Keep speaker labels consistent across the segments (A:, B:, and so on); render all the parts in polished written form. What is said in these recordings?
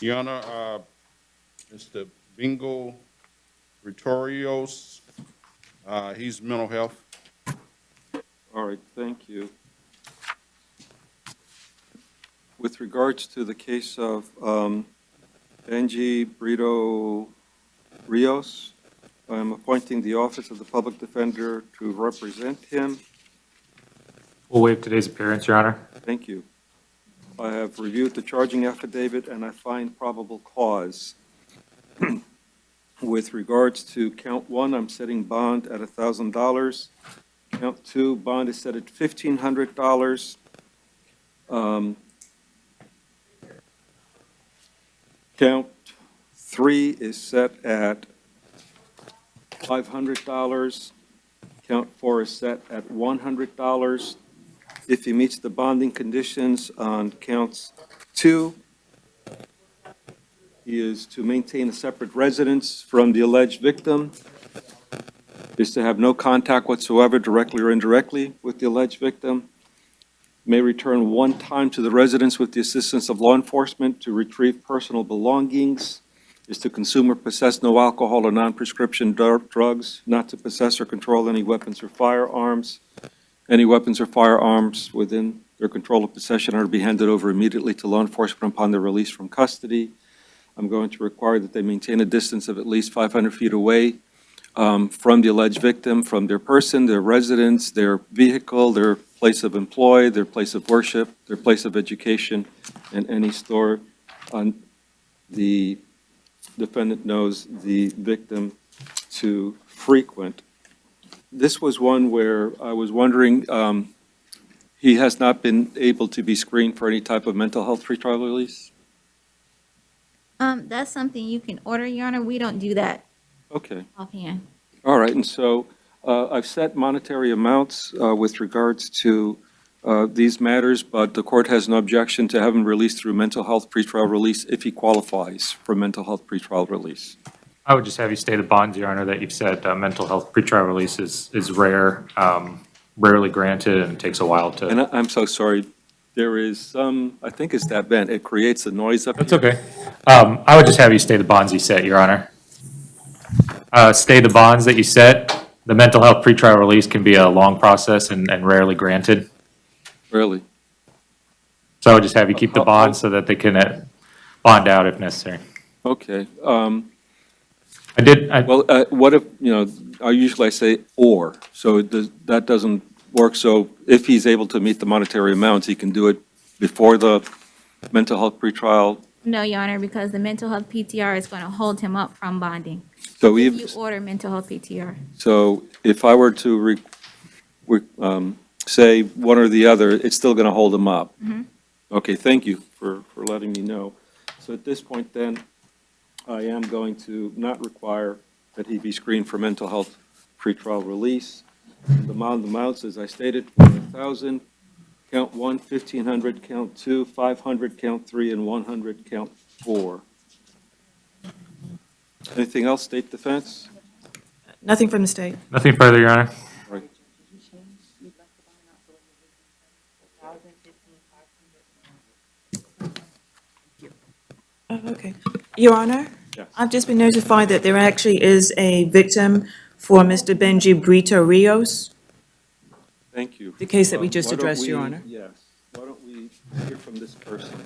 A: Your Honor, Mr. Bingo Ritorios, he's mental health.
B: All right, thank you. With regards to the case of Benji Brito Rios, I'm appointing the Office of the Public Defender to represent him.
C: We'll waive today's appearance, Your Honor.
B: Thank you. I have reviewed the charging affidavit, and I find probable cause. With regards to count one, I'm setting bond at $1,000. Count two, bond is set at $1,500. Count three is set at $500. Count four is set at $100. If he meets the bonding conditions on counts two, he is to maintain a separate residence from the alleged victim, is to have no contact whatsoever, directly or indirectly, with the alleged victim, may return one time to the residence with the assistance of law enforcement to retrieve personal belongings, is to consume or possess no alcohol or non-prescription drugs, not to possess or control any weapons or firearms. Any weapons or firearms within their control or possession are to be handed over immediately to law enforcement upon their release from custody. I'm going to require that they maintain a distance of at least 500 feet away from the alleged victim, from their person, their residence, their vehicle, their place of employ, their place of worship, their place of education, and any store the defendant knows the victim to frequent. This was one where I was wondering, he has not been able to be screened for any type of mental health pretrial release?
D: That's something you can order, Your Honor. We don't do that
B: Okay.
D: offhand.
B: All right, and so I've set monetary amounts with regards to these matters, but the court has no objection to have him released through mental health pretrial release if he qualifies for mental health pretrial release.
C: I would just have you state the bonds, Your Honor, that you've said mental health pretrial release is rare, rarely granted, and takes a while to.
B: And I'm so sorry, there is some, I think it's that vent, it creates a noise up here.
C: That's okay. I would just have you state the bonds you set, Your Honor. State the bonds that you set. The mental health pretrial release can be a long process and rarely granted.
B: Really?
C: So I would just have you keep the bonds so that they can bond out if necessary.
B: Okay.
C: Well,
B: Well, what if, I say or, so that doesn't work. So if he's able to meet the monetary amounts, he can do it before the mental health pretrial.
D: No, Your Honor, because the mental health PTR is going to hold him up from bonding.
B: So
D: If
B: even,
D: you order mental health PTR.
B: so if I were to say one or the other, it's still going to hold him up? Okay, thank you for letting me know. So at this point then, I am going to not require that he be screened for mental health pretrial release. The amounts, as I stated, 1,000, count one, 1,500, count two, 500, count three, and 100, count four. Anything else, State Defense?
E: Nothing from the state.
C: nothing further, Your Honor.
B: All right.
E: Oh, okay. Your Honor?
B: Yes.
E: I've just been notified that there actually is a victim for Mr. Benji Brito Rios,
B: Thank you.
E: the case that we just
B: Why don't
E: addressed, Your
B: we-
E: Honor.
B: Yes. Why don't we hear from this person?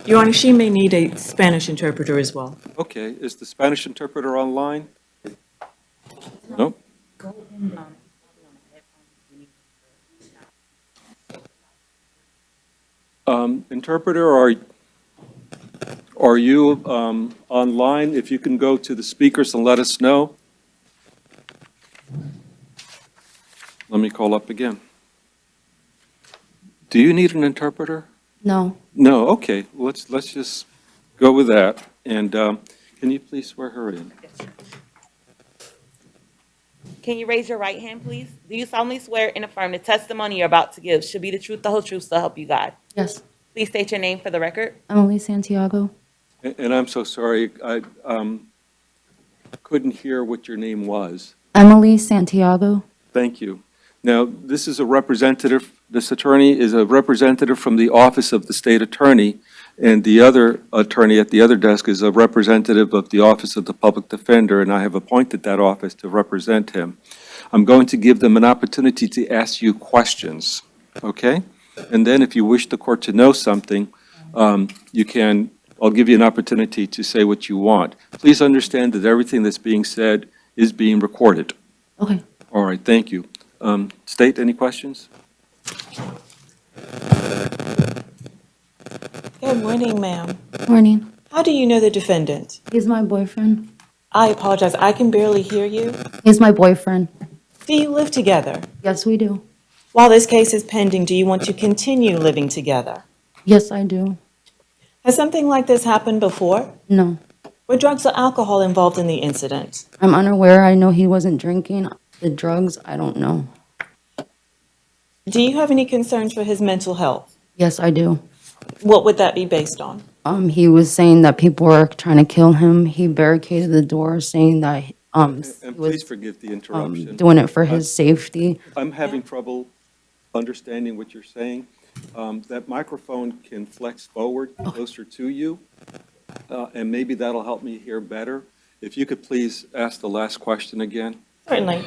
E: Your Honor, she may need a Spanish interpreter as well.
B: Okay, is the Spanish interpreter online? Nope. Interpreter, are you online? If you can go to the speakers and let us know. Let me call up again. Do you need an interpreter?
F: No.
B: No, okay, let's just go with that. And can you please swear her in?
G: Can you raise your right hand, please? Do you solemnly swear and affirm the testimony you're about to give should be the truth, the whole truth, so help you God?
F: Yes.
G: Please state your name for the record.
F: Emily Santiago.
B: And I'm so sorry, I couldn't hear what your name was.
F: Emily Santiago.
B: Thank you. Now, this is a representative, this attorney is a representative from the Office of the State Attorney, and the other attorney at the other desk is a representative of the Office of the Public Defender, and I have appointed that office to represent him. I'm going to give them an opportunity to ask you questions, okay? And then if you wish the court to know something, you can, I'll give you an opportunity to say what you want. Please understand that everything that's being said is being recorded.
F: Okay.
B: All right, thank you. State, any questions?
E: Good morning, ma'am.
F: Morning.
E: How do you know the defendant?
F: He's my boyfriend.
E: I apologize, I can barely hear you.
F: He's my boyfriend.
E: Do you live together?
F: Yes, we do.
E: While this case is pending, do you want to continue living together?
F: Yes, I do.
E: Has something like this happened before?
F: No.
E: Were drugs or alcohol involved in the incident?
F: I'm unaware. I know he wasn't drinking. The drugs, I don't know.
E: Do you have any concerns for his mental health?
F: Yes, I do.
E: What would that be based on?
F: He was saying that people were trying to kill him. He barricaded the door saying that he
B: And
F: was
B: please forgive the interruption.
F: doing it for his safety.
B: I'm having trouble understanding what you're saying. That microphone can flex forward closer to you, and maybe that'll help me hear better. If you could please ask the last question again.
E: Certainly.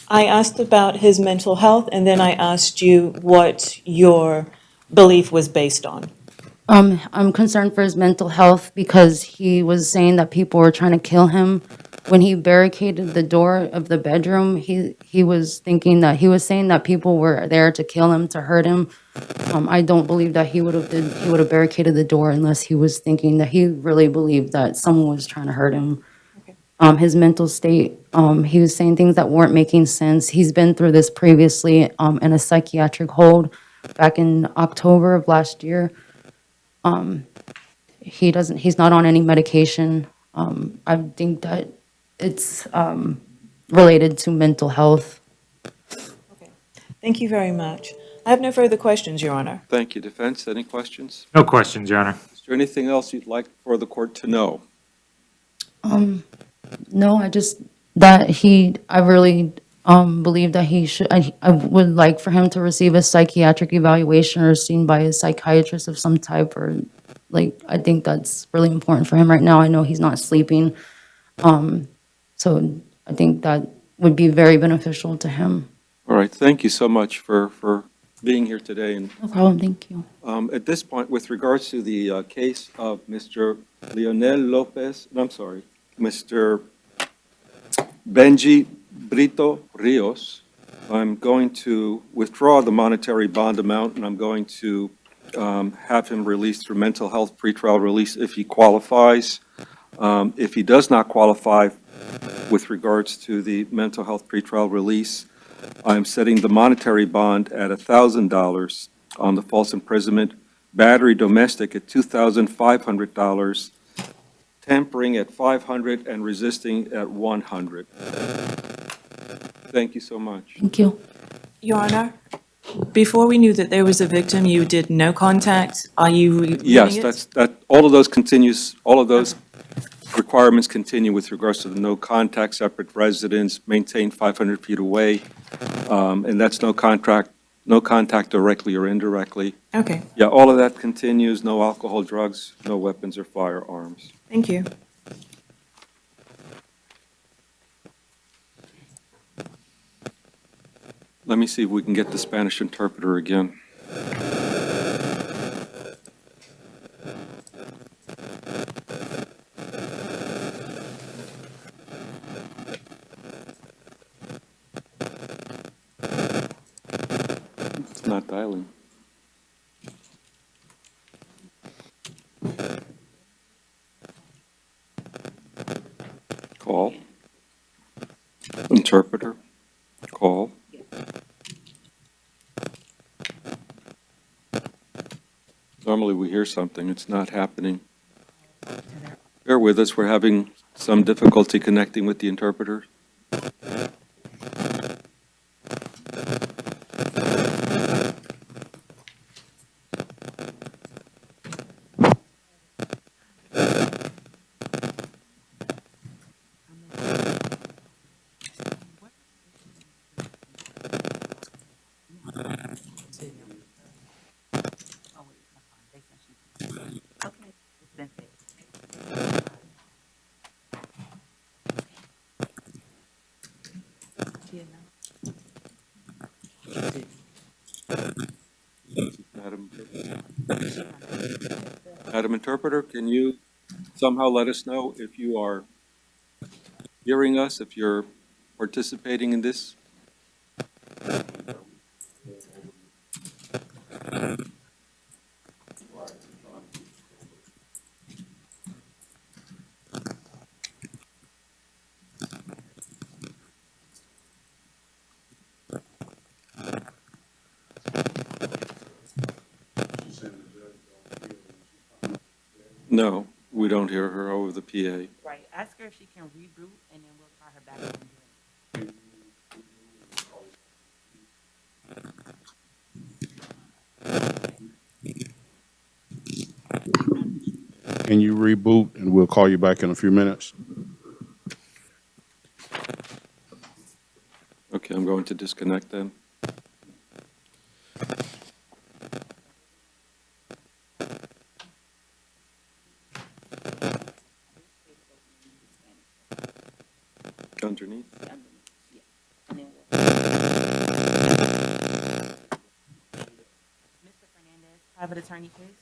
E: I asked about his mental health, and then I asked you what your belief was based on.
F: I'm concerned for his mental health because he was saying that people were trying to kill him. When he barricaded the door of the bedroom, he was thinking that, he was saying that people were there to kill him, to hurt him. I don't believe that he would have barricaded the door unless he was thinking that he really believed that someone was trying to hurt him. His mental state, he was saying things that weren't making sense. He's been through this previously, in a psychiatric hold back in October of last year. He's not on any medication. I think that it's related to mental health.
E: Thank you very much. I have no further questions, Your Honor.
B: Thank you. Defense, any questions?
C: No questions, Your Honor.
B: Is there anything else you'd like for the court to know?
F: No, I really believe that he should, I would like for him to receive a psychiatric evaluation or seen by a psychiatrist of some type, or I think that's really important for him right now. I know he's not sleeping. So I think that would be very beneficial to him.
B: All right, thank you so much for being here today. And
F: No problem, thank you.
B: at this point, with regards to the case of Mr. Leonel Lopez, I'm sorry, Mr. Benji Brito Rios, I'm going to withdraw the monetary bond amount, and I'm going to have him released through mental health pretrial release if he qualifies. If he does not qualify with regards to the mental health pretrial release, I'm setting the monetary bond at $1,000 on the false imprisonment, battery domestic at $2,500, tampering at $500, and resisting at $100. Thank you so much.
F: Thank you.
E: Your Honor, before we knew that there was a victim, you did no contact. Are you reading
B: Yes,
E: it?
B: all of those continues, all of those requirements continue with regards to the no contact, separate residence, maintain 500 feet away, and that's no contact directly or indirectly.
E: Okay,
B: Yeah, all of that continues, no alcohol, drugs, no weapons or firearms.
E: thank you.
B: Let me see if we can get the Spanish interpreter again. It's not dialing. Call. Interpreter. Call. Normally we hear something, it's not happening. Bear with us, we're having some difficulty connecting with the interpreter. Madam Madam Interpreter, can you somehow let us know if you are hearing us, if you're participating in this? No, we don't hear her over the PA.
G: Right, ask her if she can reboot, and then we'll try her back on.
A: Can you reboot and we'll call you back in a few minutes?
B: Okay, I'm going to disconnect them. Underneath?
G: And then we'll- Mr. Fernandez, private attorney, please.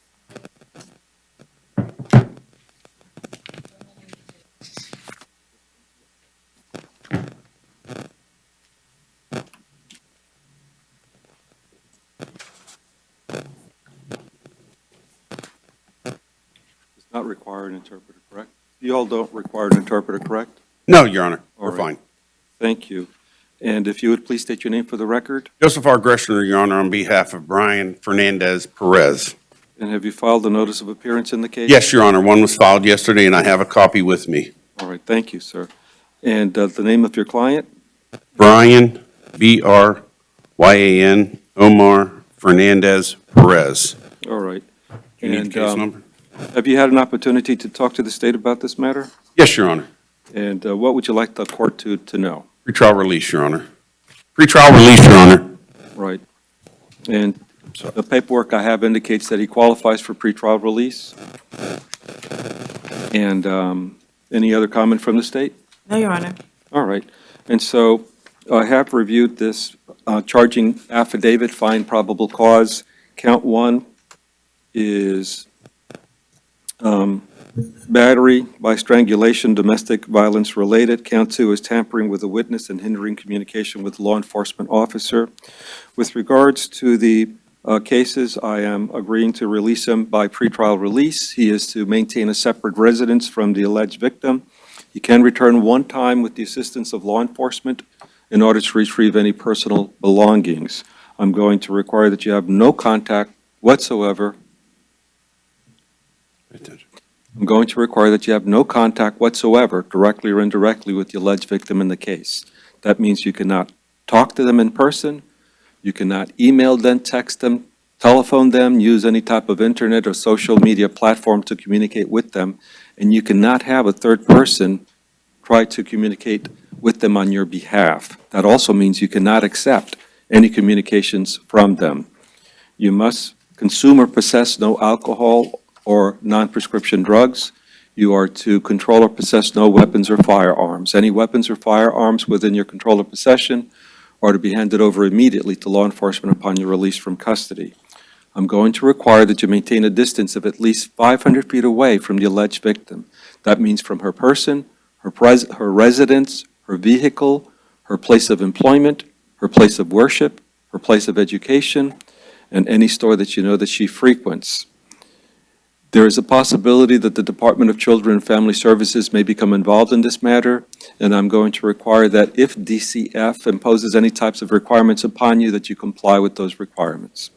B: Does not require an interpreter, correct? You all don't require an interpreter, correct?
H: No, Your Honor,
B: All
H: we're
B: right.
H: fine.
B: Thank you. And if you would please state your name for the record,
H: Joseph R. Greshner, Your Honor, on behalf of Brian Fernandez Perez.
B: and have you filed a notice of appearance in the case?
H: Yes, Your Honor, one was filed yesterday, and I have a copy with me.
B: All right, thank you, sir. And the name of your client?
H: Brian, B-R-Y-A-N, Omar Fernandez Perez.
B: All right.
H: Do you need
B: And,
H: the case number?
B: Have you had an opportunity to talk to the state about this matter?
H: Yes, Your Honor.
B: And what would you like the court to know?
H: Pretrial release, Your Honor. Pretrial release, Your Honor.
B: Right. And the paperwork I have indicates that he qualifies for pretrial release. And any other comment from the state?
E: No, Your Honor.
B: All right. And so I have reviewed this charging affidavit, find probable cause. Count one is battery by strangulation, domestic violence related. Count two is tampering with a witness and hindering communication with law enforcement officer. With regards to the cases, I am agreeing to release him by pretrial release. He is to maintain a separate residence from the alleged victim. He can return one time with the assistance of law enforcement in order to retrieve any personal belongings. I'm going to require that you have no contact whatsoever. I'm going to require that you have no contact whatsoever, directly or indirectly, with the alleged victim in the case. That means you cannot talk to them in person, you cannot email them, text them, telephone them, use any type of internet or social media platform to communicate with them, and you cannot have a third person try to communicate with them on your behalf. That also means you cannot accept any communications from them. You must consume or possess no alcohol or non-prescription drugs. You are to control or possess no weapons or firearms. Any weapons or firearms within your control or possession are to be handed over immediately to law enforcement upon your release from custody. I'm going to require that you maintain a distance of at least 500 feet away from the alleged victim. That means from her person, her residence, her vehicle, her place of employment, her place of worship, her place of education, and any store that you know that she frequents. There is a possibility that the Department of Children and Family Services may become involved in this matter, and I'm going to require that if DCF imposes any types of requirements upon you, that you comply with those requirements.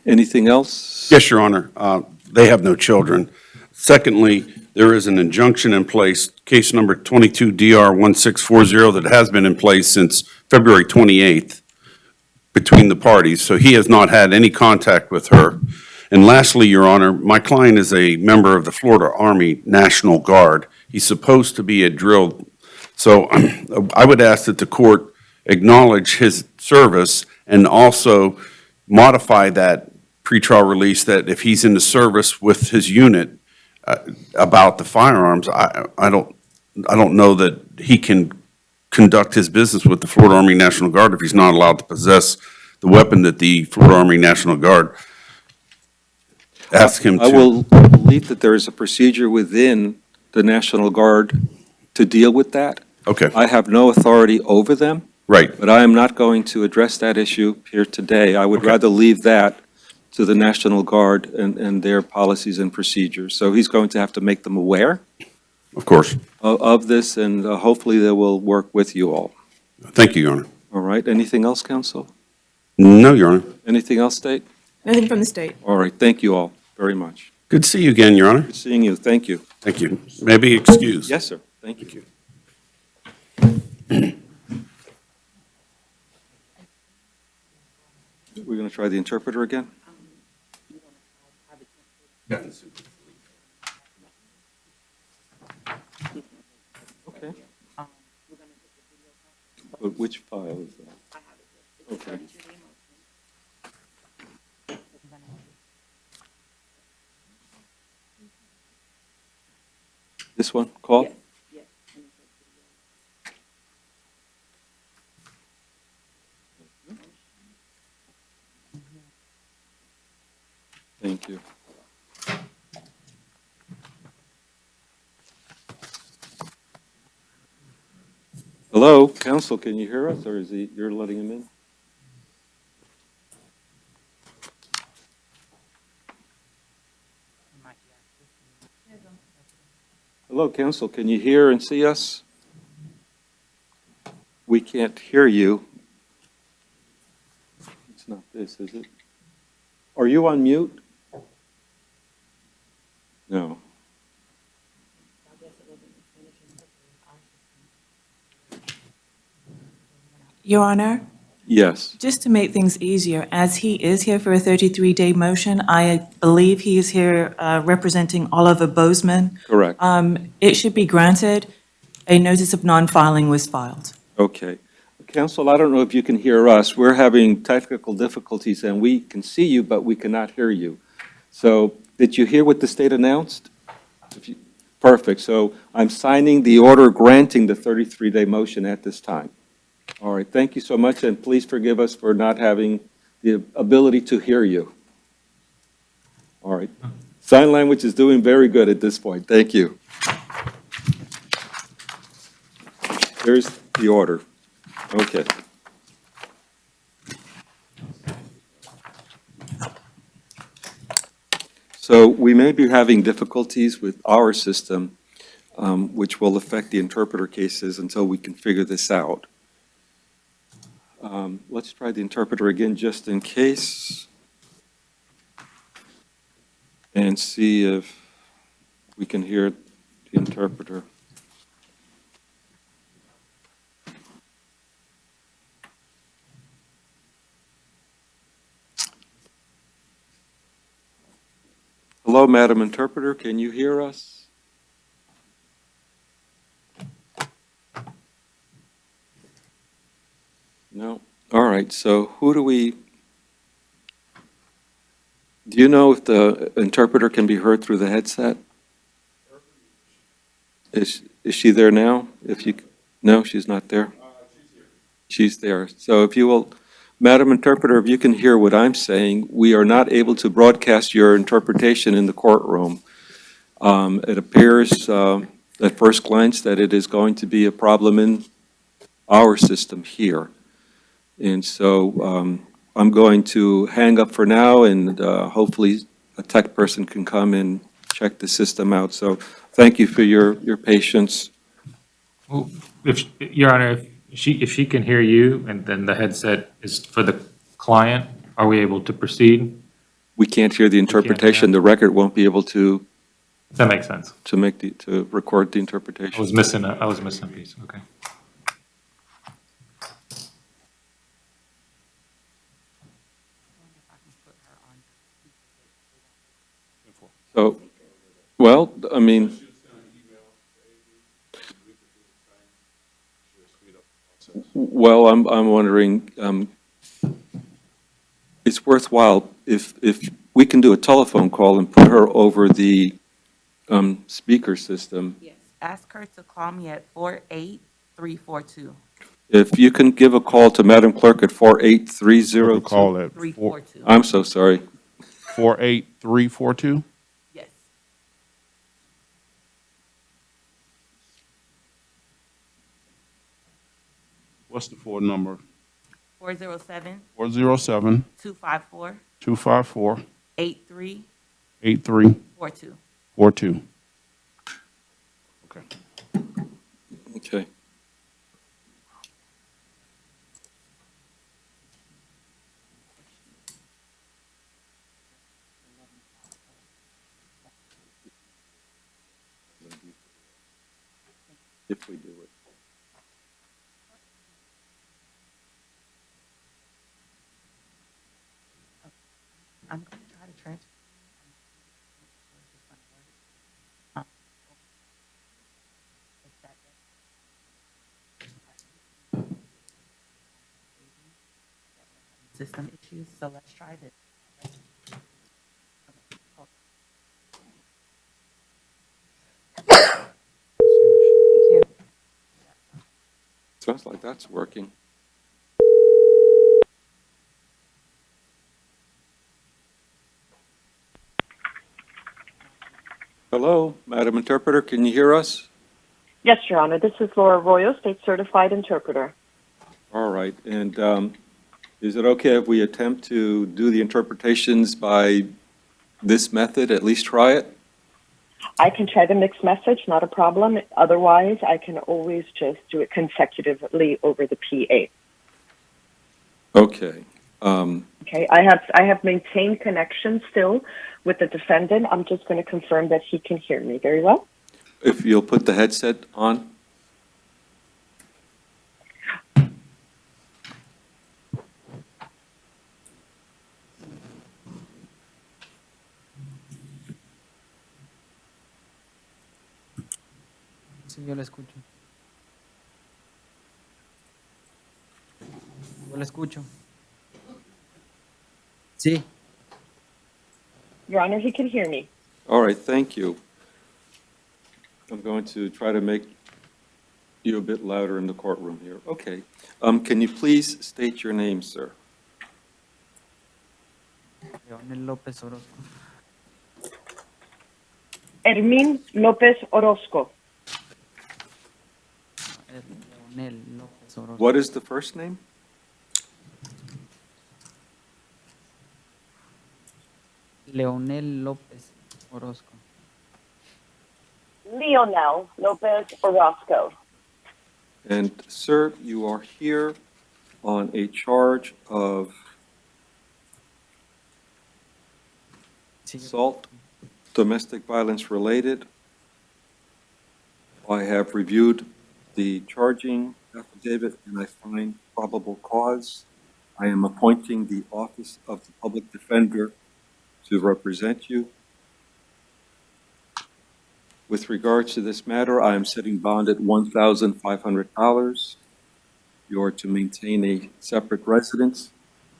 B: Anything else?
H: Yes, Your Honor. They have no children. Secondly, there is an injunction in place, case number 22-DR-1640, that has been in place since February 28th between the parties, so he has not had any contact with her. And lastly, Your Honor, my client is a member of the Florida Army National Guard. He's supposed to be a drill. So I would ask that the court acknowledge his service and also modify that pretrial release, that if he's in the service with his unit about the firearms, I don't know that he can conduct his business with the Florida Army National Guard if he's not allowed to possess the weapon that the Florida Army National Guard asked him to?
B: I will believe that there is a procedure within the National Guard to deal with that.
H: Okay,
B: I have no authority over them,
H: right.
B: but I am not going to address that issue here today. I would
H: Okay.
B: rather leave that to the National Guard and their policies and procedures. So he's going to have to make them aware
H: Of course.
B: of this, and hopefully they will work with you all.
H: Thank you, Your Honor.
B: All right, anything else, counsel?
H: No, Your Honor.
B: Anything else, State?
E: Nothing from the state.
B: All right, thank you all very much.
H: Good to see you again, Your Honor.
B: Good seeing you, thank you.
H: Thank you. May I be excused?
B: Yes, sir, thank you. We're going to try the interpreter again? Okay. But which file is that? Okay. This one, call? Thank you. Hello, counsel, can you hear us, or is he, you're letting him in? Hello, counsel, can you hear and see us? We can't hear you. It's not this, is it? Are you on mute? No.
E: Your Honor,
B: Yes.
E: just to make things easier, as he is here for a 33-day motion, I believe he is here representing Oliver Bozeman.
B: Correct.
E: It should be granted. A notice of non-filing was filed.
B: Okay. Counsel, I don't know if you can hear us. We're having technical difficulties, and we can see you, but we cannot hear you. So did you hear what the state announced? Perfect. So I'm signing the order granting the 33-day motion at this time. All right, thank you so much, and please forgive us for not having the ability to hear you. All right. Sign language is doing very good at this point. Thank you. Here's the order. Okay. So we may be having difficulties with our system, which will affect the interpreter cases until we can figure this out. Let's try the interpreter again just in case and see if we can hear the interpreter. Hello, Madam Interpreter, can you hear us? No? All right, so do you know if the interpreter can be heard through the headset? Is she there now? No, she's not there? She's there. So if you will, Madam Interpreter, if you can hear what I'm saying, we are not able to broadcast your interpretation in the courtroom. It appears at first glance that it is going to be a problem in our system here. And so I'm going to hang up for now, and hopefully a tech person can come and check the system out. So thank you for your patience.
C: Well, Your Honor, if she can hear you and then the headset is for the client, are we able to proceed?
B: We can't hear the interpretation. The record won't be able to
C: That makes sense.
B: to record the
C: I
B: interpretation.
C: was missing a piece, okay.
B: So, well, I mean, well, I'm wondering, it's worthwhile if we can do a telephone call and put her over the speaker system.
G: Yes. Ask her to call me at 48342.
B: If you can give a call to Madam Clerk at 48302.
A: Call at
G: 342.
B: I'm so sorry.
A: 48342?
G: Yes.
A: What's the phone number?
G: 407
A: 407
G: 254
A: 254
G: 8342.
A: 8342. Okay.
B: Okay. If we do it.
G: I'm going to try to transfer. System issues, so let's try this. Thank you.
B: Sounds like that's working. Hello, Madam Interpreter, can you hear us?
I: Yes, Your Honor. This is Laura Royo, State Certified Interpreter.
B: All right, and is it okay if we attempt to do the interpretations by this method, at least try it?
I: I can try the mixed message, not a problem. Otherwise, I can always just do it consecutively over the PA.
B: Okay.
I: Okay, I have maintained connection still with the defendant. I'm just going to confirm that he can hear me very well.
B: If you'll put the headset on.
J: Sí, yo la escucho. Yo la escucho. Sí.
I: Your Honor, he can hear me.
B: All right, thank you. I'm going to try to make you a bit louder in the courtroom here. Okay. Can you please state your name, sir?
J: Leonel López Orozco.
I: Hermín López Orozco.
J: Leonel López Orozco.
B: What is the first name?
J: Leonel López Orozco.
I: Leonel López Orozco.
B: And sir, you are here on a charge of
J: Sí, yo-
B: assault, domestic violence related. I have reviewed the charging affidavit and I find probable cause. I am appointing the Office of the Public Defender to represent you. With regards to this matter, I am setting bond at $1,500. You are to maintain a separate residence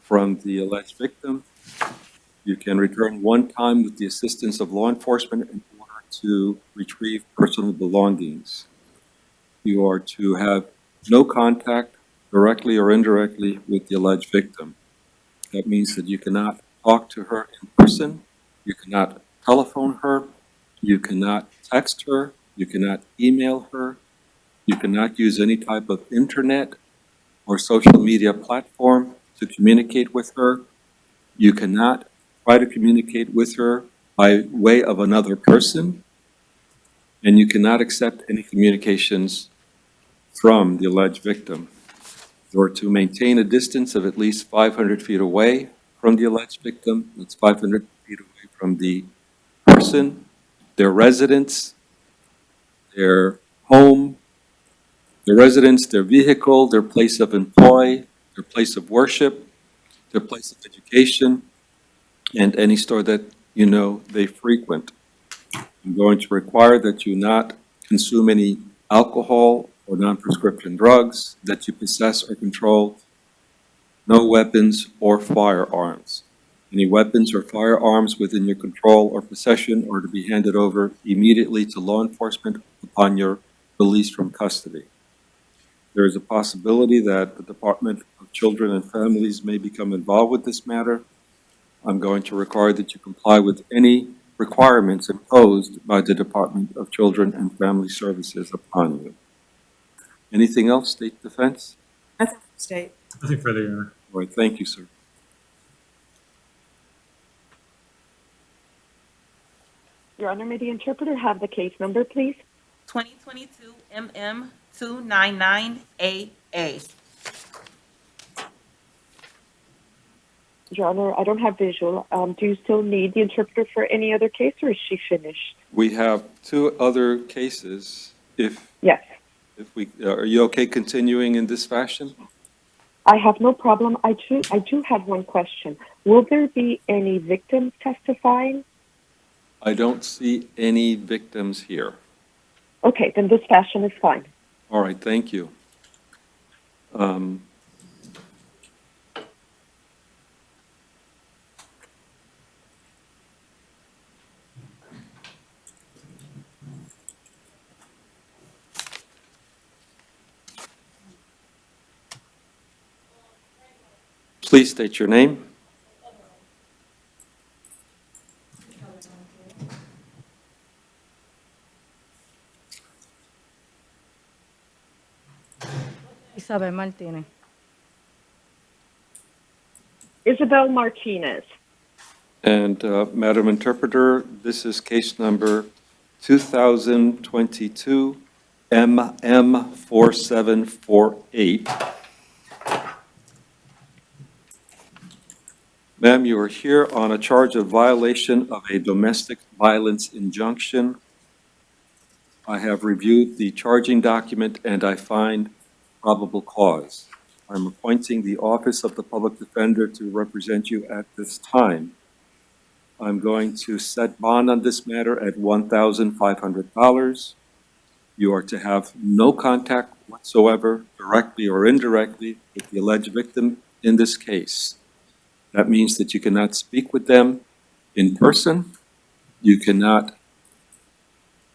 B: from the alleged victim. You can return one time with the assistance of law enforcement in order to retrieve personal belongings. You are to have no contact, directly or indirectly, with the alleged victim. That means that you cannot talk to her in person, you cannot telephone her, you cannot text her, you cannot email her, you cannot use any type of internet or social media platform to communicate with her. You cannot try to communicate with her by way of another person, and you cannot accept any communications from the alleged victim. You are to maintain a distance of at least 500 feet away from the alleged victim. That's 500 feet away from the person, their residence, their home, their residence, their vehicle, their place of employ, their place of worship, their place of education, and any store that you know they frequent. I'm going to require that you not consume any alcohol or non-prescription drugs, that you possess or control no weapons or firearms. Any weapons or firearms within your control or possession are to be handed over immediately to law enforcement upon your release from custody. There is a possibility that the Department of Children and Families may become involved with this matter. I'm going to require that you comply with any requirements imposed by the Department of Children and Family Services upon you. Anything else, State Defense?
E: Nothing from state.
C: Nothing further, Your Honor.
B: All right, thank you, sir.
I: Your Honor, may the interpreter have the case number, please?
G: 2022 MM 299AA.
I: Your Honor, I don't have visual. Do you still need the interpreter for any other case, or is she finished?
B: We have two other cases. If
I: Yes.
B: we, are you okay continuing in this fashion?
I: I have no problem. I do have one question. Will there be any victims testifying?
B: I don't see any victims here.
I: Okay, then this fashion is fine.
B: All right, thank you. Please state your name.
F: Isabel Martinez.
I: Isabel Martinez.
B: And Madam Interpreter, this is case number 2022 MM4748. Ma'am, you are here on a charge of violation of a domestic violence injunction. I have reviewed the charging document and I find probable cause. I'm appointing the Office of the Public Defender to represent you at this time. I'm going to set bond on this matter at $1,500. You are to have no contact whatsoever, directly or indirectly, with the alleged victim in this case. That means that you cannot speak with them in person, you cannot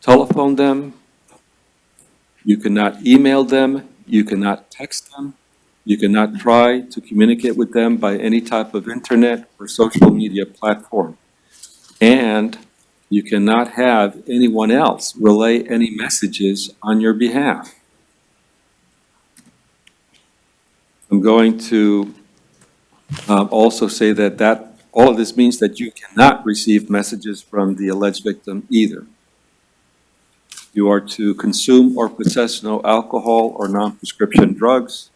B: telephone them, you cannot email them, you cannot text them, you cannot try to communicate with them by any type of internet or social media platform. And you cannot have anyone else relay any messages on your behalf. I'm going to also say that all of this means that you cannot receive messages from the alleged victim either. You are to consume or possess no alcohol or non-prescription drugs.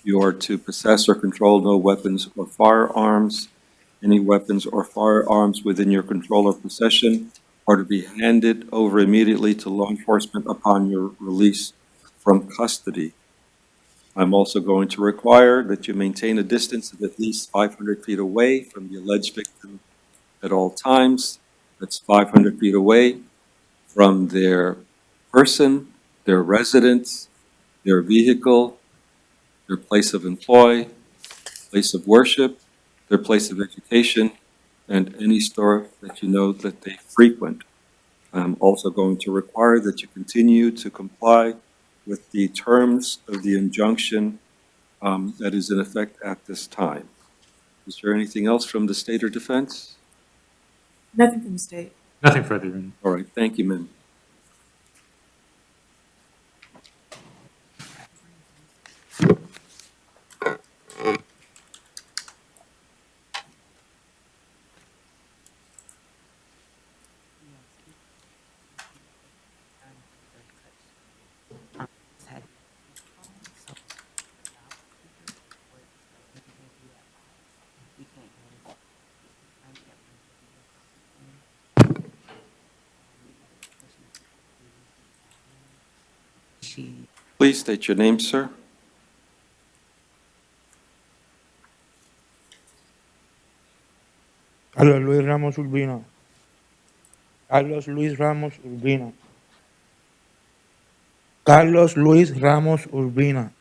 B: You are to possess or control no weapons or firearms. Any weapons or firearms within your control or possession are to be handed over immediately to law enforcement upon your release from custody. I'm also going to require that you maintain a distance of at least 500 feet away from the alleged victim at all times. That's 500 feet away from their person, their residence, their vehicle, their place of employ, place of worship, their place of education, and any store that you know that they frequent. I'm also going to require that you continue to comply with the terms of the injunction that is in effect at this time. Is there anything else from the state or defense?
E: Nothing from state.
C: Nothing further, Your Honor.
B: All right, thank you, ma'am. Please state your name, sir.
K: Carlos Luis Ramos Urbina. Carlos Luis Ramos Urbina. Carlos Luis Ramos Urbina.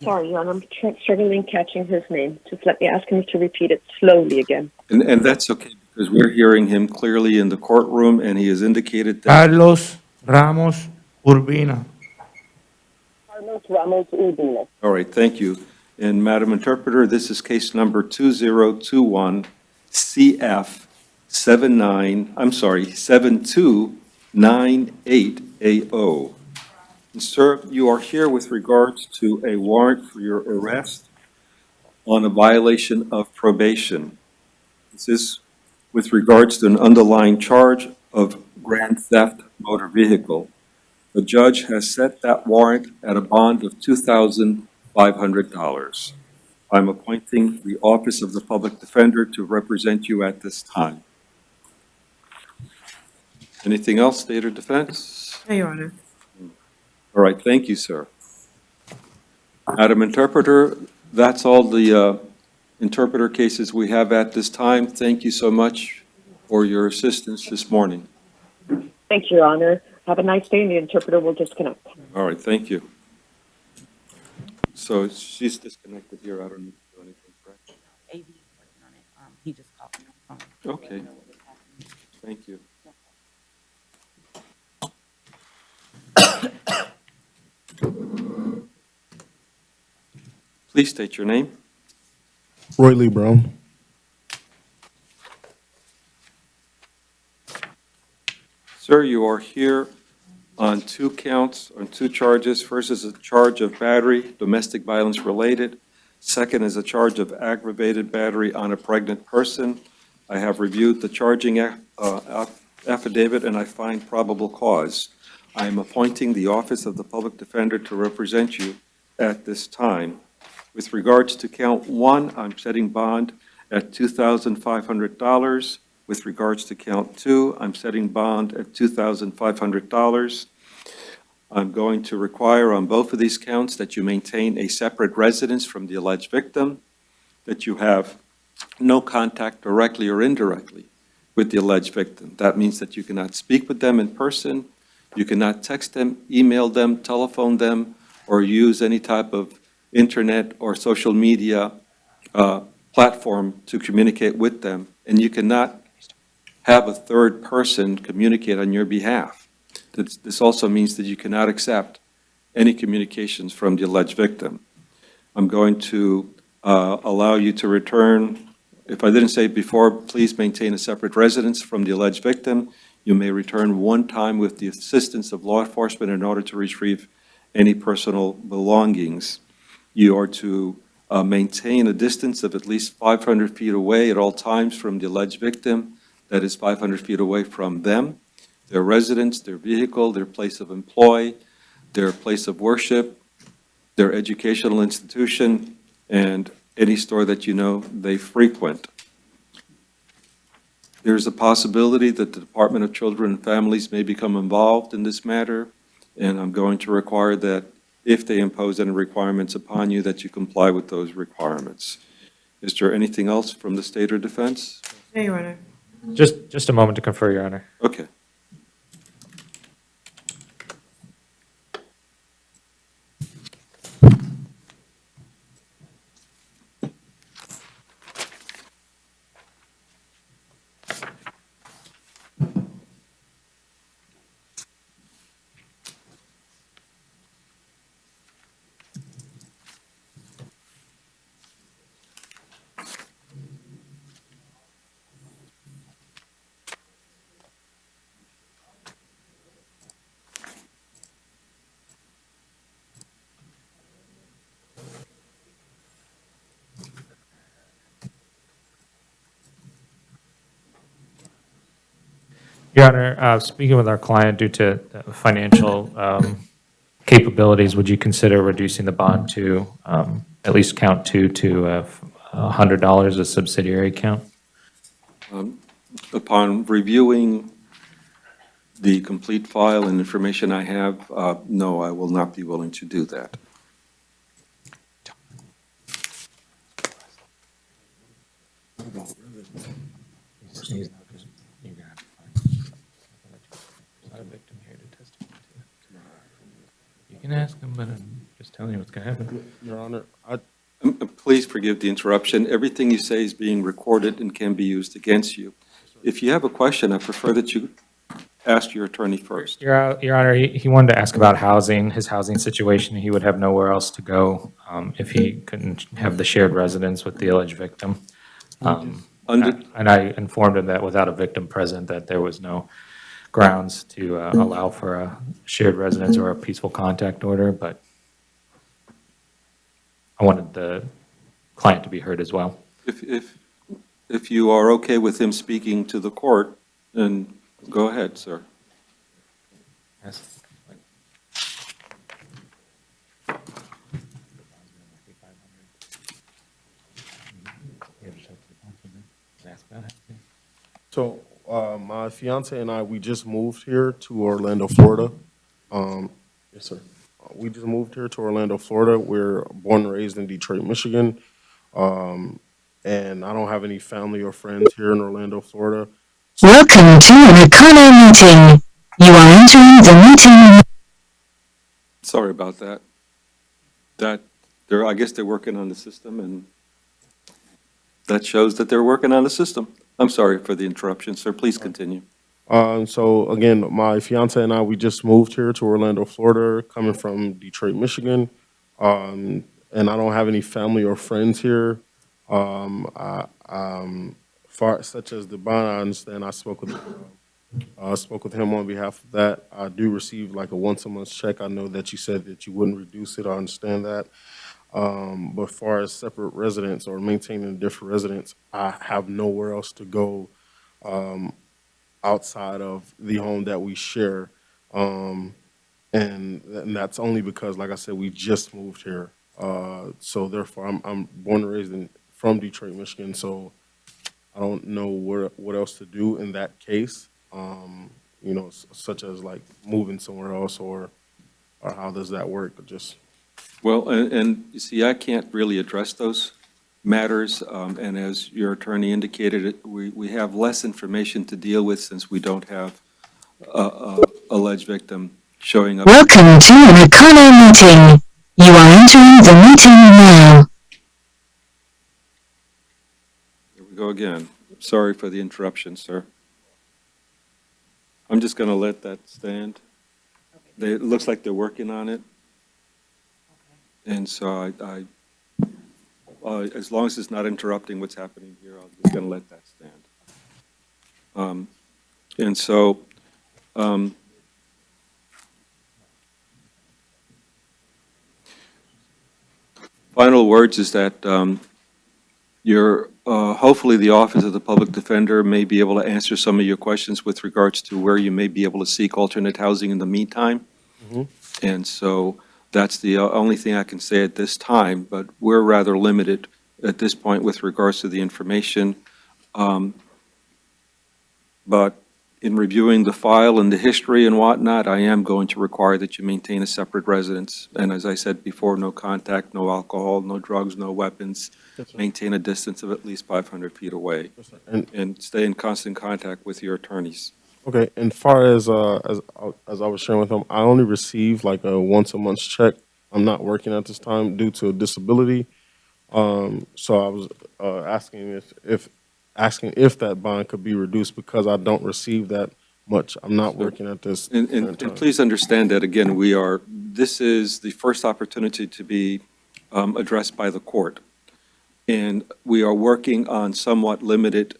I: Sorry, Your Honor, I'm struggling catching his name. Just let me ask him to repeat it slowly again.
B: And that's okay, because we're hearing him clearly in the courtroom, and he has indicated that
K: Carlos Ramos Urbina.
I: Ramos Urbina.
B: All right, thank you. And Madam Interpreter, this is case number 2021 CF 7298AO. And sir, you are here with regards to a warrant for your arrest on a violation of probation. This is with regards to an underlying charge of grand theft motor vehicle. The judge has set that warrant at a bond of $2,500. I'm appointing the Office of the Public Defender to represent you at this time. Anything else, State or Defense?
E: No, Your Honor.
B: All right, thank you, sir. Madam Interpreter, that's all the interpreter cases we have at this time. Thank you so much for your assistance this morning.
I: Thank you, Your Honor. Have a nice day, and the interpreter will disconnect.
B: All right, thank you. So she's disconnected here. I don't need to do anything, correct?
G: AV is working on it. He just called me on the phone.
B: Okay, thank you. Please state your name.
K: Roy Lee Brown.
B: Sir, you are here on 2 counts, on 2 charges. First is a charge of battery, domestic violence related. Second is a charge of aggravated battery on a pregnant person. I have reviewed the charging affidavit, and I find probable cause. I am appointing the Office of the Public Defender to represent you at this time. With regards to count 1, I'm setting bond at $2,500. With regards to count 2, I'm setting bond at $2,500. I'm going to require on both of these counts that you maintain a separate residence from the alleged victim, that you have no contact directly or indirectly with the alleged victim. That means that you cannot speak with them in person, you cannot text them, email them, telephone them, or use any type of internet or social media platform to communicate with them, and you cannot have a third person communicate on your behalf. This also means that you cannot accept any communications from the alleged victim. I'm going to allow you to return. If I didn't say it before, please maintain a separate residence from the alleged victim. You may return one time with the assistance of law enforcement in order to retrieve any personal belongings. You are to maintain a distance of at least 500 feet away at all times from the alleged victim. That is 500 feet away from them, their residence, their vehicle, their place of employ, their place of worship, their educational institution, and any store that you know they frequent. There's a possibility that the Department of Children and Families may become involved in this matter, and I'm going to require that if they impose any requirements upon you, that you comply with those requirements. Is there anything else from the State or Defense?
E: No, Your Honor.
C: Just a moment to confer, Your Honor.
B: Okay.
C: Your Honor, speaking with our client due to financial capabilities, would you consider reducing the bond to at least count 2 to $100, a subsidiary count?
B: Upon reviewing the complete file and information I have, no, I will not be willing to do that.
C: You can ask him, but I'm just telling you what's going to happen.
K: Your Honor,
B: Please forgive the interruption. Everything you say is being recorded and can be used against you. If you have a question, I prefer that you ask your attorney first.
C: Your Honor, he wanted to ask about housing, his housing situation. He would have nowhere else to go if he couldn't have the shared residence with the alleged victim.
B: Under-
C: And I informed him that without a victim present, that there was no grounds to allow for a shared residence or a peaceful contact order, but I wanted the client to be heard as well.
B: If you are okay with him speaking to the court, then go ahead, sir.
C: Yes.
L: So, my fiance and I, we just moved here to Orlando, Florida. Yes, sir. We just moved here to Orlando, Florida. We're born and raised in Detroit, Michigan. And I don't have any family or friends here in Orlando, Florida.
M: Welcome to an Econo meeting. You are entering the meeting.
B: Sorry about that. I guess they're working on the system, and that shows that they're working on the system. I'm sorry for the interruption, sir. Please continue.
L: So again, my fiance and I, we just moved here to Orlando, Florida, coming from Detroit, Michigan. And I don't have any family or friends here. Such as the bond, I understand I spoke with him on behalf of that. I do receive like a once-a-month check. I know that you said that you wouldn't reduce it. I understand that. But as far as separate residence or maintaining a different residence, I have nowhere else to go outside of the home that we share. And that's only because, like I said, we just moved here. So therefore, I'm born and raised from Detroit, Michigan. So I don't know what else to do in that case. Such as like moving somewhere else or how does that work?
B: Well, and you see, I can't really address those matters, and as your attorney indicated, we have less information to deal with since we don't have a alleged victim showing up.
M: Welcome to an Econo meeting. You are entering the meeting now.
B: Here we go again. Sorry for the interruption, sir. I'm just going to let that stand. It looks like they're working on it. And so as long as it's not interrupting what's happening here, I'm just going to let that stand. And so, final words is that hopefully the Office of the Public Defender may be able to answer some of your questions with regards to where you may be able to seek alternate housing in the meantime. And so that's the only thing I can say at this time, but we're rather limited at this point with regards to the information. But in reviewing the file and the history and whatnot, I am going to require that you maintain a separate residence. And as I said before, no contact, no alcohol, no drugs, no weapons. Maintain a distance of at least 500 feet away. And stay in constant contact with your attorneys.
L: Okay, and far as I was sharing with him, I only receive like a once-a-month check. I'm not working at this time due to a disability. So I was asking if that bond could be reduced because I don't receive that much. I'm not working at this.
B: And please understand that, again, this is the first opportunity to be addressed by the court. And we are working on somewhat limited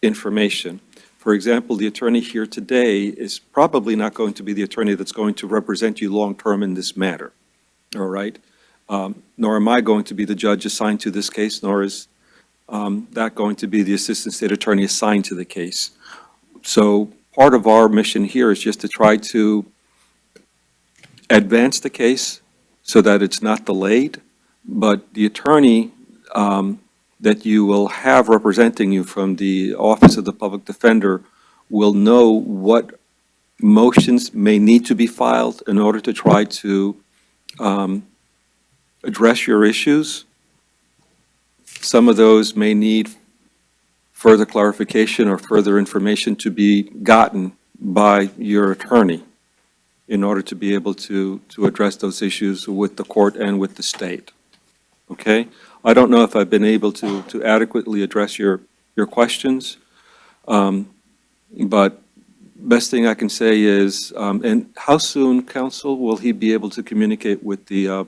B: information. For example, the attorney here today is probably not going to be the attorney that's going to represent you long-term in this matter, all right? Nor am I going to be the judge assigned to this case, nor is that going to be the assistant state attorney assigned to the case. So part of our mission here is just to try to advance the case so that it's not delayed, but the attorney that you will have representing you from the Office of the Public Defender will know what motions may need to be filed in order to try to address your issues. Some of those may need further clarification or further information to be gotten by your attorney in order to be able to address those issues with the court and with the state. Okay? I don't know if I've been able to adequately address your questions, but best thing I can say is, and how soon, counsel, will he be able to communicate with the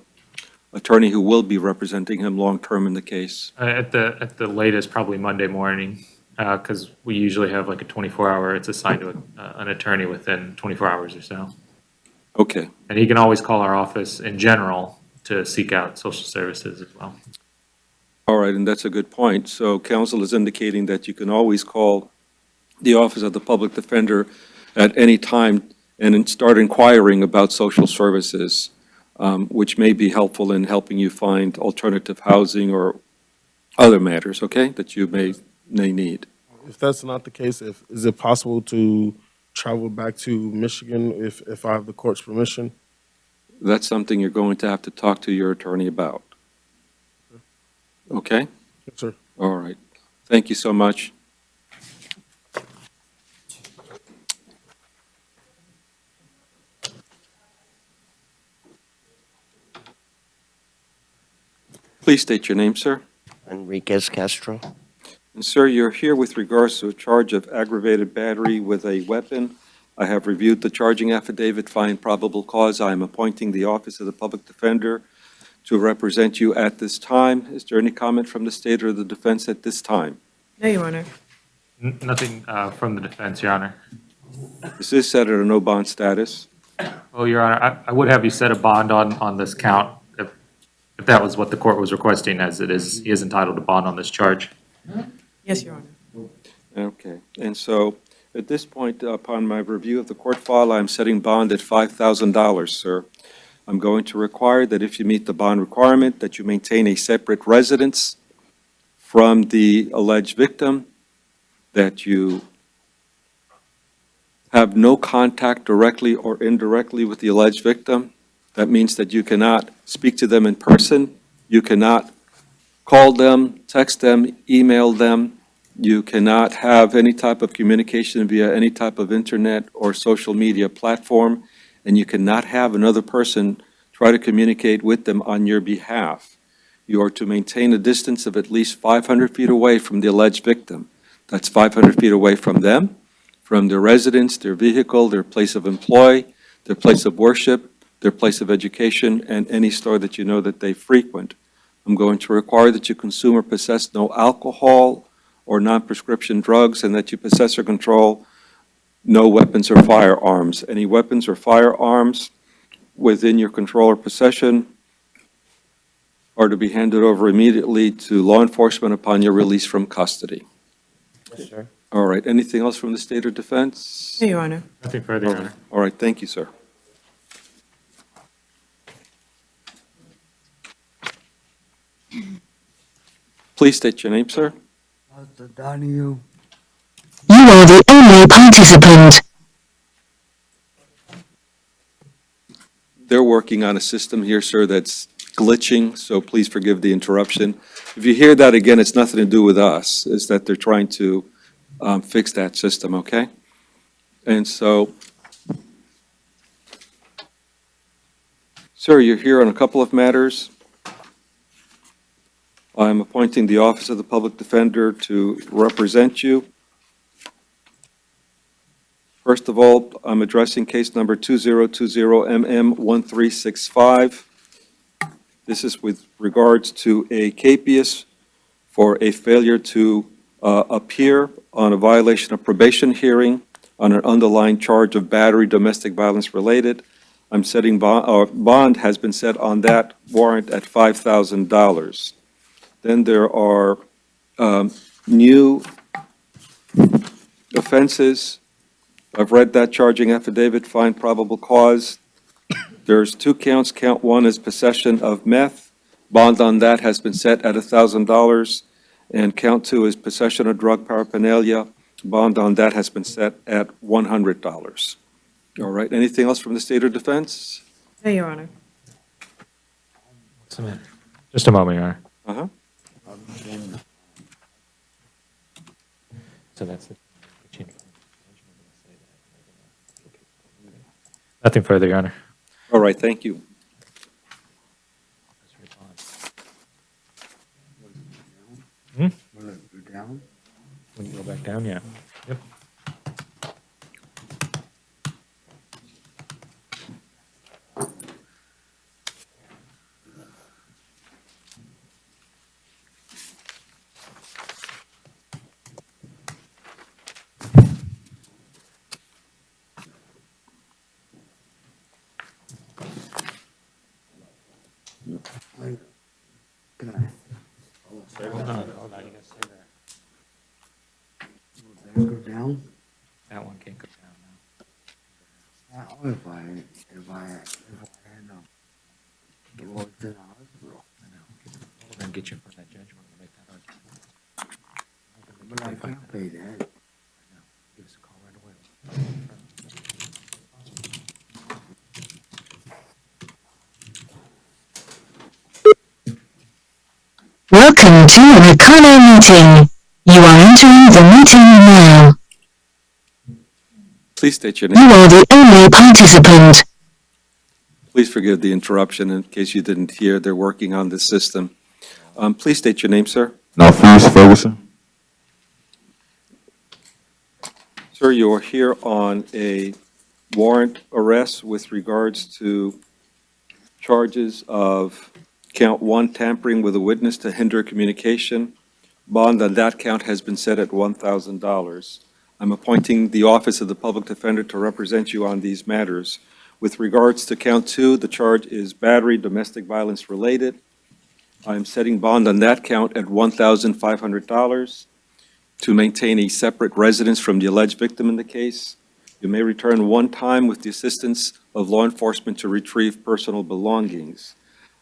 B: attorney who will be representing him long-term in the case?
C: At the latest, probably Monday morning, because we usually have like a 24-hour, it's assigned to an attorney within 24 hours or so.
B: Okay,
C: And he can always call our office in general to seek out social services as well.
B: all right, and that's a good point. So counsel is indicating that you can always call the Office of the Public Defender at any time and then start inquiring about social services, which may be helpful in helping you find alternative housing or other matters, okay, that you may need.
L: If that's not the case, is it possible to travel back to Michigan if I have the court's permission?
B: That's something you're going to have to talk to your attorney about. Okay?
L: Yes, sir.
B: All right. Thank you so much. Please state your name, sir.
N: Enriquez Castro.
B: And sir, you're here with regards to a charge of aggravated battery with a weapon. I have reviewed the charging affidavit, find probable cause. I am appointing the Office of the Public Defender to represent you at this time. Is there any comment from the state or the defense at this time?
E: No, Your Honor.
C: Nothing from the defense, Your Honor.
B: This is set at a no bond status.
C: Oh, Your Honor, I would have you set a bond on this count if that was what the court was requesting, as it is, he is entitled to bond on this charge.
E: Yes, Your Honor.
B: Okay, and so at this point, upon my review of the court file, I'm setting bond at $5,000, sir. I'm going to require that if you meet the bond requirement, that you maintain a separate residence from the alleged victim, that you have no contact directly or indirectly with the alleged victim. That means that you cannot speak to them in person, you cannot call them, text them, email them, you cannot have any type of communication via any type of internet or social media platform, and you cannot have another person try to communicate with them on your behalf. You are to maintain a distance of at least 500 feet away from the alleged victim. That's 500 feet away from them, from their residence, their vehicle, their place of employ, their place of worship, their place of education, and any store that you know that they frequent. I'm going to require that you consume or possess no alcohol or non-prescription drugs, and that you possess or control no weapons or firearms. Any weapons or firearms within your control or possession are to be handed over immediately to law enforcement upon your release from custody.
C: Yes, sir.
B: All right, anything else from the state or defense?
E: No, Your Honor.
C: Nothing further, Your Honor.
B: All right, thank you, sir. Please state your name, sir.
J: Mr. Donahue.
M: You are the only participant.
B: They're working on a system here, sir, that's glitching, so please forgive the interruption. If you hear that again, it's nothing to do with us, it's that they're trying to fix that system, okay? And so, sir, you're here on a couple of matters. I'm appointing the Office of the Public Defender to represent you. First of all, I'm addressing case number 2020MM1365. This is with regards to a capias for a failure to appear on a violation of probation hearing on an underlying charge of battery, domestic violence related. I'm setting bond has been set on that warrant at $5,000. Then there are new offenses. I've read that charging affidavit, find probable cause. There's 2 counts. Count 1 is possession of meth. Bond on that has been set at $1,000. And count 2 is possession of drug paraphernalia. Bond on that has been set at $100. All right, anything else from the state or defense?
E: No, Your Honor.
C: What's the matter? Just a moment, Your Honor.
B: Uh-huh.
C: So that's it. Nothing further, Your Honor.
B: All right, thank you.
C: When you go back down, yeah. Yep.
J: If I had no, the Lord to the hospital.
C: Then get you in front of that judge, we're gonna make that argument.
J: But I can't pay that.
C: Give us a call right away.
M: Welcome to an Econo meeting. You are entering the meeting now.
B: Please state your
M: You
B: name.
M: are the only participant.
B: Please forgive the interruption in case you didn't hear. They're working on the system. Please state your name, sir.
A: Nafis Ferguson.
B: Sir, you are here on a warrant arrest with regards to charges of count one, tampering with a witness to hinder communication. Bond on that count has been set at $1,000. I'm appointing the Office of the Public Defender to represent you on these matters. With regards to count two, the charge is battery, domestic violence related. I am setting bond on that count at $1,500 to maintain a separate residence from the alleged victim in the case. You may return one time with the assistance of law enforcement to retrieve personal belongings.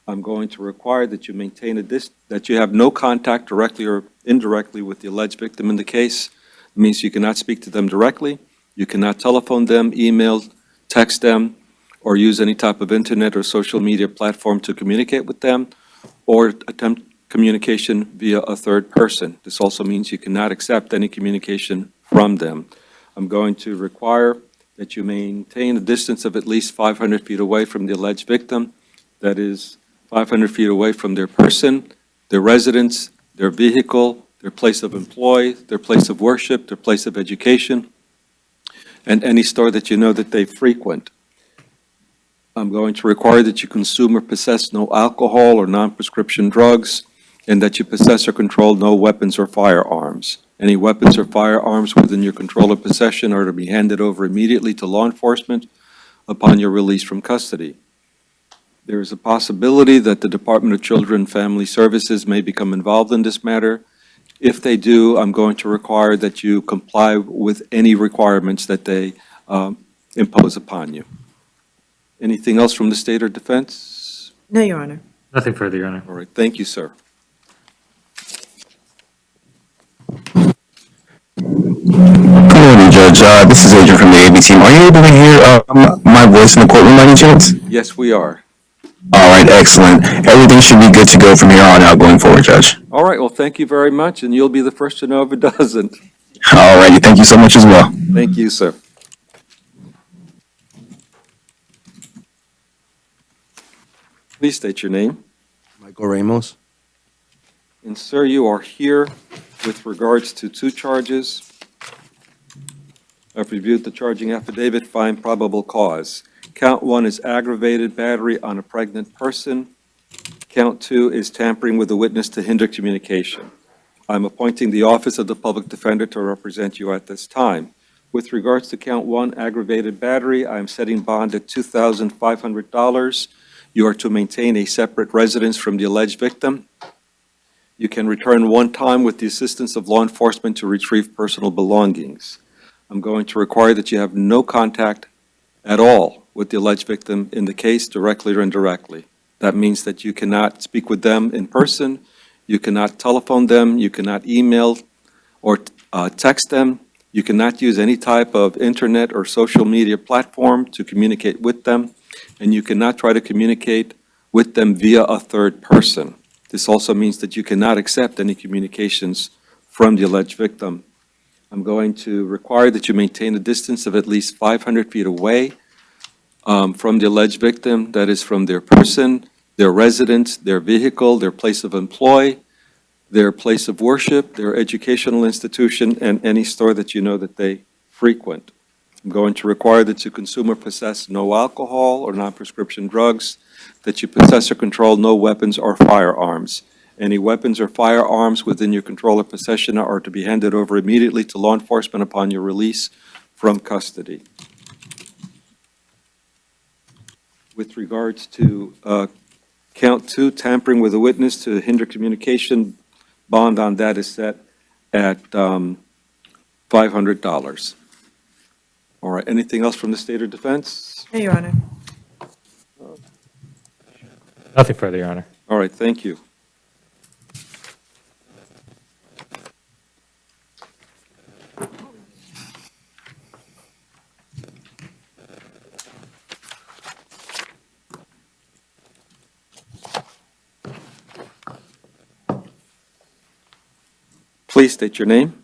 B: I'm going to require that you maintain that you have no contact directly or indirectly with the alleged victim in the case. It means you cannot speak to them directly, you cannot telephone them, email, text them, or use any type of internet or social media platform to communicate with them, or attempt communication via a third person. This also means you cannot accept any communication from them. I'm going to require that you maintain a distance of at least 500 feet away from the alleged victim. That is 500 feet away from their person, their residence, their vehicle, their place of employ, their place of worship, their place of education, and any store that you know that they frequent. I'm going to require that you consume or possess no alcohol or non-prescription drugs, and that you possess or control no weapons or firearms. Any weapons or firearms within your control or possession are to be handed over immediately to law enforcement upon your release from custody. There is a possibility that the Department of Children and Family Services may become involved in this matter. If they do, I'm going to require that you comply with any requirements that they impose upon you. Anything else from the state or defense?
E: No, Your Honor.
C: Nothing further, Your Honor.
B: All right, thank you, sir.
M: Good morning, Judge. This is Adrian from the AB team. Are you able to hear my voice in the courtroom by any chance?
B: Yes, we are.
M: All right, excellent. Everything should be good to go from here on out going forward, Judge.
B: All right, well, thank you very much, and you'll be the first to know if it doesn't.
M: All righty, thank you so much as well.
B: Thank you, sir. Please state your name.
N: Michael Ramos.
B: And sir, you are here with regards to two charges. I've reviewed the charging affidavit, find probable cause. Count one is aggravated battery on a pregnant person. Count two is tampering with a witness to hinder communication. I'm appointing the Office of the Public Defender to represent you at this time. With regards to count one, aggravated battery, I'm setting bond at $2,500. You are to maintain a separate residence from the alleged victim. You can return one time with the assistance of law enforcement to retrieve personal belongings. I'm going to require that you have no contact at all with the alleged victim in the case, directly or indirectly. That means that you cannot speak with them in person, you cannot telephone them, you cannot email or text them, you cannot use any type of internet or social media platform to communicate with them, and you cannot try to communicate with them via a third person. This also means that you cannot accept any communications from the alleged victim. I'm going to require that you maintain a distance of at least 500 feet away from the alleged victim, that is from their person, their residence, their vehicle, their place of employ, their place of worship, their educational institution, and any store that you know that they frequent. I'm going to require that you consume or possess no alcohol or non-prescription drugs, that you possess or control no weapons or firearms. Any weapons or firearms within your control or possession are to be handed over immediately to law enforcement upon your release from custody. With regards to count two, tampering with a witness to hinder communication, bond on that is set at $500. All right, anything else from the State or Defense?
E: No, Your Honor.
C: Nothing further, Your Honor.
B: All right, thank you. Please state your name.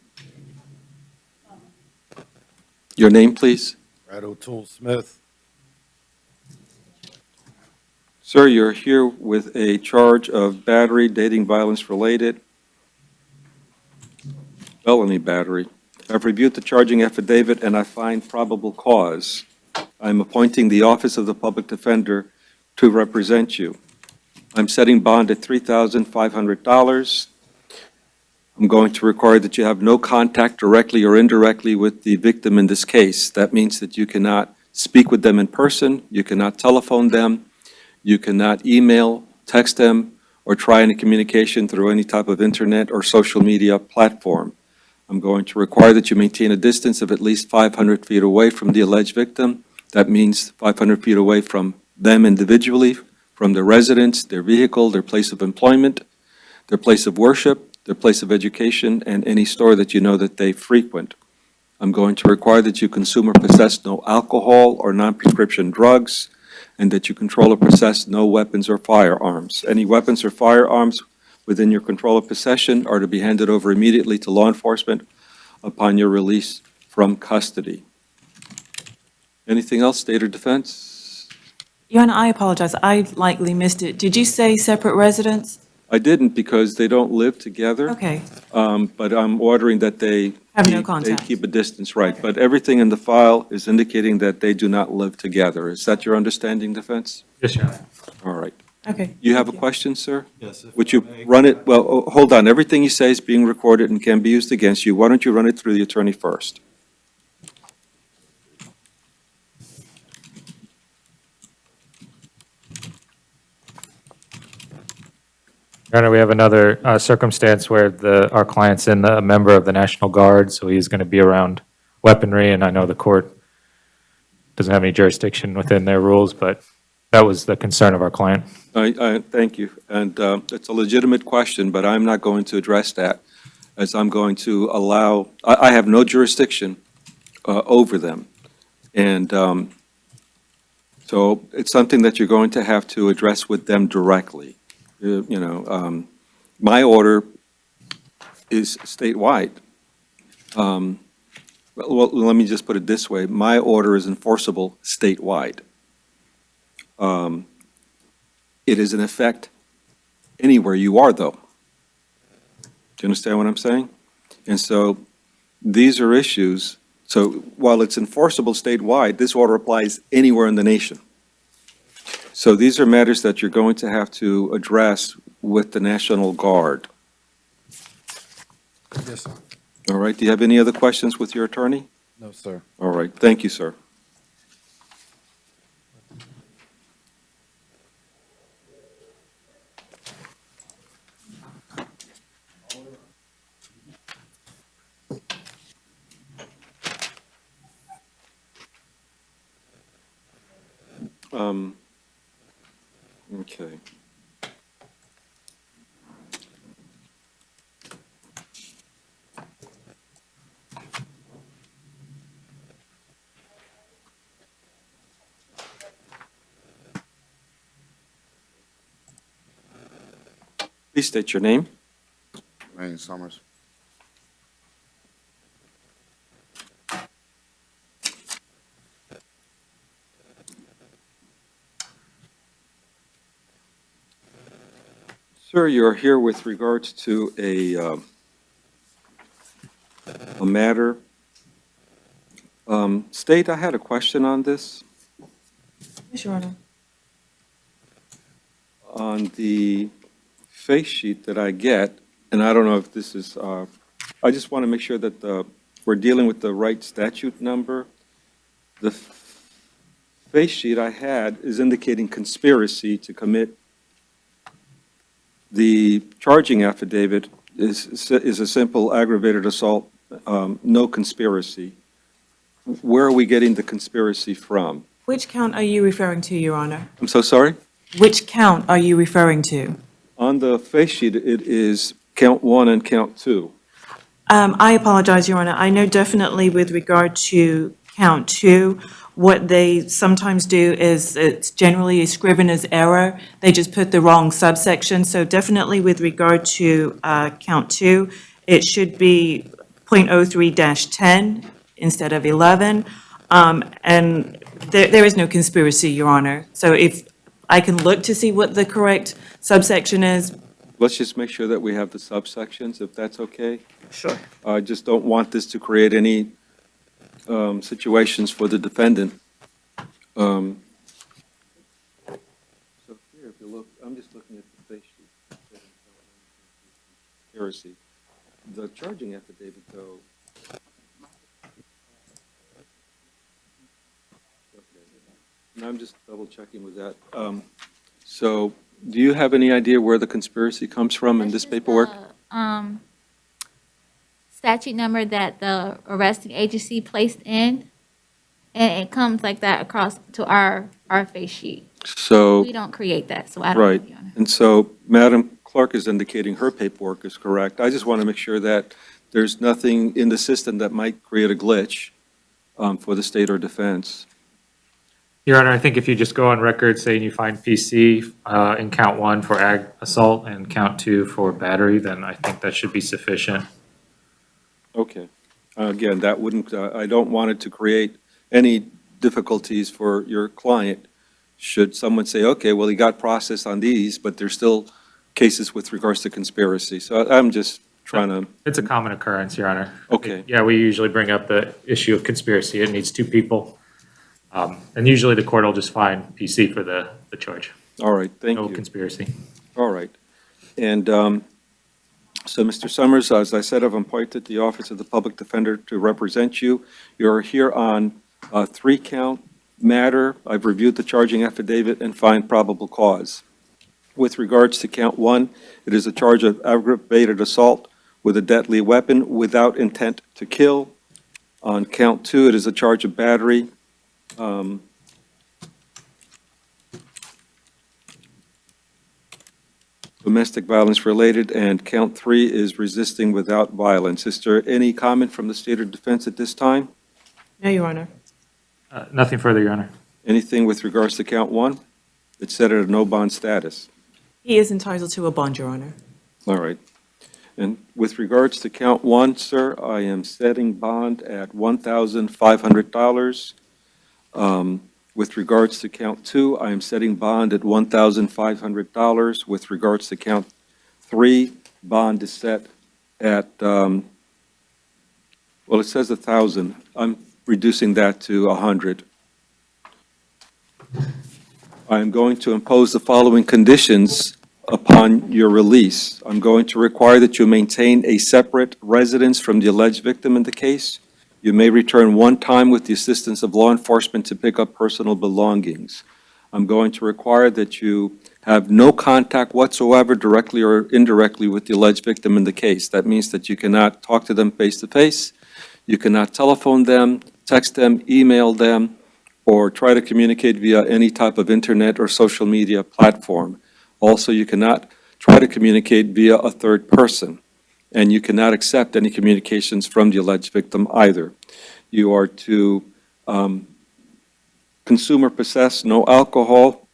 B: Your name, please.
A: Brad O'Toole Smith.
B: Sir, you're here with a charge of battery, dating violence related, felony battery. I've reviewed the charging affidavit and I find probable cause. I'm appointing the Office of the Public Defender to represent you. I'm setting bond at $3,500. I'm going to require that you have no contact directly or indirectly with the victim in this case. That means that you cannot speak with them in person, you cannot telephone them, you cannot email, text them, or try any communication through any type of internet or social media platform. I'm going to require that you maintain a distance of at least 500 feet away from the alleged victim. That means 500 feet away from them individually, from their residence, their vehicle, their place of employment, their place of worship, their place of education, and any store that you know that they frequent. I'm going to require that you consume or possess no alcohol or non-prescription drugs, and that you control or possess no weapons or firearms. Any weapons or firearms within your control or possession are to be handed over immediately to law enforcement upon your release from custody. Anything else, State or Defense?
E: Your Honor, I apologize. I likely missed it. Did you say separate residence?
B: I didn't because they don't live together.
E: Okay.
B: But I'm ordering that they
E: Have no
B: they
E: contact.
B: keep a distance, right. But everything in the file is indicating that they do not live together. Is that your understanding, Defense?
C: Yes, Your Honor.
B: All right.
E: Okay.
B: You have a question, sir?
A: Yes.
B: Would you run it, well, hold on, everything you say is being recorded and can be used against you. Why don't you run it through the attorney first?
C: Your Honor, we have another circumstance where our client's a member of the National Guard, so he's going to be around weaponry, and I know the court doesn't have any jurisdiction within their rules, but that was the concern of our client.
B: Thank you. And it's a legitimate question, but I'm not going to address that, as I'm going to allow, I have no jurisdiction over them. And so it's something that you're going to have to address with them directly. My order is statewide. Well, let me just put it this way. My order is enforceable statewide. It is in effect anywhere you are, though. Do you understand what I'm saying? And so these are issues. So while it's enforceable statewide, this order applies anywhere in the nation. So these are matters that you're going to have to address with the National Guard.
A: Yes, sir.
B: All right, do you have any other questions with your attorney?
A: No, sir.
B: All right, thank you, sir. Okay. Please state your name.
J: Wayne Summers.
B: Sir, you're here with regards to a matter. State, I had a question on this.
E: Yes, Your Honor.
B: On the face sheet that I get, and I don't know if this is, I just want to make sure that we're dealing with the right statute number. The face sheet I had is indicating conspiracy to commit. The charging affidavit is a simple aggravated assault, no conspiracy. where are we getting the conspiracy from?
E: Which count are you referring to, Your Honor?
B: I'm so sorry?
E: Which count are you referring to?
B: On the face sheet, it is count 1 and count 2.
E: I apologize, Your Honor. I know definitely with regard to count 2, what they sometimes do is it's generally a scrivener's error. They just put the wrong subsection. So definitely with regard to count 2, it should be .03-10 instead of 11. And there is no conspiracy, Your Honor. So if I can look to see what the correct subsection is.
B: Let's just make sure that we have the subsections, if that's okay.
E: Sure.
B: I just don't want this to create any situations for the defendant. So here, if you look, I'm just looking at the face sheet. Conspiracy. The charging affidavit, though. And I'm just double checking with that. So do you have any idea where the conspiracy comes from in this paperwork?
D: Statute number that the arresting agency placed in, and it comes like that across to our face sheet.
B: So,
D: We don't create that, so I don't know,
B: right.
D: Your Honor.
B: And so Madam Clerk is indicating her paperwork is correct. I just want to make sure that there's nothing in the system that might create a glitch for the state or defense.
C: Your Honor, I think if you just go on record saying you find PC in count 1 for ag assault and count 2 for battery, then I think that should be sufficient.
B: Okay. Again, that wouldn't, I don't want it to create any difficulties for your client. Should someone say, okay, well, he got processed on these, but there's still cases with regards to conspiracy. So I'm just trying to,
C: It's a common occurrence, Your Honor.
B: okay,
C: Yeah, we usually bring up the issue of conspiracy. It needs 2 people. And usually the court will just find PC for the charge.
B: all right, thank
C: No
B: you.
C: conspiracy.
B: All right. And so, Mr. Summers, as I said, I've appointed the Office of the Public Defender to represent you. You're here on a 3-count matter. I've reviewed the charging affidavit and find probable cause. With regards to count 1, it is a charge of aggravated assault with a deadly weapon without intent to kill. On count 2, it is a charge of battery. Domestic violence related, and count 3 is resisting without violence. Is there any comment from the State or Defense at this time?
E: No, Your Honor.
C: Nothing further, Your Honor.
B: Anything with regards to count 1? It's set at a no bond status.
E: He is entitled to a bond, Your Honor.
B: All right. And with regards to count 1, sir, I am setting bond at $1,500. With regards to count 2, I am setting bond at $1,500. With regards to count 3, bond is set at, well, it says 1,000. I'm reducing that to 100. I am going to impose the following conditions upon your release. I'm going to require that you maintain a separate residence from the alleged victim in the case. You may return one time with the assistance of law enforcement to pick up personal belongings. I'm going to require that you have no contact whatsoever, directly or indirectly, with the alleged victim in the case. That means that you cannot talk to them face-to-face, you cannot telephone them, text them, email them, or try to communicate via any type of internet or social media platform. Also, you cannot try to communicate via a third person, and you cannot accept any communications from the alleged victim either. You are to consume or possess no alcohol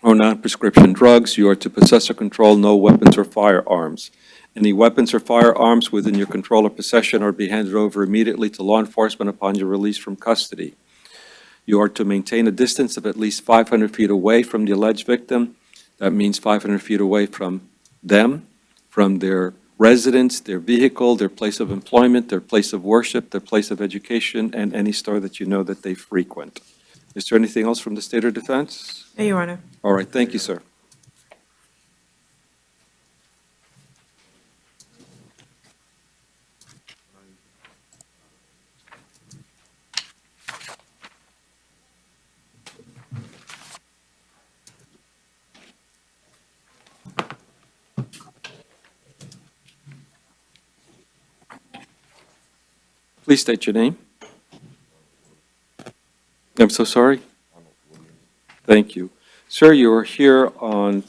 B: or non-prescription drugs. You are to possess or control no weapons or firearms. Any weapons or firearms within your control or possession are to be handed over immediately to law enforcement upon your release from custody. You are to maintain a distance of at least 500 feet away from the alleged victim. That means 500 feet away from them, from their residence, their vehicle, their place of employment, their place of worship, their place of education, and any store that you know that they frequent. Is there anything else from the State or Defense?
E: No, Your Honor.
B: All right, thank you, sir. Please state your name. I'm so sorry? Thank you. Sir, you are here on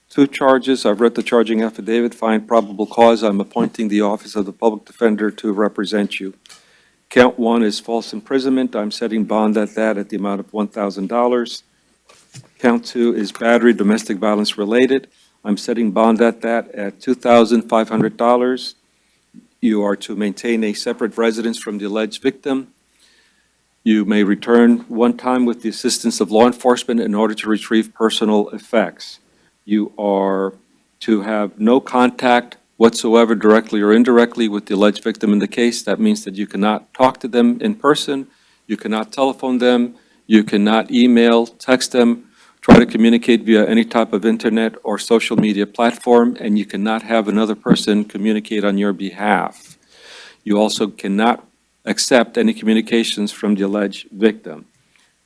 B: 2 charges. I've read the charging affidavit, find probable cause. I'm appointing the Office of the Public Defender to represent you. Count 1 is false imprisonment. I'm setting bond at that at the amount of $1,000. Count 2 is battery, domestic violence related. I'm setting bond at that at $2,500. You are to maintain a separate residence from the alleged victim. You may return one time with the assistance of law enforcement in order to retrieve personal effects. You are to have no contact whatsoever, directly or indirectly, with the alleged victim in the case. That means that you cannot talk to them in person, you cannot telephone them, you cannot email, text them, try to communicate via any type of internet or social media platform, and you cannot have another person communicate on your behalf. You also cannot accept any communications from the alleged victim.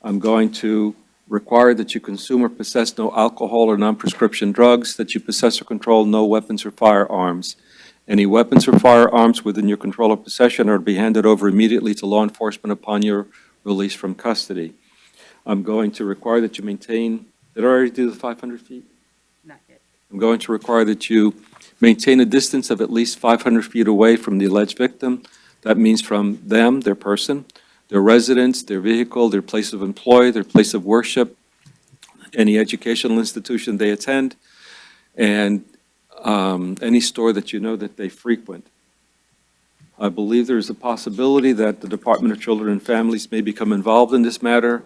B: I'm going to require that you consume or possess no alcohol or non-prescription drugs, that you possess or control no weapons or firearms. Any weapons or firearms within your control or possession are to be handed over immediately to law enforcement upon your release from custody. I'm going to require that you maintain, did I already do the 500 feet?
G: Not yet.
B: I'm going to require that you maintain a distance of at least 500 feet away from the alleged victim. That means from them, their person, their residence, their vehicle, their place of employ, their place of worship, any educational institution they attend, and any store that you know that they frequent. I believe there is a possibility that the Department of Children and Families may become involved in this matter.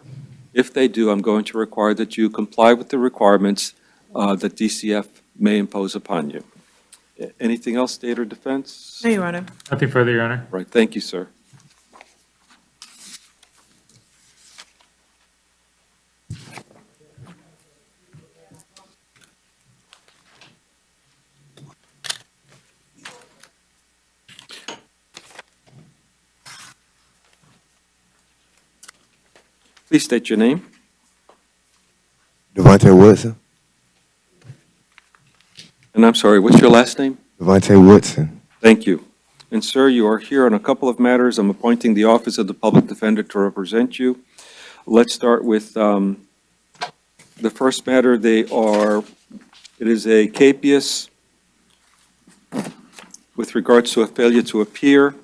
B: If they do, I'm going to require that you comply with the requirements that DCF may impose upon you. Anything else, State or Defense?
E: No, Your Honor.
C: Nothing further, Your Honor.
B: Right, thank you, sir. Please state your name.
O: Devontae Woodson.
B: And I'm sorry, what's your last name?
O: Devontae Woodson.
B: Thank you. And sir, you are here on a couple of matters. I'm appointing the Office of the Public Defender to represent you. Let's start with the first matter. It is a capias with regards to a failure to appear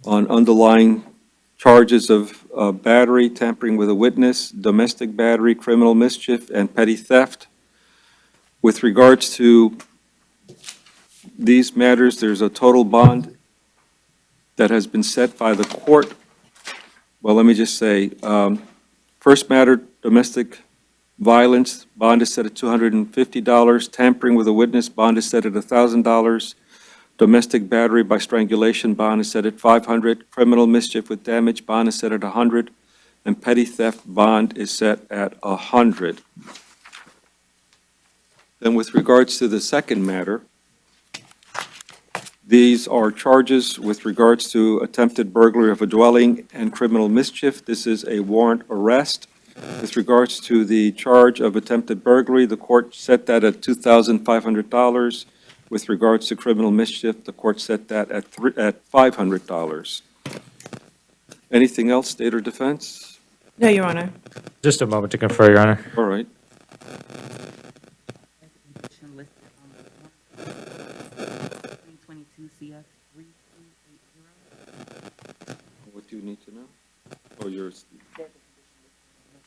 B: on underlying charges of battery, tampering with a witness, domestic battery, criminal mischief, and petty theft. With regards to these matters, there's a total bond that has been set by the court. Well, let me just say, first matter, domestic violence, bond is set at $250. Tampering with a witness, bond is set at $1,000. Domestic battery by strangulation, bond is set at $500. Criminal mischief with damage, bond is set at $100. And petty theft, bond is set at $100. Then with regards to the second matter, these are charges with regards to attempted burglary of a dwelling and criminal mischief. This is a warrant arrest. With regards to the charge of attempted burglary, the court set that at $2,500. With regards to criminal mischief, the court set that at $500. Anything else, State or Defense?
E: No, Your Honor.
C: Just a moment to confer, Your Honor.
B: All right. What do you need to know? Oh, yours.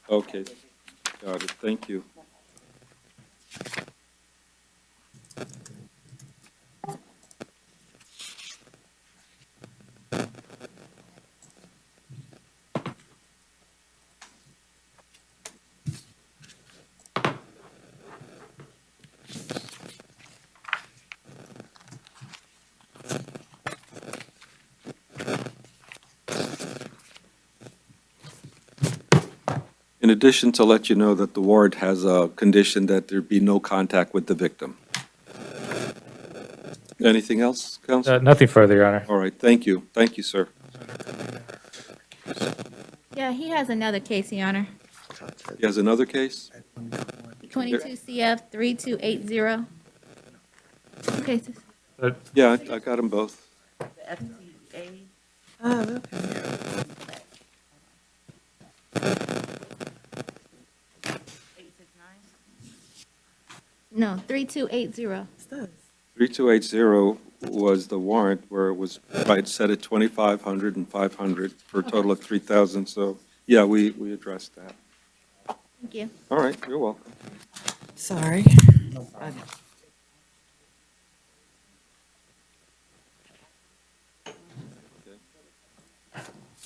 B: Okay, got it. Thank you. In addition, to let you know that the warrant has a condition that there be no contact with the victim. Anything else, Counsel?
C: Nothing further, Your Honor.
B: All right, thank you. Thank you, sir.
D: Yeah, he has another case, Your Honor.
B: He has another case?
D: 22 CF 3280. Two cases.
B: Yeah, I got them both.
E: Oh, okay.
D: No, 3280.
B: 3280 was the warrant where it was, right, set at 2,500 and 500 for a total of 3,000. So, yeah, we addressed that.
D: Thank you.
B: All right, you're welcome.
E: Sorry.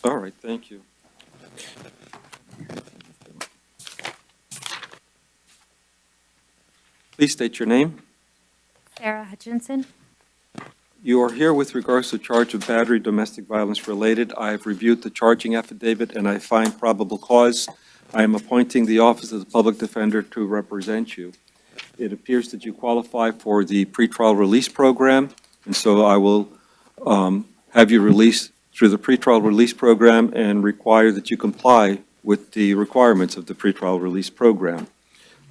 B: All right, thank you. Please state your name.
O: Sarah Hutchinson.
B: You are here with regards to charge of battery domestic violence related. I have reviewed the charging affidavit and I find probable cause. I am appointing the Office of the Public Defender to represent you. It appears that you qualify for the pretrial release program, and so I will have you released through the pretrial release program and require that you comply with the requirements of the pretrial release program.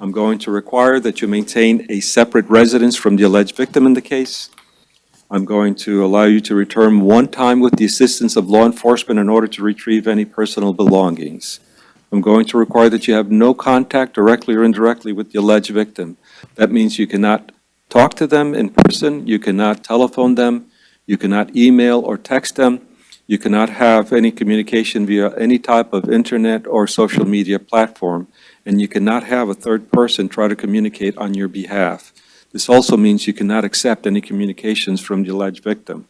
B: I'm going to require that you maintain a separate residence from the alleged victim in the case. I'm going to allow you to return one time with the assistance of law enforcement in order to retrieve any personal belongings. I'm going to require that you have no contact directly or indirectly with the alleged victim. That means you cannot talk to them in person, you cannot telephone them, you cannot email or text them, you cannot have any communication via any type of internet or social media platform, and you cannot have a third person try to communicate on your behalf. This also means you cannot accept any communications from the alleged victim.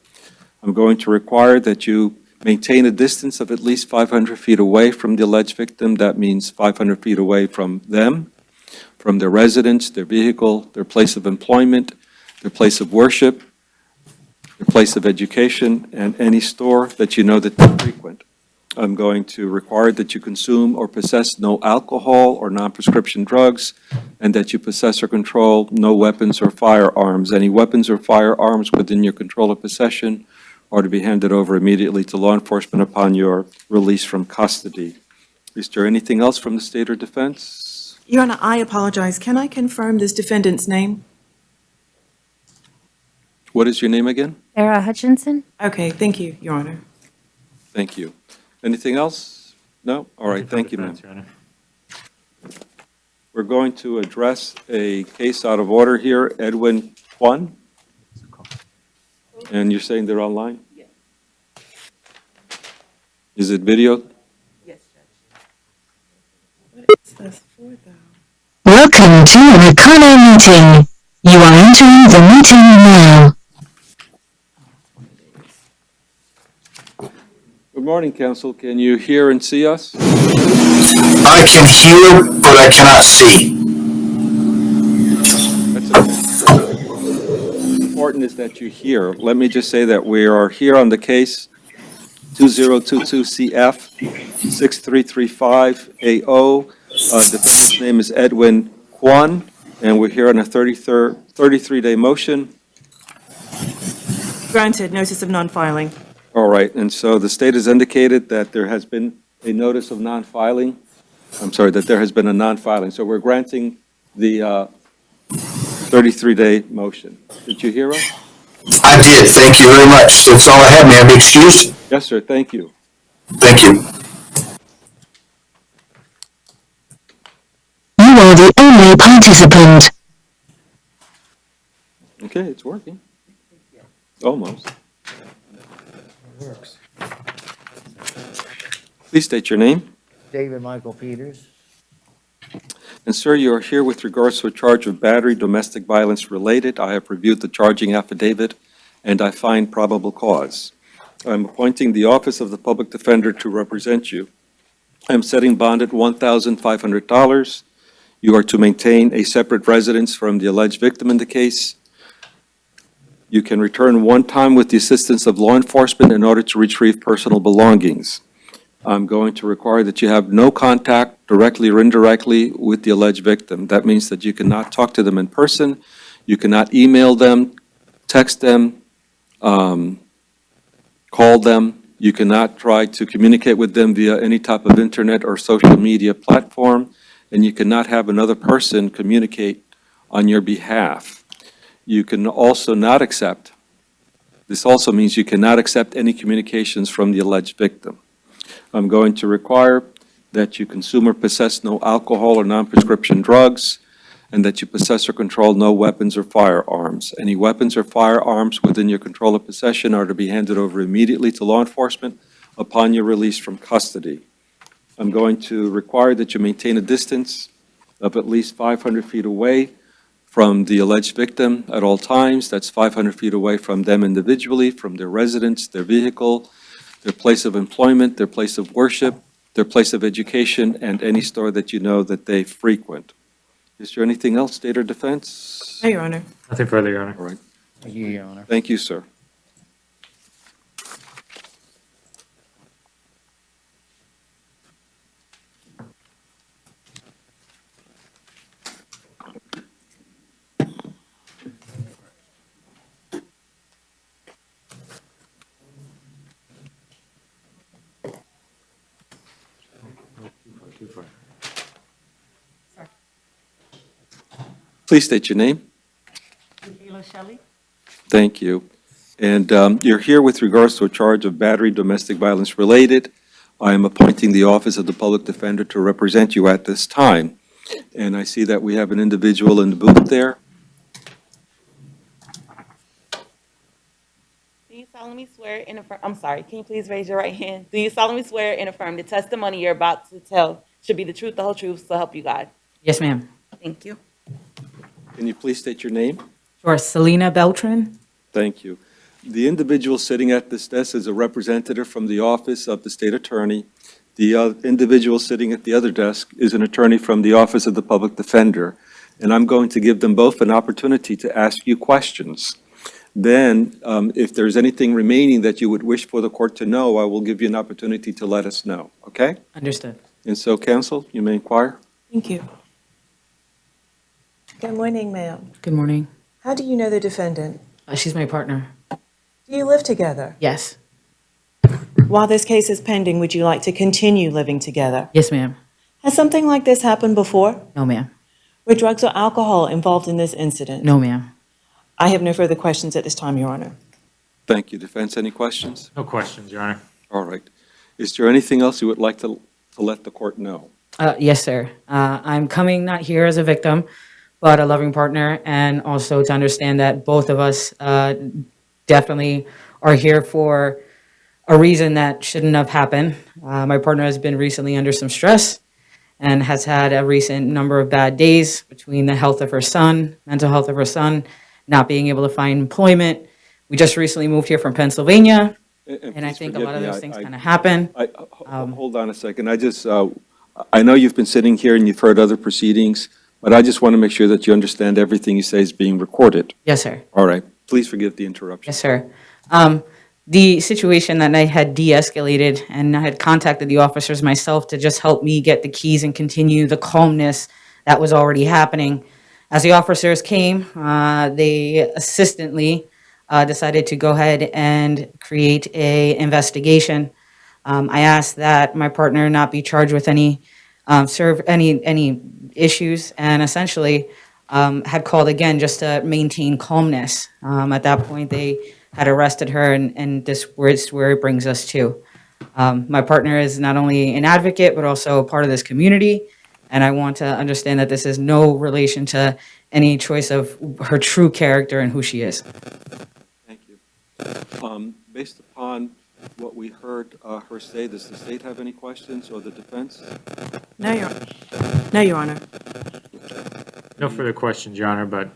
B: I'm going to require that you maintain a distance of at least 500 feet away from the alleged victim. That means 500 feet away from them, from their residence, their vehicle, their place of employment, their place of worship, their place of education, and any store that you know that they frequent. I'm going to require that you consume or possess no alcohol or non-prescription drugs, and that you possess or control no weapons or firearms. Any weapons or firearms within your control or possession are to be handed over immediately to law enforcement upon your release from custody. Is there anything else from the state or defense?
E: Your Honor, I apologize. Can I confirm this defendant's name?
B: What is your name again?
O: Sarah Hutchinson.
E: Okay, thank you, Your Honor.
B: Thank you. Anything else? No? All right, thank you, ma'am. We're going to address a case out of order here, Edwin Kwan. And you're saying they're online?
G: Yes.
B: Is it video?
G: Yes, Judge.
E: What is this for, though?
P: Welcome to an Econo meeting. You are entering the meeting now.
B: Good morning, counsel. Can you hear and see us?
M: I can hear, but I cannot see.
B: That's okay. Important is that you hear. Let me just say that we are here on the case 2022-CF-6335-AO. The defendant's name is Edwin Kwan, and we're here on a 33-day motion.
E: Granted, notice of non-filing.
B: All right, and so the state has indicated that there has been a notice of non-filing. I'm sorry, that there has been a non-filing. So we're granting the 33-day motion. Did you hear us?
M: I did. Thank you very much. That's all I have. May I be excused?
B: Yes, sir. Thank you.
M: Thank you.
P: You are the only participant.
B: Okay, it's working. Almost.
J: Works.
B: Please state your name.
J: David Michael Peters.
B: And sir, you are here with regards to a charge of battery domestic violence related. I have reviewed the charging affidavit, and I find probable cause. I'm appointing the Office of the Public Defender to represent you. I'm setting bond at $1,500. You are to maintain a separate residence from the alleged victim in the case. You can return one time with the assistance of law enforcement in order to retrieve personal belongings. I'm going to require that you have no contact directly or indirectly with the alleged victim. That means that you cannot talk to them in person, you cannot email them, text them, call them, you cannot try to communicate with them via any type of internet or social media platform, and you cannot have another person communicate on your behalf. You can also not accept, this also means you cannot accept any communications from the alleged victim. I'm going to require that you consume or possess no alcohol or non-prescription drugs, and that you possess or control no weapons or firearms. Any weapons or firearms within your control or possession are to be handed over immediately to law enforcement upon your release from custody. I'm going to require that you maintain a distance of at least 500 feet away from the alleged victim at all times. That's 500 feet away from them individually, from their residence, their vehicle, their place of employment, their place of worship, their place of education, and any store that you know that they frequent. Is there anything else, State or Defense?
E: No, Your Honor.
C: Nothing further, Your Honor.
B: All right.
J: Thank you, Your Honor.
B: Thank you, sir. Please state your name.
Q: Shelley.
B: Thank you. And you're here with regards to a charge of battery domestic violence related. I am appointing the Office of the Public Defender to represent you at this time. And I see that we have an individual in the booth there.
G: Do you solemnly swear and affirm, I'm sorry, can you please raise your right hand? Do you solemnly swear and affirm the testimony you're about to tell should be the truth, the whole truth, so help you God?
Q: Yes, ma'am.
G: Thank you.
B: Can you please state your name?
Q: Sure, Selena Beltran.
B: Thank you. The individual sitting at this desk is a representative from the Office of the State Attorney. The individual sitting at the other desk is an attorney from the Office of the Public Defender. And I'm going to give them both an opportunity to ask you questions. Then, if there's anything remaining that you would wish for the court to know, I will give you an opportunity to let us know, okay?
Q: Understood.
B: And so, counsel, you may inquire.
E: Thank you. Good morning, ma'am.
Q: Good morning.
E: How do you know the defendant?
Q: She's my partner.
E: Do you live together?
Q: Yes.
E: While this case is pending, would you like to continue living together?
Q: Yes, ma'am.
E: Has something like this happened before?
Q: No, ma'am.
E: Were drugs or alcohol involved in this incident?
Q: No, ma'am.
E: I have no further questions at this time, Your Honor.
B: Thank you. Defense, any questions?
C: No questions, Your Honor.
B: All right. Is there anything else you would like to let the court know?
Q: Yes, sir. I'm coming not here as a victim, but a loving partner, and also to understand that both of us definitely are here for a reason that shouldn't have happened. My partner has been recently under some stress and has had a recent number of bad days between the health of her son, mental health of her son, not being able to find employment. We just recently moved here from Pennsylvania, and I
B: please
Q: think a
B: forgive
Q: lot of
B: me,
Q: those things kind of happen.
B: Hold on a second. I know you've been sitting here and you've heard other proceedings, but I just want to make sure that you understand everything you say is being recorded.
Q: Yes, sir.
B: All right. Please forgive the interruption.
Q: Yes, sir. The situation that I had de-escalated, and I had contacted the officers myself to just help me get the keys and continue the calmness that was already happening. As the officers came, they assistantly decided to go ahead and create a investigation. I asked that my partner not be charged with any issues, and essentially had called again just to maintain calmness. At that point, they had arrested her, and this is where it brings us to. My partner is not only an advocate, but also a part of this community, and I want to understand that this is no relation to any choice of her true character and who she is.
B: Thank you. Based upon what we heard her say, does the state have any questions, or the defense?
E: No, Your Honor.
C: No further questions, Your Honor, but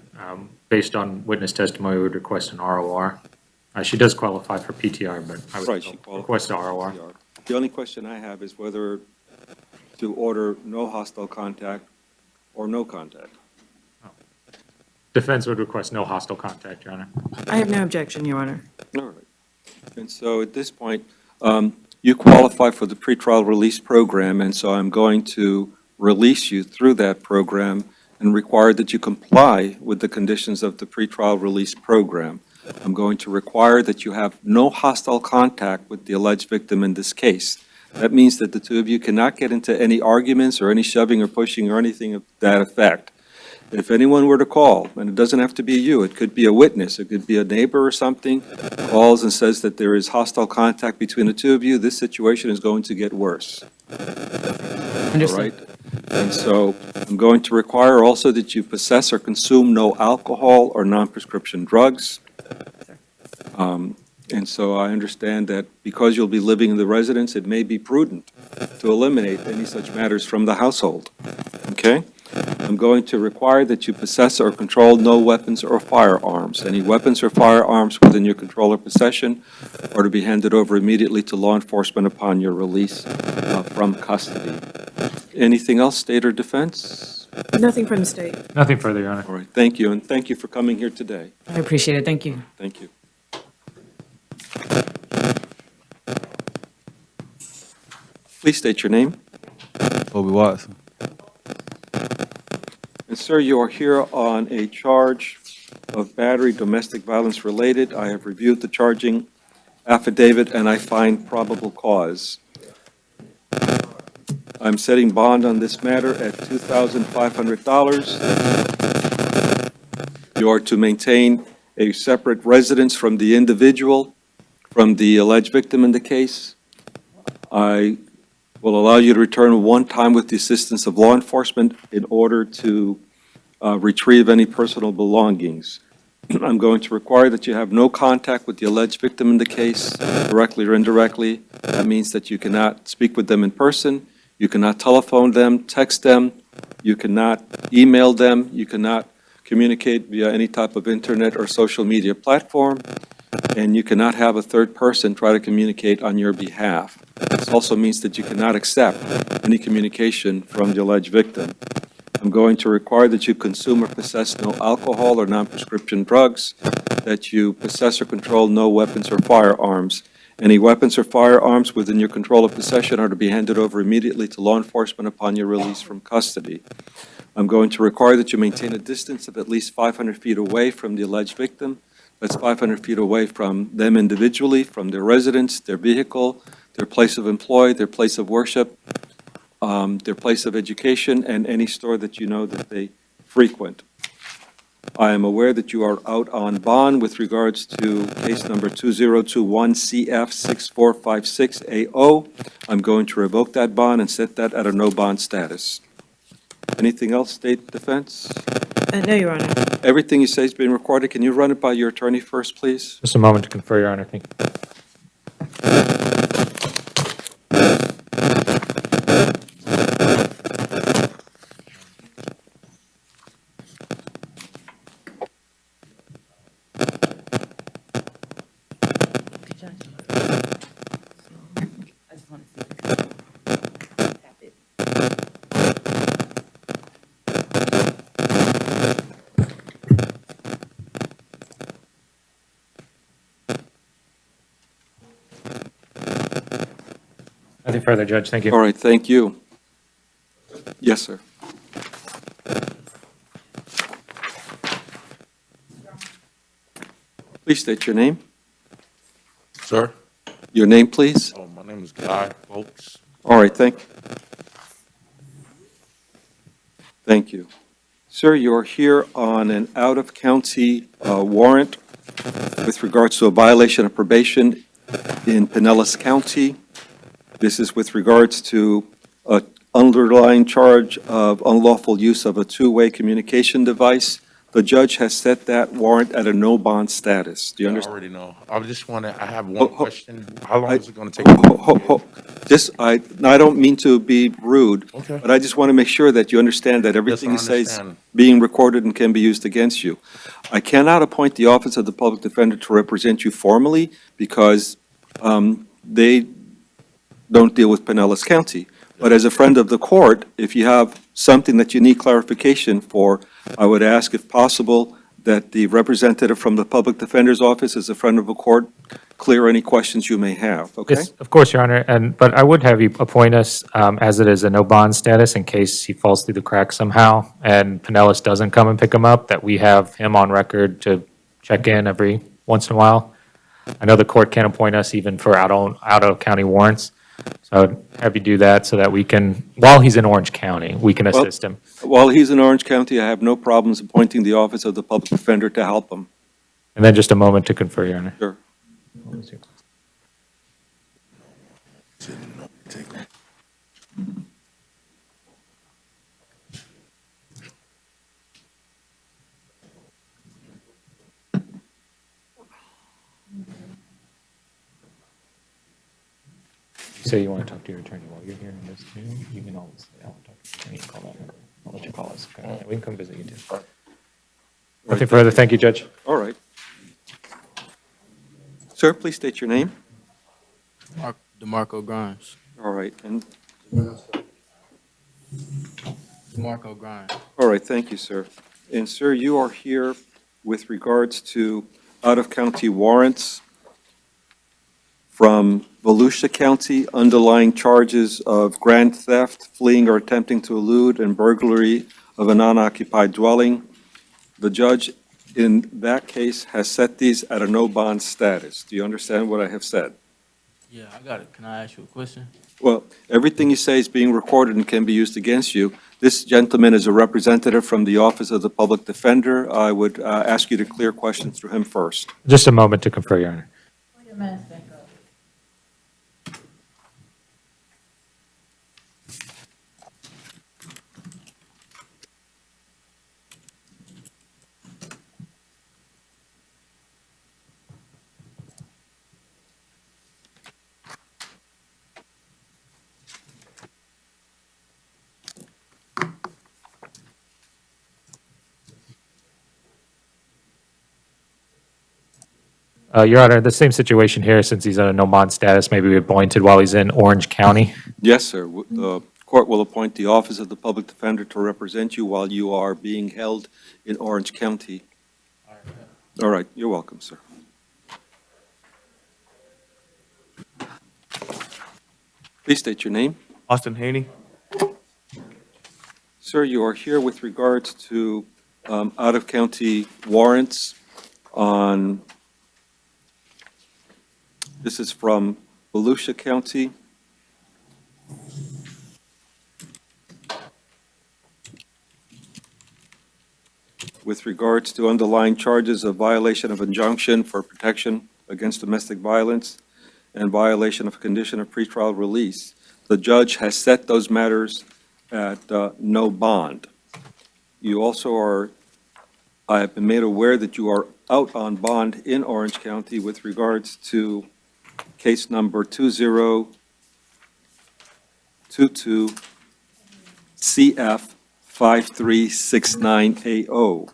C: based on witness testimony, we would request an ROR. She does qualify for PTR, but I
B: Right, she
C: would
B: qualifies
C: request an
B: for
C: ROR.
B: PCR. The only question I have is whether to order no hostile contact or no contact.
C: Defense would request no hostile contact, Your Honor.
E: I have no objection, Your Honor.
B: All right. And so at this point, you qualify for the pretrial release program, and so I'm going to release you through that program and require that you comply with the conditions of the pretrial release program. I'm going to require that you have no hostile contact with the alleged victim in this case. That means that the two of you cannot get into any arguments or any shoving or pushing or anything of that effect. If anyone were to call, and it doesn't have to be you, it could be a witness, it could be a neighbor or something, calls and says that there is hostile contact between the two of you, this situation is going to get worse. All
Q: Understood.
B: right? And so I'm going to require also that you possess or consume no alcohol or non-prescription drugs. And so I understand that because you'll be living in the residence, it may be prudent to eliminate any such matters from the household. Okay? I'm going to require that you possess or control no weapons or firearms. Any weapons or firearms within your control or possession are to be handed over immediately to law enforcement upon your release from custody. Anything else, state or defense?
E: Nothing from the state.
C: Nothing further, Your Honor.
B: All right, thank you, and thank you for coming here today.
Q: I appreciate it. Thank you.
B: Thank you. Please state your name.
R: Kobe Watson.
B: And sir, you are here on a charge of battery, domestic violence related. I have reviewed the charging affidavit and I find probable cause. I'm setting bond on this matter at $2,500. You are to maintain a separate residence from the individual, from the alleged victim in the case. I will allow you to return one time with the assistance of law enforcement in order to retrieve any personal belongings. I'm going to require that you have no contact with the alleged victim in the case, directly or indirectly. That means that you cannot speak with them in person, you cannot telephone them, text them, you cannot email them, you cannot communicate via any type of internet or social media platform, and you cannot have a third person try to communicate on your behalf. This also means that you cannot accept any communication from the alleged victim. I'm going to require that you consume or possess no alcohol or non-prescription drugs, that you possess or control no weapons or firearms. Any weapons or firearms within your control or possession are to be handed over immediately to law enforcement upon your release from custody. I'm going to require that you maintain a distance of at least 500 feet away from the alleged victim. That's 500 feet away from them individually, from their residence, their vehicle, their place of employ, their place of worship, their place of education, and any store that you know that they frequent. I am aware that you are out on bond with regards to case number 2021 CF6456AO. I'm going to revoke that bond and set that at a no bond status. Anything else, State Defense?
E: No, Your Honor.
B: Everything you say is being recorded. Can you run it by your attorney first, please?
C: Just a moment to confer, Your Honor. Thank you. Nothing further, Judge. Thank you.
B: All right, thank you. Yes, sir. Please state your name.
S: Sir?
B: Your name, please.
S: Oh, my name is Guy Folks.
B: All right, thank you. Sir, you are here on an out-of-county warrant with regards to a violation of probation in Pinellas County. This is with regards to an underlying charge of unlawful use of a two-way communication device. The judge has set that warrant at a no bond status. Do you
S: I
B: understand?
S: already know. I have one question. How long is it going to take?
B: I don't mean to be rude,
S: Okay.
B: but I just want to make sure that you understand that everything you say is
S: understand.
B: being recorded and can be used against you. I cannot appoint the Office of the Public Defender to represent you formally because they don't deal with Pinellas County. But as a friend of the court, if you have something that you need clarification for, I would ask, if possible, that the representative from the Public Defender's Office, as a friend of the court, clear any questions you may have, okay?
C: Yes, of course, Your Honor. But I would have you appoint us as it is a no bond status in case he falls through the cracks somehow and Pinellas doesn't come and pick him up, that we have him on record to check in every once in a while. I know the court can't appoint us even for out-of-county warrants. So I'd have you do that so that we can, while he's in Orange County, we can
B: Well,
C: assist him.
B: While he's in Orange County, I have no problems appointing the Office of the Public Defender to help him.
C: And then just a moment to confer, Your Honor.
B: Sure.
C: Say you want to talk to your attorney while you're here in this too, you can always say, I want to talk to your attorney, call that number. I'll let you call us. Okay? We can come visit you too. Nothing further. Thank you, Judge.
B: All right. Sir, please state your name.
K: DeMarco Grimes.
B: All right, and,
K: DeMarco Grimes.
B: all right, thank you, sir. And sir, you are here with regards to out-of-county warrants from Volusia County, underlying charges of grand theft, fleeing or attempting to elude, and burglary of a non-occupied dwelling. The judge in that case has set these at a no-bond status. Do you understand what I have said?
K: Yeah, I got it. Can I ask you a question?
B: Well, everything you say is being recorded and can be used against you. This gentleman is a representative from the Office of the Public Defender. I would ask you to clear questions through him first.
C: Just a moment to confer, Your Honor. Your Honor, the same situation here, since he's on a no-bond status, maybe we appointed while he's in Orange County.
B: Yes, sir. The court will appoint the Office of the Public Defender to represent you while you are being held in Orange County. All right, you're welcome, sir. Please state your name.
K: Austin Haney.
B: Sir, you are here with regards to out-of-county warrants on, this is from Volusia County. With regards to underlying charges of violation of injunction for protection against domestic violence and violation of a condition of pretrial release. The judge has set those matters at no bond. You also are, I have been made aware that you are out on bond in Orange County with regards to case number 2022 CF 5369AO.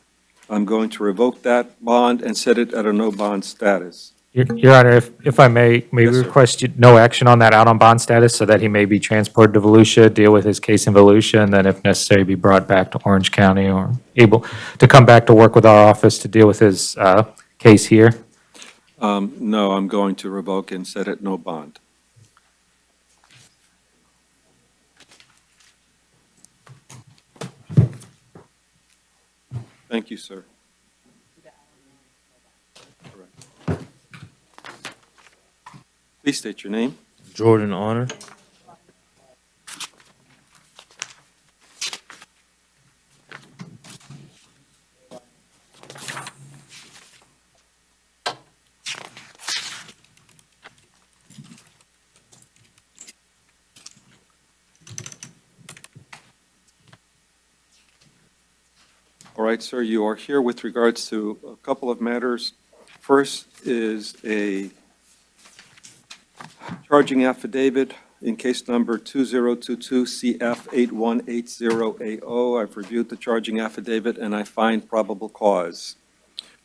B: I'm going to revoke that bond and set it at a no bond status.
C: Your Honor, if I may
B: Yes, sir.
C: request you no action on that out on bond status so that he may be transported to Volusia, deal with his case in Volusia, and then if necessary, be brought back to Orange County or able to come back to work with our office to deal with his case here.
B: No, I'm going to revoke and set it no bond. Thank you, sir. Correct. Please state your name.
K: Jordan Honor.
B: All right, sir, you are here with regards to a couple of matters. First is a charging affidavit in case number 2022 CF8180AO. I've reviewed the charging affidavit and I find probable cause.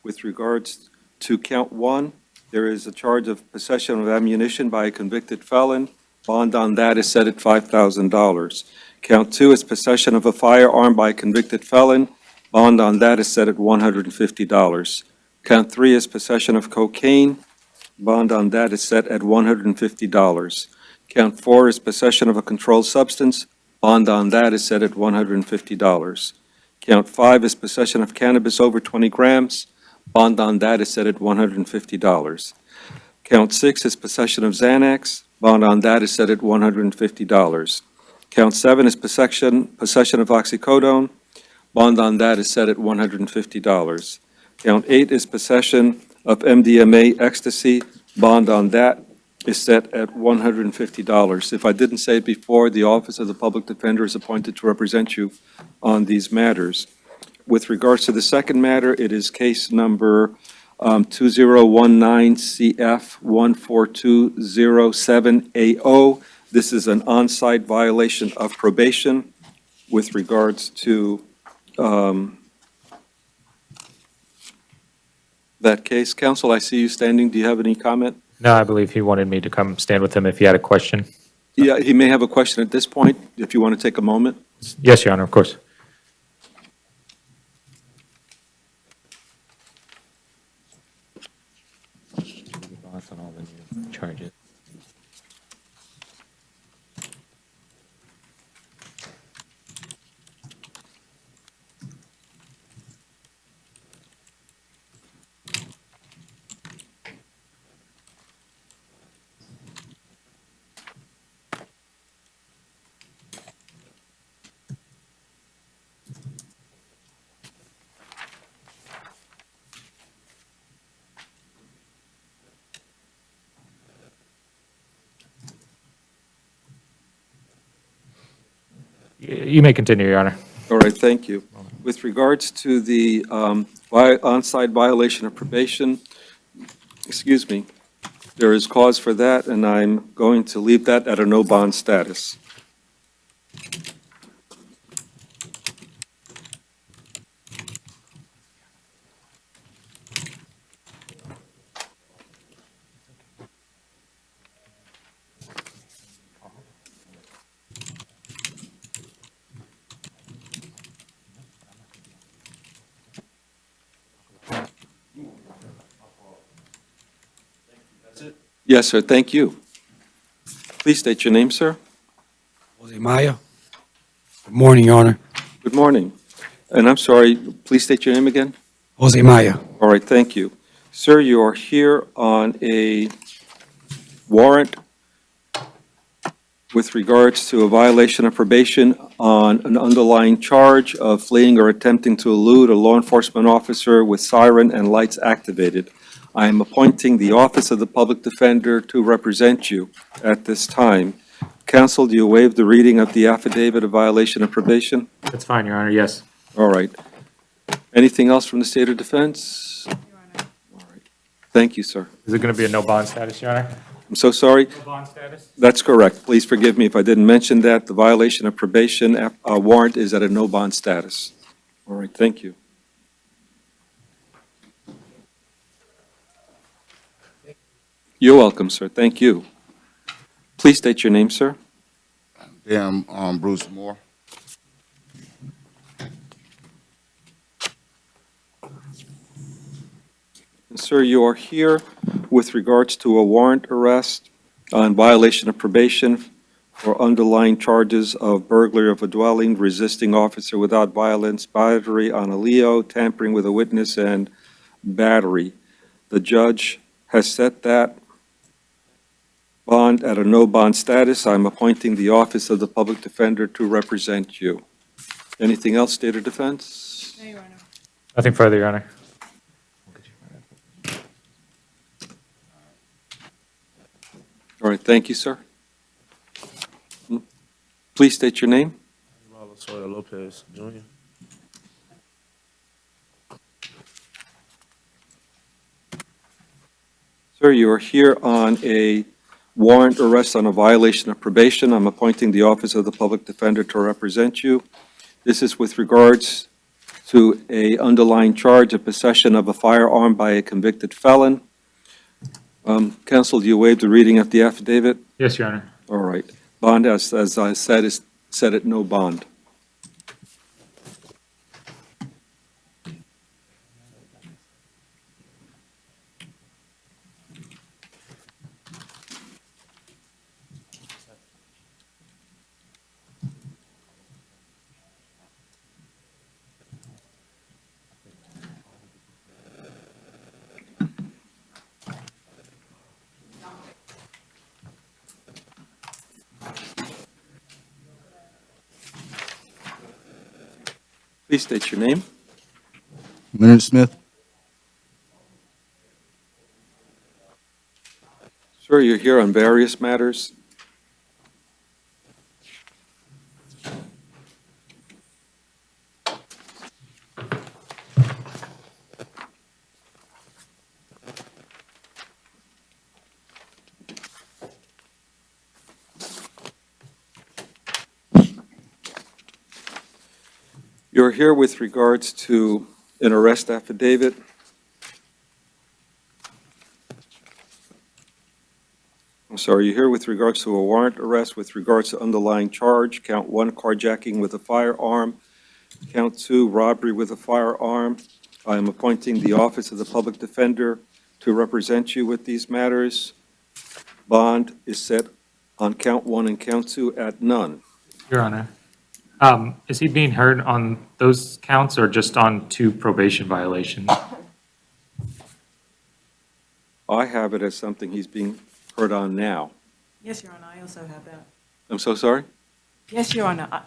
B: With regards to count one, there is a charge of possession of ammunition by a convicted felon. Bond on that is set at $5,000. Count two is possession of a firearm by a convicted felon. Bond on that is set at $150. Count three is possession of cocaine. Bond on that is set at $150. Count four is possession of a controlled substance. Bond on that is set at $150. Count five is possession of cannabis over 20 grams. Bond on that is set at $150. Count six is possession of Xanax. Bond on that is set at $150. Count seven is possession of oxycodone. Bond on that is set at $150. Count eight is possession of MDMA ecstasy. Bond on that is set at $150. If I didn't say it before, the Office of the Public Defender is appointed to represent you on these matters. With regards to the second matter, it is case number 2019 CF14207AO. This is an on-site violation of probation with regards to that case. Counsel, I see you standing. Do you have any comment?
C: No, I believe he wanted me to come stand with him if he had a question.
B: Yeah, he may have a question at this point, if you want to take a moment.
C: Yes, Your Honor, of course. On all the new charges. You may continue, Your Honor.
B: All right, thank you. With regards to the on-site violation of probation, excuse me, there is cause for that, and I'm going to leave that at a no bond status. Yes, sir, thank you. Please state your name, sir.
T: Jose Maya. Good morning, Your Honor.
B: Good morning. And I'm sorry, please state your name again.
T: Jose Maya.
B: All right, thank you. Sir, you are here on a warrant with regards to a violation of probation on an underlying charge of fleeing or attempting to elude a law enforcement officer with siren and lights activated. I am appointing the Office of the Public Defender to represent you at this time. Counsel, do you waive the reading of the affidavit of violation of probation?
C: That's fine, Your Honor, yes.
B: All right. Anything else from the State of Defense? All right. Thank you, sir.
C: Is it going to be a no bond status, Your Honor?
B: I'm so sorry.
C: No bond status?
B: That's correct. Please forgive me if I didn't mention that. The violation of probation warrant is at a no bond status. All right, thank you. You're welcome, sir. Thank you. Please state your name, sir.
A: Bruce Moore.
B: Sir, you are here with regards to a warrant arrest on violation of probation for underlying charges of burglary of a dwelling, resisting officer without violence, battery on a Leo, tampering with a witness, and battery. The judge has set that bond at a no bond status. I'm appointing the Office of the Public Defender to represent you. Anything else, State of Defense?
C: Nothing further, Your Honor.
B: All right, thank you, sir. Please state your name.
L: Sawyer Lopez Jr.
B: Sir, you are here on a warrant arrest on a violation of probation. I'm appointing the Office of the Public Defender to represent you. This is with regards to a underlying charge of possession of a firearm by a convicted felon. Counsel, do you waive the reading of the affidavit?
C: Yes, Your Honor.
B: All right. Bond, as I said, is set at no bond. Please state your name.
R: Leonard Smith.
B: Sir, you're here on various matters. You're here with regards to an arrest affidavit. I'm sorry, you're here with regards to a warrant arrest with regards to underlying charge, count 1, carjacking with a firearm, count 2, robbery with a firearm. I am appointing the Office of the Public Defender to represent you with these matters. Bond is set on count 1 and count 2 at none.
C: Your Honor, is he being heard on those counts or just on 2 probation violations?
B: I have it as something he's being heard on now.
E: Yes, Your Honor, I also have that.
B: I'm so sorry?
E: Yes, Your Honor.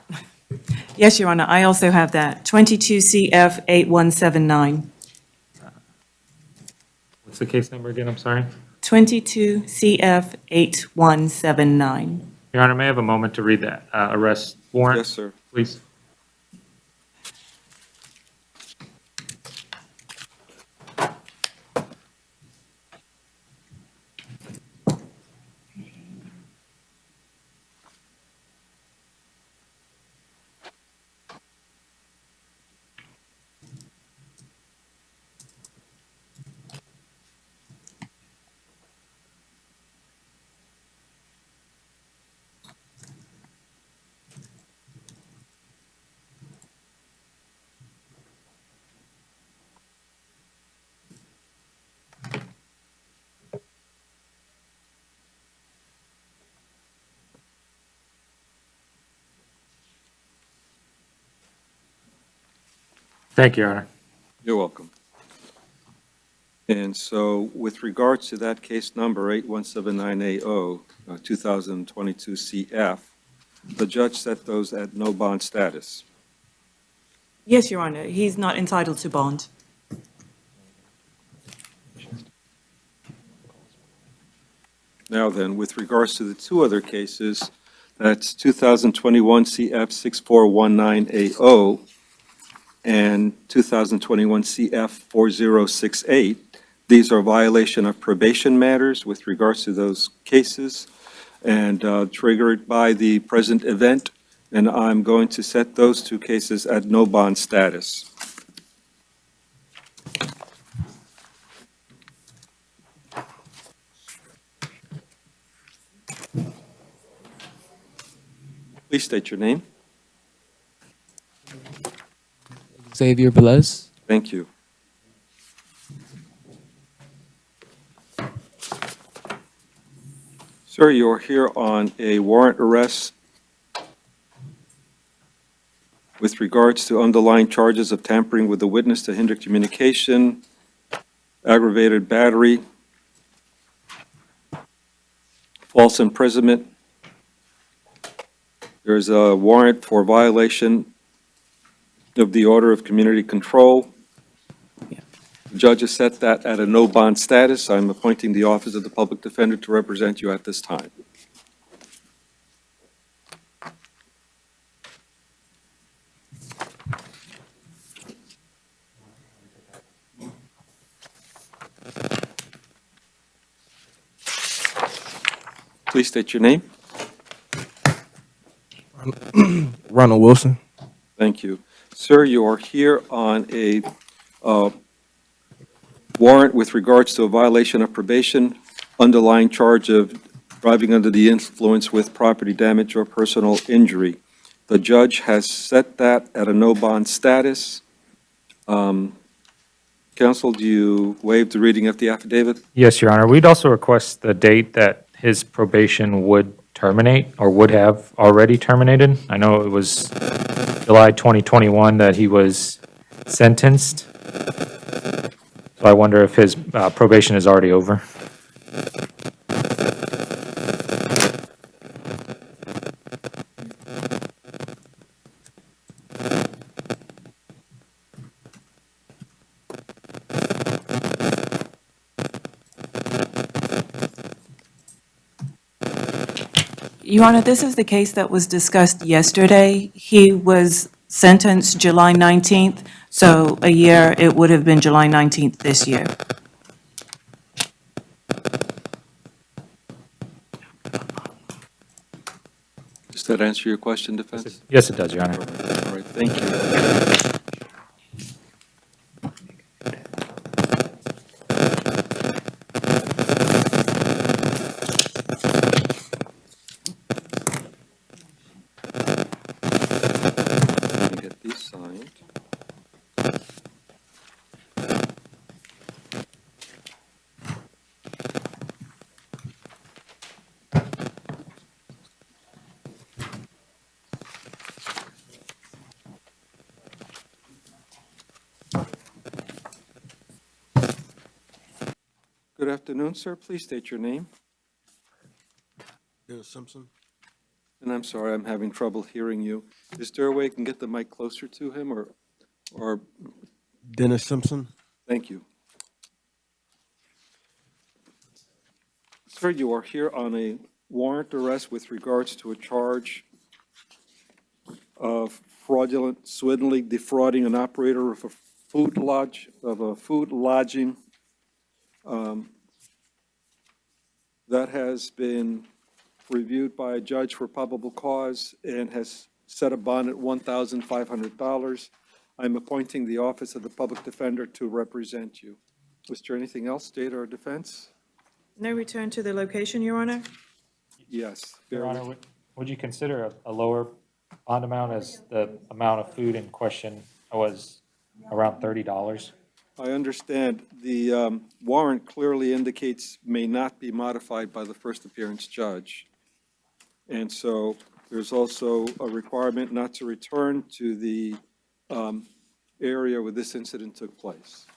E: Yes, Your Honor, I also have that. 22 CF 8179.
C: What's the case number again? I'm sorry.
E: 22 CF 8179.
C: Your Honor, may I have a moment to read that arrest warrant?
B: Yes, sir.
C: Please. Thank you, Your Honor.
B: You're welcome. And so with regards to that case number 8179AO, 2022 CF, the judge set those at no bond status.
E: Yes, Your Honor, he's not entitled to bond.
B: Now then, with regards to the 2 other cases, that's 2021 CF 6419AO and 2021 CF 4068. These are violation of probation matters with regards to those cases and triggered by the present event, and I'm going to set those 2 cases at no bond status. Please state your name.
U: Xavier Velez.
B: Thank you. Sir, you're here on a warrant arrest with regards to underlying charges of tampering with a witness to hinder communication, aggravated battery, false imprisonment. There's a warrant for violation of the order of community control. The judge has set that at a no bond status. I'm appointing the Office of the Public Defender to represent you at this time. Please state your name.
K: Ronald Wilson.
B: Thank you. Sir, you are here on a warrant with regards to a violation of probation, underlying charge of driving under the influence with property damage or personal injury. The judge has set that at a no bond status. Counsel, do you waive the reading of the affidavit?
C: Yes, Your Honor. We'd also request the date that his probation would terminate or would have already terminated. I know it was July 2021 that he was sentenced. So I wonder if his probation is already over.
E: Your Honor, this is the case that was discussed yesterday. He was sentenced July 19th, so a year, it would have been July 19th this year.
B: Does that answer your question, defense?
C: Yes, it does, Your Honor.
B: All right, thank you. Good afternoon, sir. Please state your name.
H: Dennis Simpson.
B: And I'm sorry, I'm having trouble hearing you. Is there a way I can get the mic closer to him, or,
H: Dennis Simpson.
B: thank you. Sir, you are here on a warrant arrest with regards to a charge of fraudulent, swindling, defrauding an operator of a food lodging. That has been reviewed by a judge for probable cause and has set a bond at $1,500. I'm appointing the Office of the Public Defender to represent you. Was there anything else, state or defense?
E: No return to the location, Your Honor?
B: Yes.
C: Your Honor, would you consider a lower bond amount as the amount of food in question was around $30?
B: I understand. The warrant clearly indicates may not be modified by the first appearance judge. And so there's also a requirement not to return to the area where this incident took place.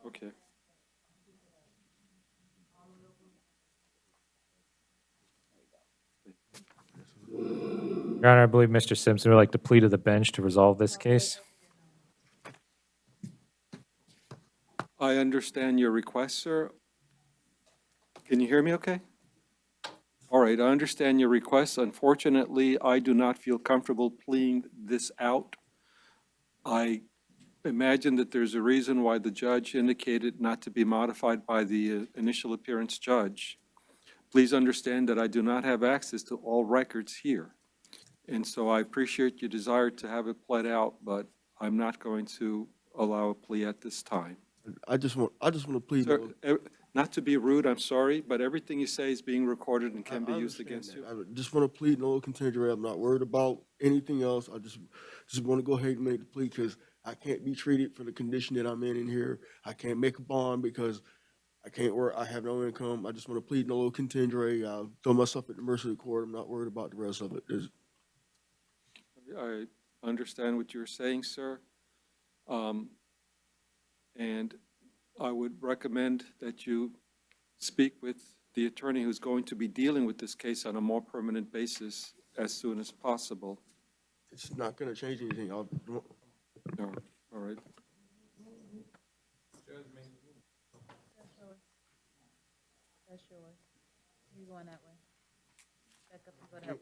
B: Okay.
C: Your Honor, I believe Mr. Simpson would like to plea to the bench to resolve this case.
B: I understand your request, sir. Can you hear me okay? All right, I understand your request. Unfortunately, I do not feel comfortable pleading this out. I imagine that there's a reason why the judge indicated not to be modified by the initial appearance judge. Please understand that I do not have access to all records here. And so I appreciate your desire to have it pled out, but I'm not going to allow a plea at this time.
H: I just want to plead.
B: Sir, not to be rude, I'm sorry, but everything you say is being recorded and can be used against you.
H: I just want to plead no contingent. I'm not worried about anything else. I just want to go ahead and make the plea because I can't be treated for the condition that I'm in here. I can't make a bond because I can't work. I have no income. I just want to plead no contingent. I'll throw myself at the mercy of the court. I'm not worried about the rest of it.
B: I understand what you're saying, sir. And I would recommend that you speak with the attorney who's going to be dealing with this case on a more permanent basis as soon as possible.
H: It's not going to change anything.
B: No, all right.
V: That's yours. You going that way. Back up and go that way.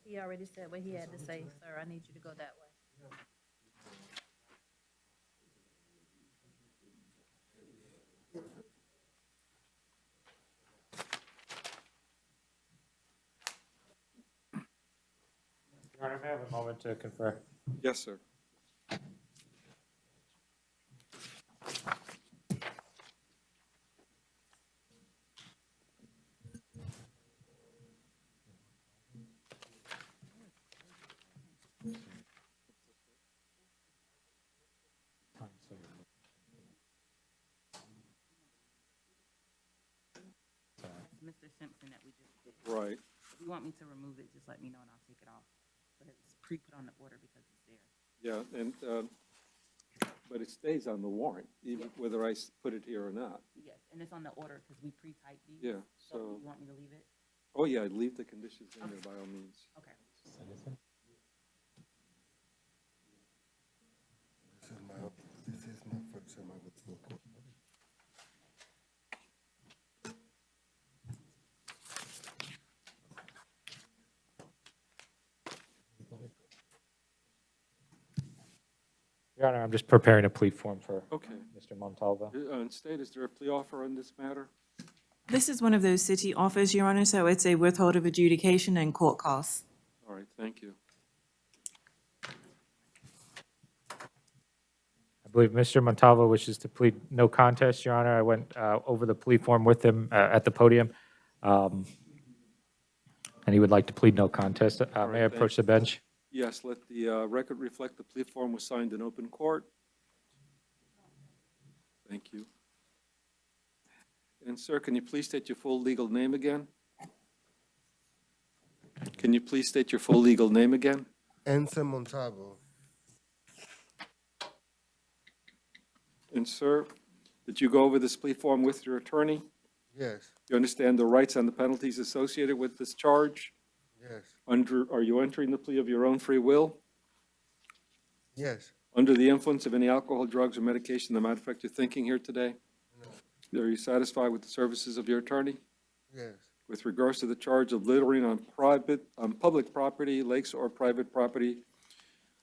V: He already said what he had to say, sir. I need you to go that way.
C: Your Honor, may I have a moment to confer?
B: Yes, sir.
G: Mr. Simpson that we just did.
B: Right.
G: If you want me to remove it, just let me know and I'll take it off. But it's pre-put on the order because it's there.
B: Yeah, and, but it stays on the warrant, even whether I put it here or not.
G: Yes, and it's on the order because we pre-typed these.
B: Yeah,
G: So
B: so,
G: you want me to leave it?
B: oh yeah, I'd leave the conditions in there by all means.
G: Okay.
J: This is my first time I go to court.
C: Your Honor, I'm just preparing a plea form for
B: Okay.
C: Mr. Montalvo.
B: And state, is there a plea offer on this matter?
E: This is one of those city offers, Your Honor, so it's a withhold of adjudication and court costs.
B: All right, thank you.
C: I believe Mr. Montalvo wishes to plead no contest, Your Honor. I went over the plea form with him at the podium, and he would like to plead no contest. May I approach the bench?
B: Yes, let the record reflect the plea form was signed in open court. Thank you. And sir, can you please state your full legal name again? Can you please state your full legal name again?
F: Ensign Montalvo.
B: And sir, did you go over this plea form with your attorney?
F: Yes,
B: You understand the rights and the penalties associated with this charge?
F: yes,
B: Are you entering the plea of your own free will?
F: yes,
B: Under the influence of any alcohol, drugs, or medication that might affect your thinking here today? Are you satisfied with the services of your attorney?
F: yes,
B: With regards to the charge of littering on public property, lakes or private property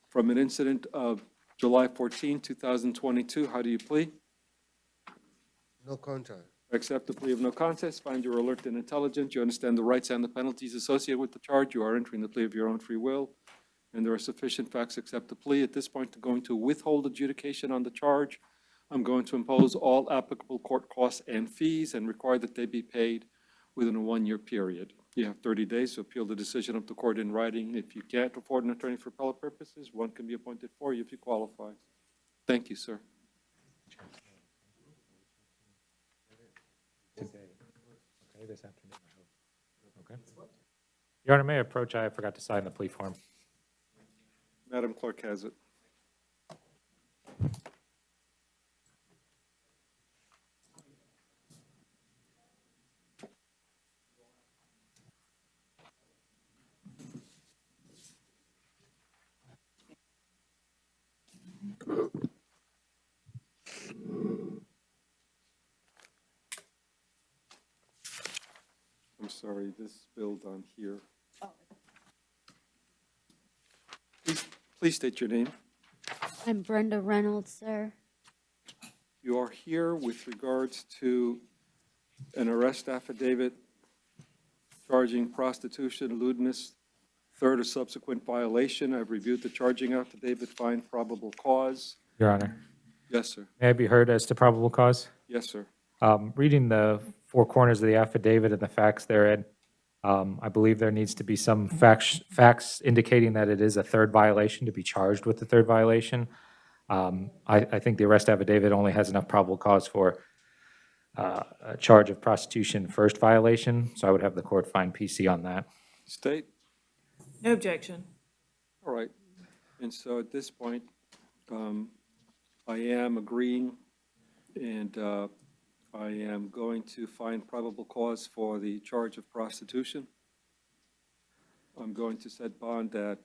B: from an incident of July 14, 2022, how do you plea?
F: no contact.
B: Accept the plea of no contest, find you're alert and intelligent, you understand the rights and the penalties associated with the charge, you are entering the plea of your own free will, and there are sufficient facts to accept the plea. At this point, I'm going to withhold adjudication on the charge. I'm going to impose all applicable court costs and fees and require that they be paid within a 1-year period. You have 30 days to appeal the decision of the court in writing. If you can't afford an attorney for appellate purposes, one can be appointed for you if you qualify. Thank you, sir.
C: Today. Okay, this afternoon, I hope. Okay. Your Honor, may I approach? I forgot to sign the plea form.
B: Madam Clerk has it. I'm sorry, this spilled on here. Please state your name.
I: I'm Brenda Reynolds, sir.
B: You are here with regards to an arrest affidavit charging prostitution, lewdness, third or subsequent violation. I've reviewed the charging affidavit, find probable cause.
C: Your Honor,
B: Yes, sir.
C: may I be heard as to probable cause?
B: Yes, sir.
C: Reading the four corners of the affidavit and the facts therein, I believe there needs to be some facts indicating that it is a third violation to be charged with the third violation. I think the arrest affidavit only has enough probable cause for a charge of prostitution first violation, so I would have the court find PC on that.
B: State?
E: No objection.
B: All right. And so at this point, I am agreeing, and I am going to find probable cause for the charge of prostitution. I'm going to set bond at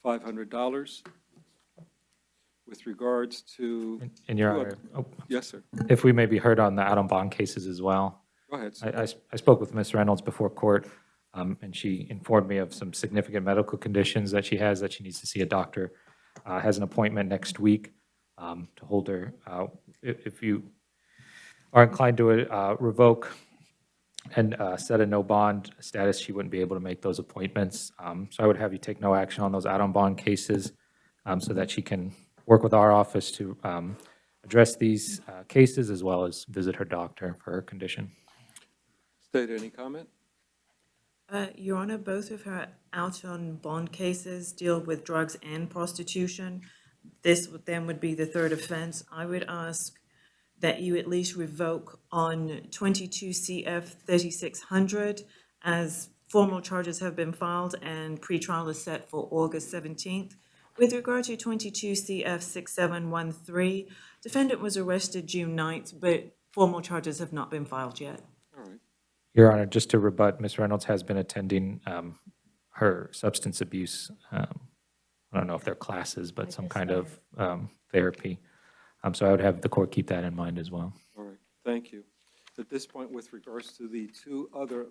B: $500. With regards to...
C: In your honor,
B: Yes, sir.
C: if we may be heard on the out-on-bond cases as well.
B: Go ahead, sir.
C: I spoke with Ms. Reynolds before court, and she informed me of some significant medical conditions that she has, that she needs to see a doctor. Has an appointment next week to hold her. If you are inclined to revoke and set a no bond status, she wouldn't be able to make those appointments. So I would have you take no action on those out-on-bond cases so that she can work with our office to address these cases as well as visit her doctor for her condition.
B: State, any comment?
E: Your Honor, both of her out-on-bond cases deal with drugs and prostitution. This then would be the third offense. I would ask that you at least revoke on 22 CF 3600, as formal charges have been filed and pretrial is set for August 17th. With regard to 22 CF 6713, defendant was arrested June 9th, but formal charges have not been filed yet.
B: All right.
C: Your Honor, just to rebut, Ms. Reynolds has been attending her substance abuse, I don't know if they're classes, but some kind of therapy. So I would have the court keep that in mind as well.
B: All right, thank you. At this point, with regards to the two other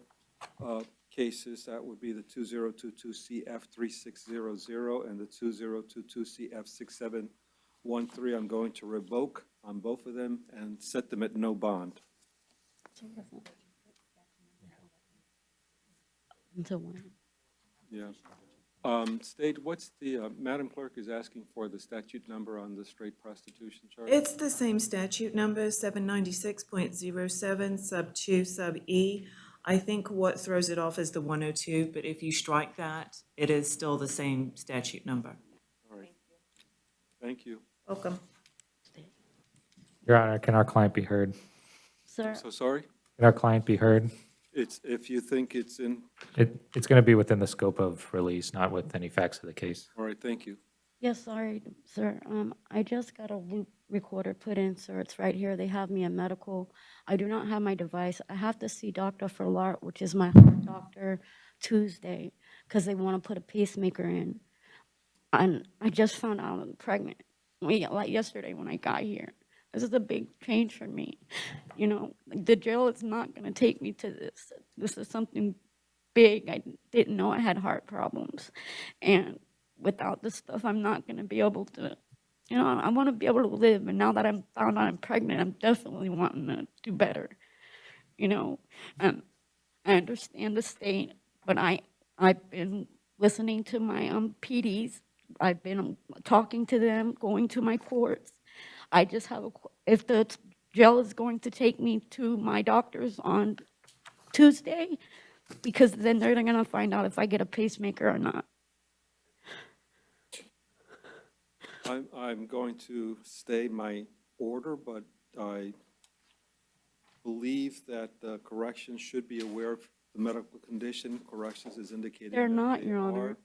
B: cases, that would be the 2022 CF 3600 and the 2022 CF 6713, I'm going to revoke on both of them and set them at no bond.
I: Until one.
B: Yeah. State, what's the, Madam Clerk is asking for the statute number on the straight prostitution charge?
E: It's the same statute number, 796.07 sub 2 sub E. I think what throws it off is the 102, but if you strike that, it is still the same statute number.
B: All right. Thank you.
E: Welcome.
C: Your Honor, can our client be heard?
I: Sir,
B: So sorry?
C: Can our client be heard?
B: It's, if you think it's in,
C: It's going to be within the scope of release, not with any facts of the case.
B: all right, thank you.
I: Yes, sorry, sir. I just got a loop recorder put in, sir. It's right here. They have me a medical. I do not have my device. I have to see Dr. Ferlart, which is my heart doctor, Tuesday, because they want to put a pacemaker in. And I just found out I'm pregnant. Like yesterday when I got here. This is a big change for me. You know, the jail is not going to take me to this. This is something big. I didn't know I had heart problems. And without this stuff, I'm not going to be able to, you know, I want to be able to live. And now that I'm found out I'm pregnant, I'm definitely wanting to do better, you know. And I understand the state, but I've been listening to my PDs. I've been talking to them, going to my courts. I just have if the jail is going to take me to my doctor's on Tuesday, because then they're going to find out if I get a pacemaker or not.
B: I'm going to stay my order, but I believe that the corrections should be aware of the medical condition. Corrections is indicating
I: They're
B: that
I: not,
B: they
I: Your Honor.
B: are.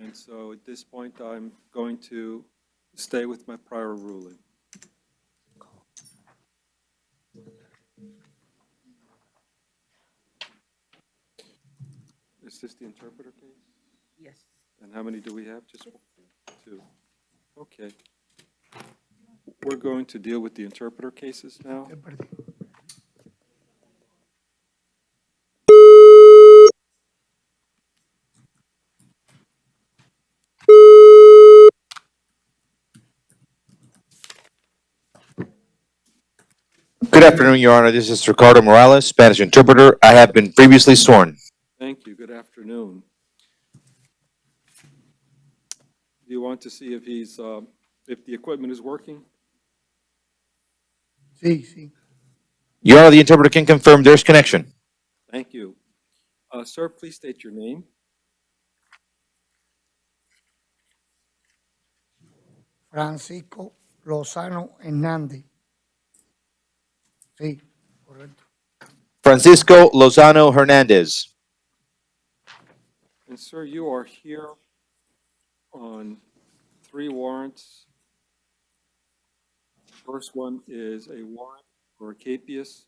B: And so at this point, I'm going to stay with my prior ruling. Is this the interpreter case?
G: Yes.
B: And how many do we have? Just two. Okay. We're going to deal with the interpreter cases now.
D: Good afternoon, Your Honor. This is Ricardo Morales, Spanish interpreter. I have been previously sworn.
B: Thank you. Good afternoon. Do you want to see if he's, if the equipment is working?
F: Sí, sí.
D: Your Honor, the interpreter can confirm there's connection.
B: Thank you. Sir, please state your name.
F: Francisco Lozano Hernández. Sí, correcto.
D: Francisco Lozano Hernandez.
B: And sir, you are here on 3 warrants. First one is a warrant for Capias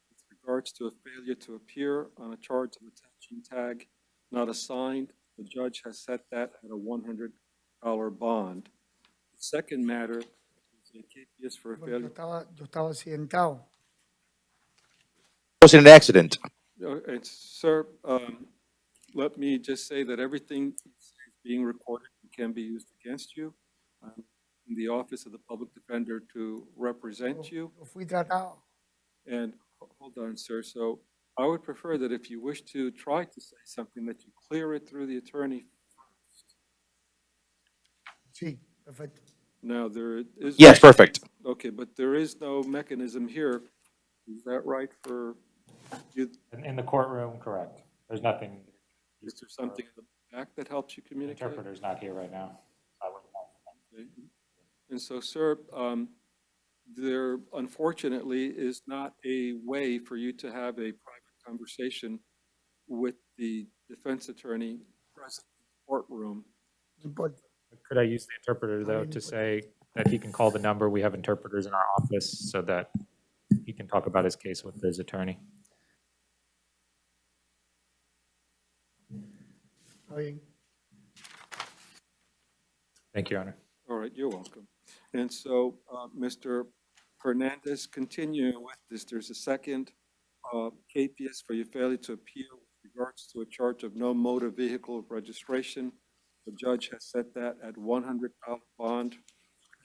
B: with regards to a failure to appear on a charge of attaching tag not assigned. The judge has set that at a $100 bond. The second matter is a Capias for a failure.
F: Yo estaba accidentado.
D: Was in an accident.
B: And sir, let me just say that everything is being recorded and can be used against you. I'm in the Office of the Public Defender to represent you.
F: Yo fui tratado.
B: And hold on, sir. So I would prefer that if you wish to try to say something, that you clear it through the attorney first.
F: Sí, perfecto.
B: Now, there is.
D: Yes, perfect.
B: Okay, but there is no mechanism here. Is that right for you?
C: In the courtroom, correct. There's nothing.
B: Is there something in the back that helps you
C: The
B: communicate?
C: interpreter's not here right now.
B: Okay. And so, sir, there unfortunately is not a way for you to have a private conversation with the defense attorney present in the courtroom.
C: Could I use the interpreter, though, to say that he can call the number? We have interpreters in our office so that he can talk about his case with his attorney. Thank you, Your Honor.
B: All right, you're welcome. And so, Mr. Hernandez, continuing with this, there's a second Capias for your failure to appear with regards to a charge of no motor vehicle registration. The judge has set that at $100 bond.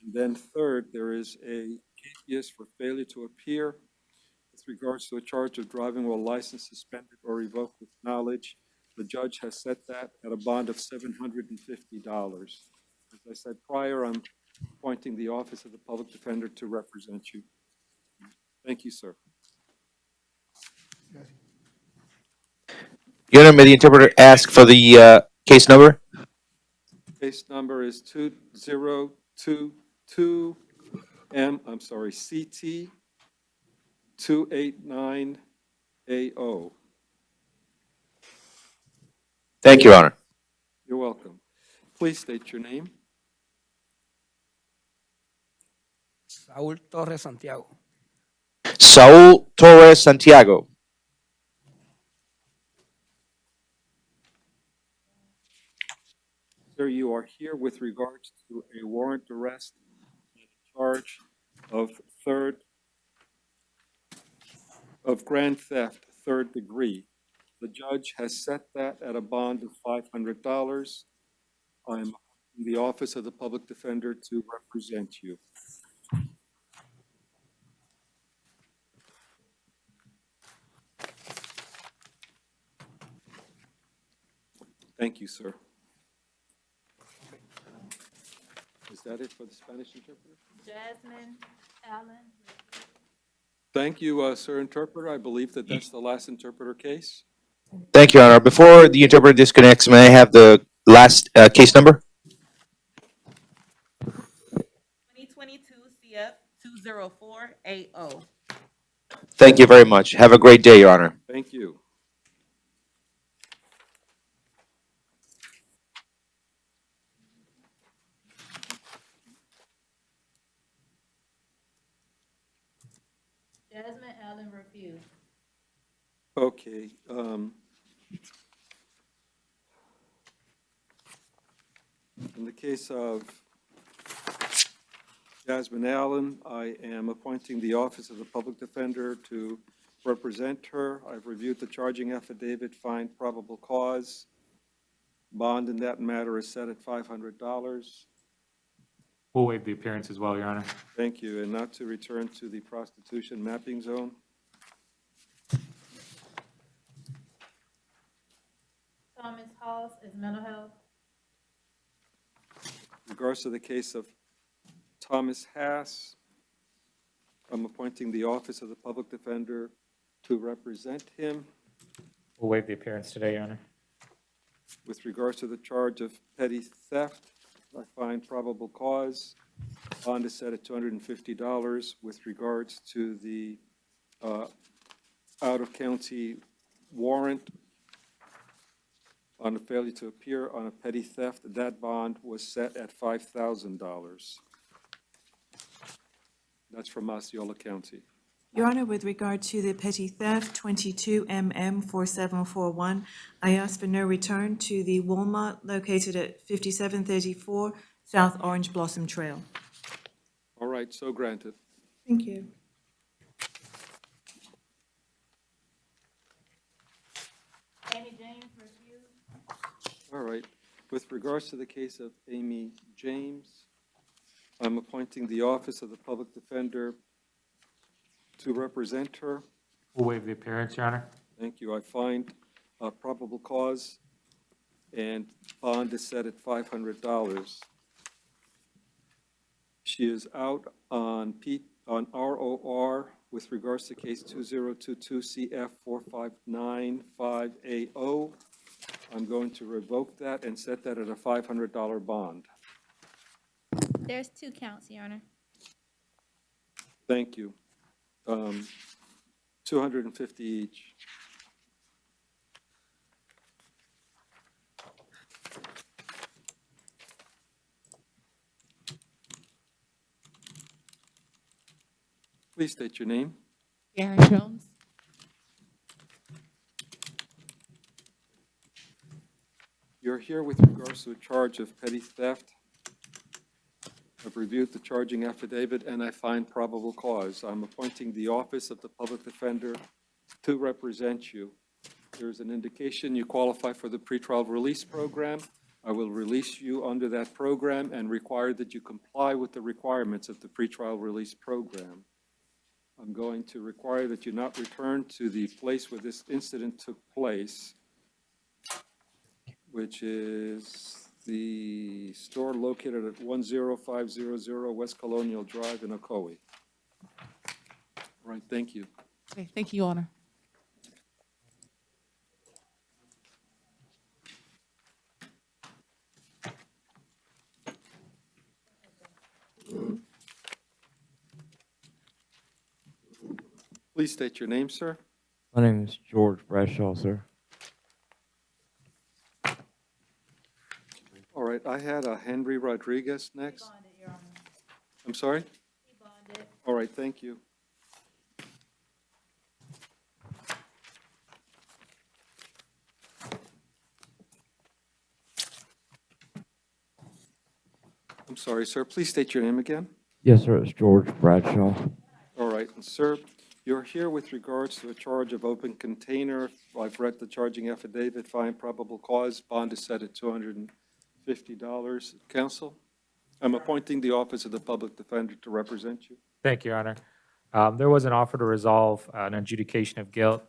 B: And then third, there is a Capias for failure to appear with regards to a charge of driving while license suspended or revoked with knowledge. The judge has set that at a bond of $750. As I said prior, I'm appointing the Office of the Public Defender to represent you. Thank you, sir.
D: Your Honor, may the interpreter ask for the case number?
B: Case number is 2022 CT 289 A.O.
D: Thank you, Your Honor.
B: You're welcome. Please state your name.
T: Saúl Torres Santiago.
D: Saul Torres Santiago.
B: Sir, you are here with regards to a warrant arrest and charge of grand theft, third degree. The judge has set that at a bond of $500. I'm in the Office of the Public Defender to represent you. Thank you, sir. Is that it for the Spanish interpreter?
V: Jasmine Allen.
B: Thank you, sir interpreter. I believe that that's the last interpreter case.
D: Thank you, Your Honor. Before the interpreter disconnects, may I have the last case number?
G: 2022 CF 20480.
D: Thank you very much. Have a great day, Your Honor.
B: Thank you.
V: Jasmine Allen refused.
B: Okay. In the case of Jasmine Allen, I am appointing the Office of the Public Defender to represent her. I've reviewed the charging affidavit, find probable cause. Bond in that matter is set at $500.
C: We'll waive the appearance as well, Your Honor.
B: Thank you, and not to return to the prostitution mapping zone.
V: Thomas Halls is mental health.
B: In regards to the case of Thomas Hass, I'm appointing the Office of the Public Defender to represent him.
C: We'll waive the appearance today, Your Honor.
B: With regards to the charge of petty theft, I find probable cause. Bond is set at $250. With regards to the out-of-county warrant on a failure to appear on a petty theft, that bond was set at $5,000. That's from Osceola County.
E: Your Honor, with regard to the petty theft, 22 MM 4741, I ask for no return to the Walmart located at 5734 South Orange Blossom Trail.
B: All right, so granted.
E: Thank you.
V: Amy James refused.
B: All right. With regards to the case of Amy James, I'm appointing the Office of the Public Defender to represent her.
C: We'll waive the appearance, Your Honor.
B: Thank you. I find probable cause, and bond is set at $500. She is out on ROR with regards to case 2022 CF 45995AO. I'm going to revoke that and set that at a $500 bond.
V: There's 2 counts, Your Honor.
B: Thank you. 250 each. Please state your name.
V: Aaron Jones.
B: You're here with regards to a charge of petty theft. I've reviewed the charging affidavit and I find probable cause. I'm appointing the Office of the Public Defender to represent you. There's an indication you qualify for the pretrial release program. I will release you under that program and require that you comply with the requirements of the pretrial release program. I'm going to require that you not return to the place where this incident took place, which is the store located at 10500 West Colonial Drive in Ocoee. All right, thank you.
V: Okay, thank you, Your Honor.
B: Please state your name, sir.
N: My name is George Bradshaw, sir.
B: All right, I had Henry Rodriguez next. I'm sorry? All right, thank you. I'm sorry, sir. Please state your name again.
N: Yes, sir, it's George Bradshaw.
B: All right, and sir, you're here with regards to a charge of open container. I've read the charging affidavit, find probable cause, bond is set at $250. Counsel, I'm appointing the Office of the Public Defender to represent you.
C: Thank you, Your Honor. There was an offer to resolve an adjudication of guilt,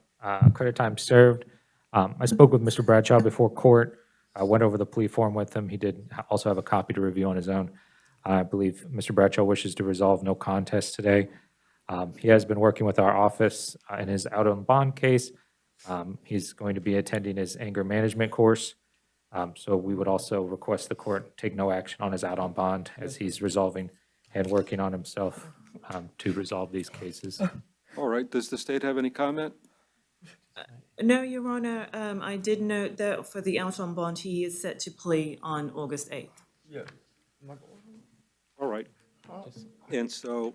C: credit time served. I spoke with Mr. Bradshaw before court. I went over the plea form with him. He did also have a copy to review on his own. I believe Mr. Bradshaw wishes to resolve no contest today. He has been working with our office in his out on bond case. He's going to be attending his anger management course. So we would also request the court take no action on his out on bond as he's resolving and working on himself to resolve these cases.
B: All right, does the state have any comment?
E: No, Your Honor, I did note that for the out on bond, he is set to plea on August 8th.
K: Yeah.
B: All right. And so,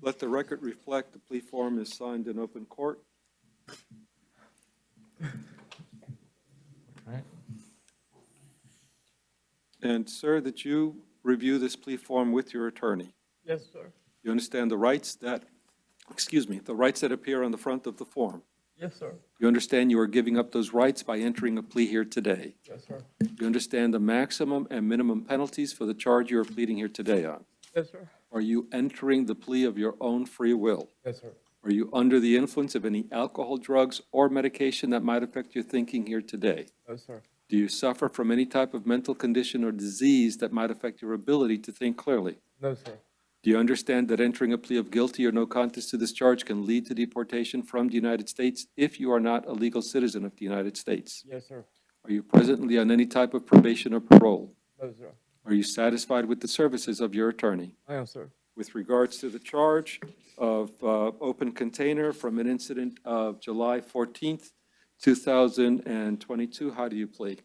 B: let the record reflect the plea form is signed in open court.
C: Right.
B: And sir, that you review this plea form with your attorney.
K: Yes, sir.
B: You understand the rights that, the rights that appear on the front of the form.
K: Yes, sir.
B: You understand you are giving up those rights by entering a plea here today.
K: Yes, sir.
B: You understand the maximum and minimum penalties for the charge you are pleading here today on.
K: Yes, sir.
B: Are you entering the plea of your own free will?
K: Yes, sir.
B: Are you under the influence of any alcohol, drugs, or medication that might affect your thinking here today?
K: Yes, sir.
B: Do you suffer from any type of mental condition or disease that might affect your ability to think clearly?
K: No, sir.
B: Do you understand that entering a plea of guilty or no contest to this charge can lead to deportation from the United States if you are not a legal citizen of the United States?
K: Yes, sir.
B: Are you presently on any type of probation or parole?
K: No, sir.
B: Are you satisfied with the services of your attorney?
K: I am, sir.
B: With regards to the charge of open container from an incident of July 14th, 2022, how do you plead?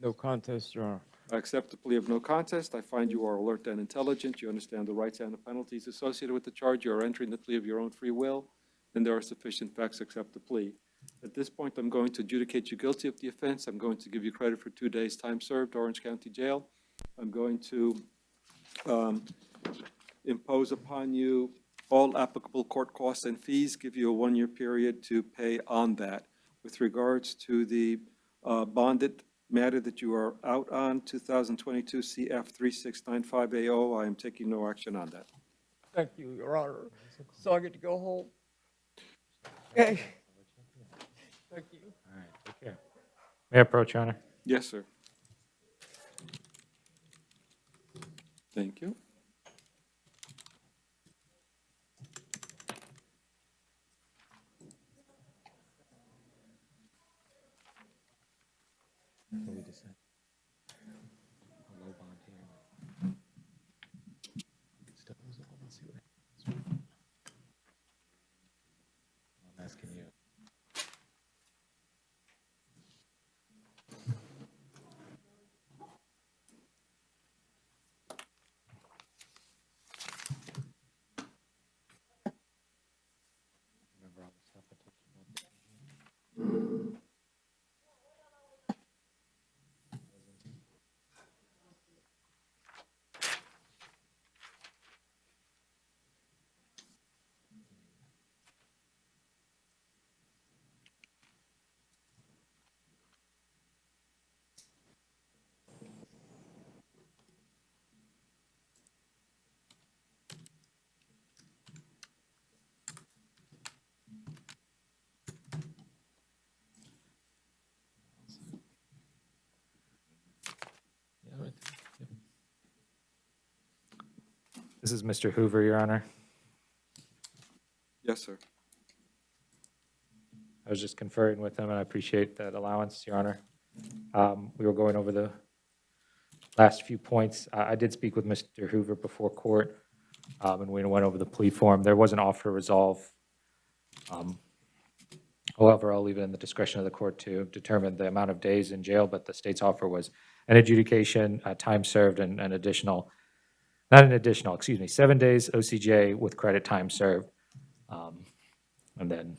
K: No contest, Your Honor.
B: I accept the plea of no contest. I find you are alert and intelligent. You understand the rights and the penalties associated with the charge. You are entering the plea of your own free will, and there are sufficient facts to accept the plea. At this point, I'm going to adjudicate you guilty of the offense. I'm going to give you credit for 2 days' time served, Orange County Jail. I'm going to impose upon you all applicable court costs and fees, give you a 1-year period to pay on that. With regards to the bonded matter that you are out on, 2022 CF 3695AO, I am taking no action on that.
K: Thank you, Your Honor. So I get to go home. Okay. Thank you.
C: All right, take care. May I approach, Your Honor?
B: Yes, sir. Thank you.
C: So we decide. A low bond here. Still goes on. Let's see what happens. I'm asking you. Remember all the stuff I told you about? Yeah, right there. Yep. This is Mr. Hoover, Your Honor.
B: Yes, sir.
C: I was just conferring with him, and I appreciate that allowance, Your Honor. We were going over the last few points. I did speak with Mr. Hoover before court, and we went over the plea form. There was an offer to resolve However, I'll leave it in the discretion of the court to determine the amount of days in jail, but the state's offer was an adjudication, time served, and an additional, not an additional, excuse me, 7 days OCJ with credit time served. And then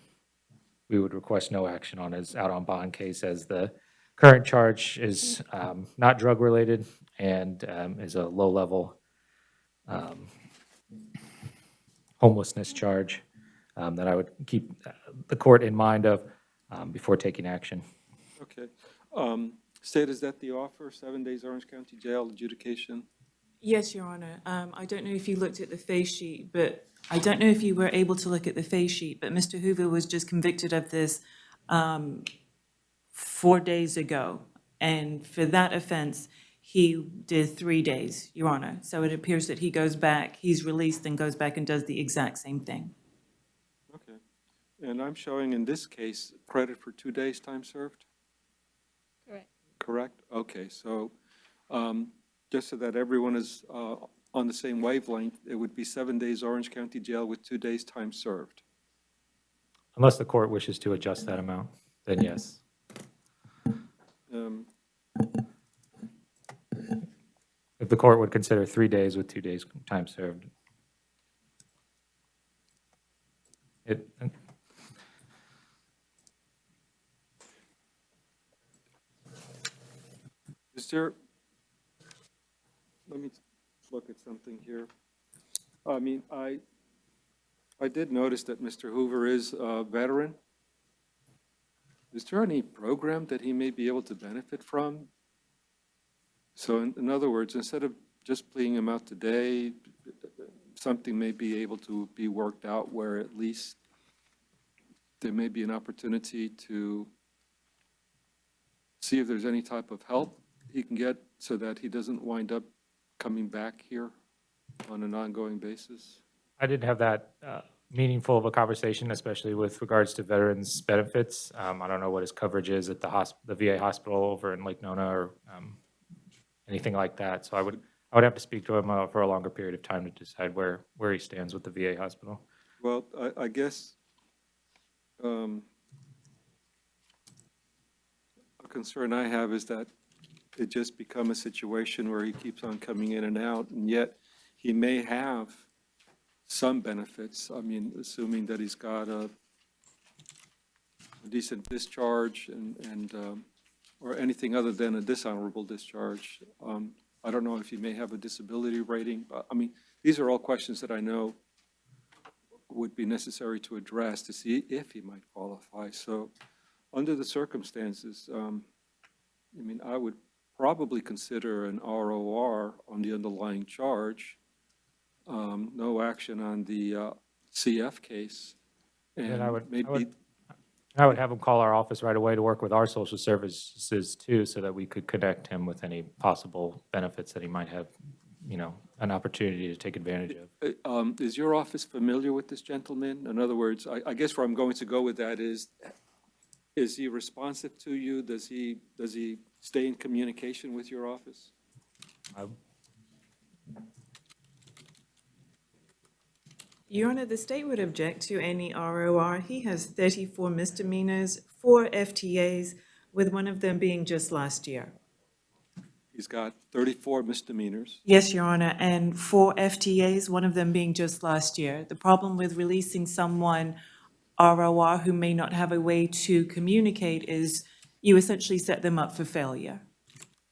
C: we would request no action on his out on bond case, as the current charge is not drug-related and is a low-level homelessness charge that I would keep the court in mind of before taking action.
B: Okay. State, is that the offer, 7 days Orange County Jail adjudication?
E: Yes, Your Honor. I don't know if you looked at the face sheet, but I don't know if you were able to look at the face sheet, but Mr. Hoover was just convicted of this 4 days ago. And for that offense, he did 3 days, Your Honor. So it appears that he goes back, he's released and goes back and does the exact same thing.
B: Okay. And I'm showing in this case credit for 2 days time served?
V: Correct.
B: Correct? Okay, so just so that everyone is on the same wavelength, it would be 7 days Orange County Jail with 2 days time served.
C: Unless the court wishes to adjust that amount, then yes. If the court would consider 3 days with 2 days time served.
B: Is there, let me look at something here. I mean, I did notice that Mr. Hoover is a veteran. Is there any program that he may be able to benefit from? So in other words, instead of just pleading him out today, something may be able to be worked out where at least there may be an opportunity to see if there's any type of help he can get so that he doesn't wind up coming back here on an ongoing basis?
C: I didn't have that meaningful of a conversation, especially with regards to veterans' benefits. I don't know what his coverage is at the VA hospital over in Lake Nona or anything like that. So I would have to speak to him for a longer period of time to decide where he stands with the VA hospital.
B: Well, I guess a concern I have is that it just become a situation where he keeps on coming in and out, and yet he may have some benefits. I mean, assuming that he's got a decent discharge and or anything other than a dishonorable discharge. I don't know if he may have a disability rating, but I mean, these are all questions that I know would be necessary to address to see if he might qualify. So under the circumstances, I mean, I would probably consider an ROR on the underlying charge, no action on the CF case.
C: And I would
B: maybe
C: have him call our office right away to work with our social services too, so that we could connect him with any possible benefits that he might have, you know, an opportunity to take advantage of.
B: Is your office familiar with this gentleman? In other words, I guess where I'm going to go with that is he responsive to you? Does he stay in communication with your office?
E: Your Honor, the state would object to any ROR. He has 34 misdemeanors, 4 FTAs, with one of them being just last year.
B: He's got 34 misdemeanors.
E: Yes, Your Honor, and 4 FTAs, one of them being just last year. The problem with releasing someone ROR who may not have a way to communicate is you essentially set them up for failure.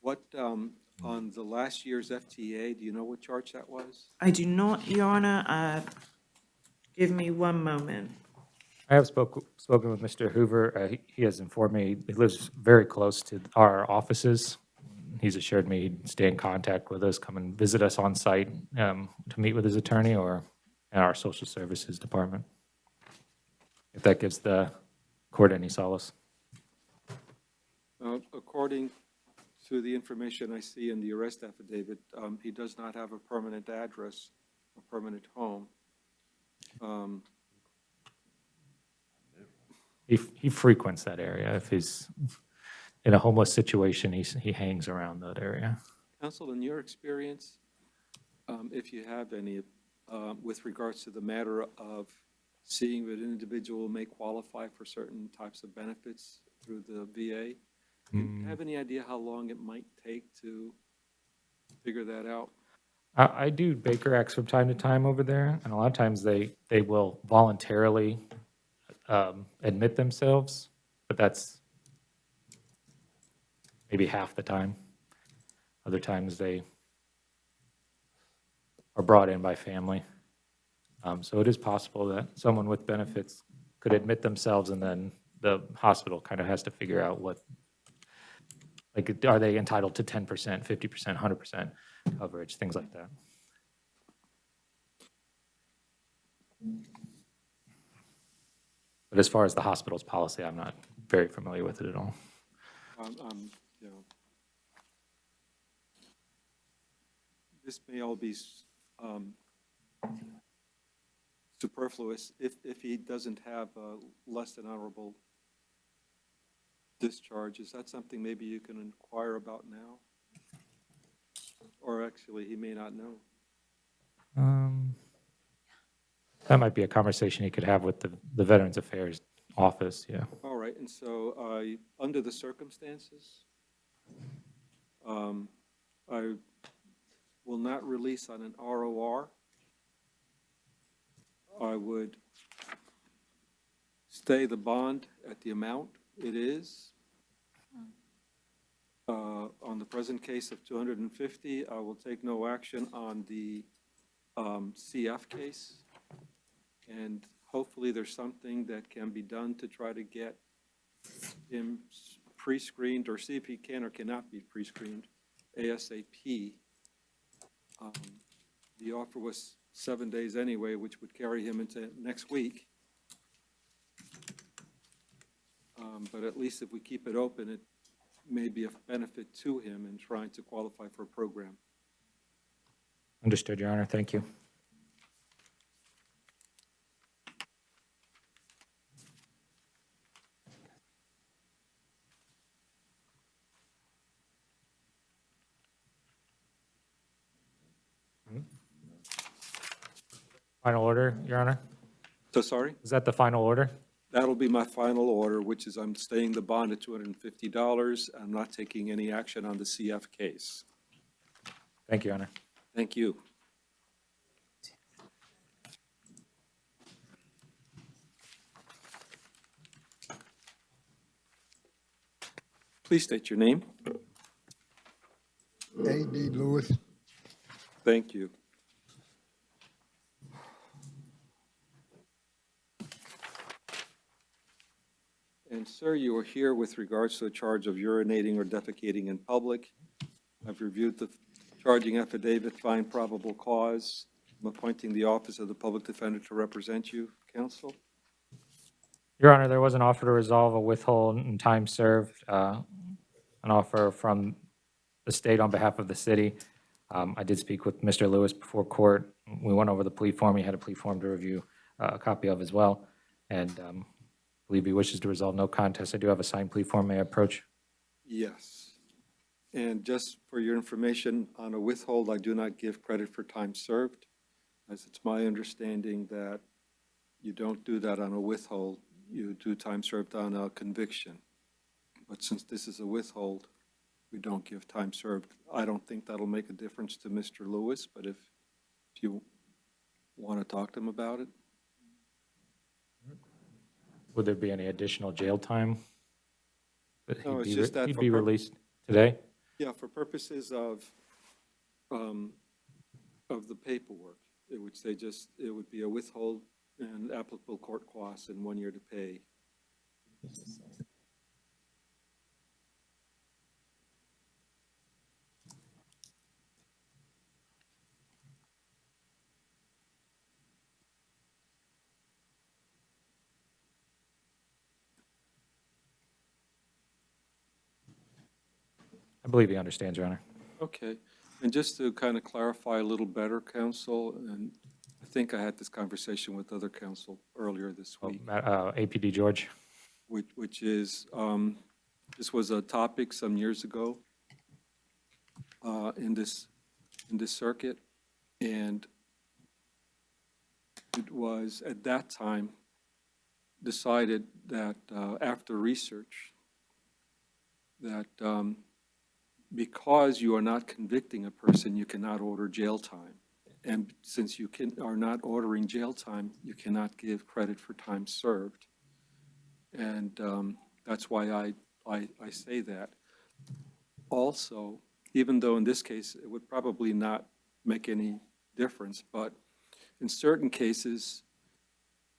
B: What, on the last year's FTA, do you know what charge that was?
E: I do not, Your Honor. Give me one moment.
C: I have spoken with Mr. Hoover. He has informed me he lives very close to our offices. He's assured me he'd stay in contact with us, come and visit us on site to meet with his attorney or in our social services department, if that gives the court any solace.
B: According to the information I see in the arrest affidavit, he does not have a permanent address, a permanent home.
C: He frequents that area. If he's in a homeless situation, he hangs around that area.
B: Counsel, in your experience, if you have any, with regards to the matter of seeing that an individual may qualify for certain types of benefits through the VA. Do you have any idea how long it might take to figure that out?
C: I do Baker Acts from time to time over there, and a lot of times they will voluntarily admit themselves, but that's maybe half the time. Other times they are brought in by family. So it is possible that someone with benefits could admit themselves, and then the hospital kind of has to figure out what, like, are they entitled to 10%, 50%, 100% coverage, things like that. But as far as the hospital's policy, I'm not very familiar with it at all.
B: You know, this may all be superfluous if he doesn't have a less than honorable discharge. Is that something maybe you can inquire about now? Or actually, he may not know.
C: That might be a conversation he could have with the Veterans Affairs office, yeah.
B: All right, and so under the circumstances, I will not release on an ROR. I would stay the bond at the amount it is. On the present case of 250, I will take no action on the CF case. And hopefully there's something that can be done to try to get him pre-screened, or see if he can or cannot be pre-screened ASAP. The offer was 7 days anyway, which would carry him into next week. But at least if we keep it open, it may be of benefit to him in trying to qualify for a program.
C: Understood, Your Honor. Thank you. Final order, Your Honor?
B: So sorry?
C: Is that the final order?
B: That'll be my final order, which is I'm staying the bond at $250. I'm not taking any action on the CF case.
C: Thank you, Your Honor.
B: Thank you. Please state your name.
F: A.D. Lewis.
B: Thank you. And sir, you are here with regards to a charge of urinating or defecating in public. I've reviewed the charging affidavit, find probable cause. I'm appointing the Office of the Public Defender to represent you, counsel.
C: Your Honor, there was an offer to resolve a withhold and time served, an offer from the state on behalf of the city. I did speak with Mr. Lewis before court. We went over the plea form. He had a plea form to review a copy of as well. And I believe he wishes to resolve no contest. I do have a signed plea form. May I approach?
B: Yes. And just for your information, on a withhold, I do not give credit for time served, as it's my understanding that you don't do that on a withhold. You do time served on a conviction. But since this is a withhold, we don't give time served. I don't think that'll make a difference to Mr. Lewis, but if you want to talk to him about it.
C: Would there be any additional jail time?
B: No, it's just that
C: He'd
B: for
C: be released today?
B: Yeah, for purposes of the paperwork, it would say just, it would be a withhold and applicable court costs and 1 year to pay.
C: I believe he understands, Your Honor.
B: Okay, and just to kind of clarify a little better, counsel, and I think I had this conversation with other counsel earlier this week.
C: APD George.
B: Which is, this was a topic some years ago in this circuit, and it was at that time decided that, after research, that because you are not convicting a person, you cannot order jail time. And since you are not ordering jail time, you cannot give credit for time served. And that's why I say that. Also, even though in this case, it would probably not make any difference, but in certain cases,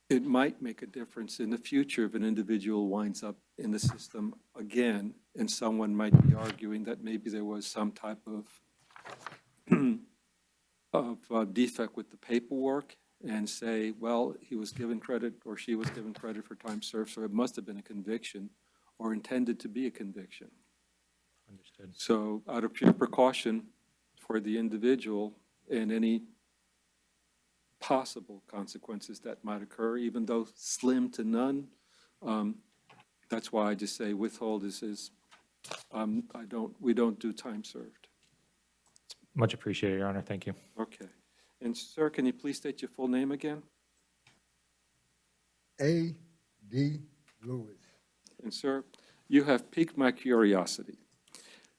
B: it might make a difference in the future if an individual winds up in the system again, and someone might be arguing that maybe there was some type of defect with the paperwork, and say, well, he was given credit or she was given credit for time served, so it must have been a conviction or intended to be a conviction.
C: Understood.
B: So out of pure precaution for the individual and any possible consequences that might occur, even though slim to none, that's why I just say withhold we don't do time served.
C: Much appreciated, Your Honor. Thank you.
B: Okay. And sir, can you please state your full name again?
F: A.D. Lewis.
B: And sir, you have piqued my curiosity.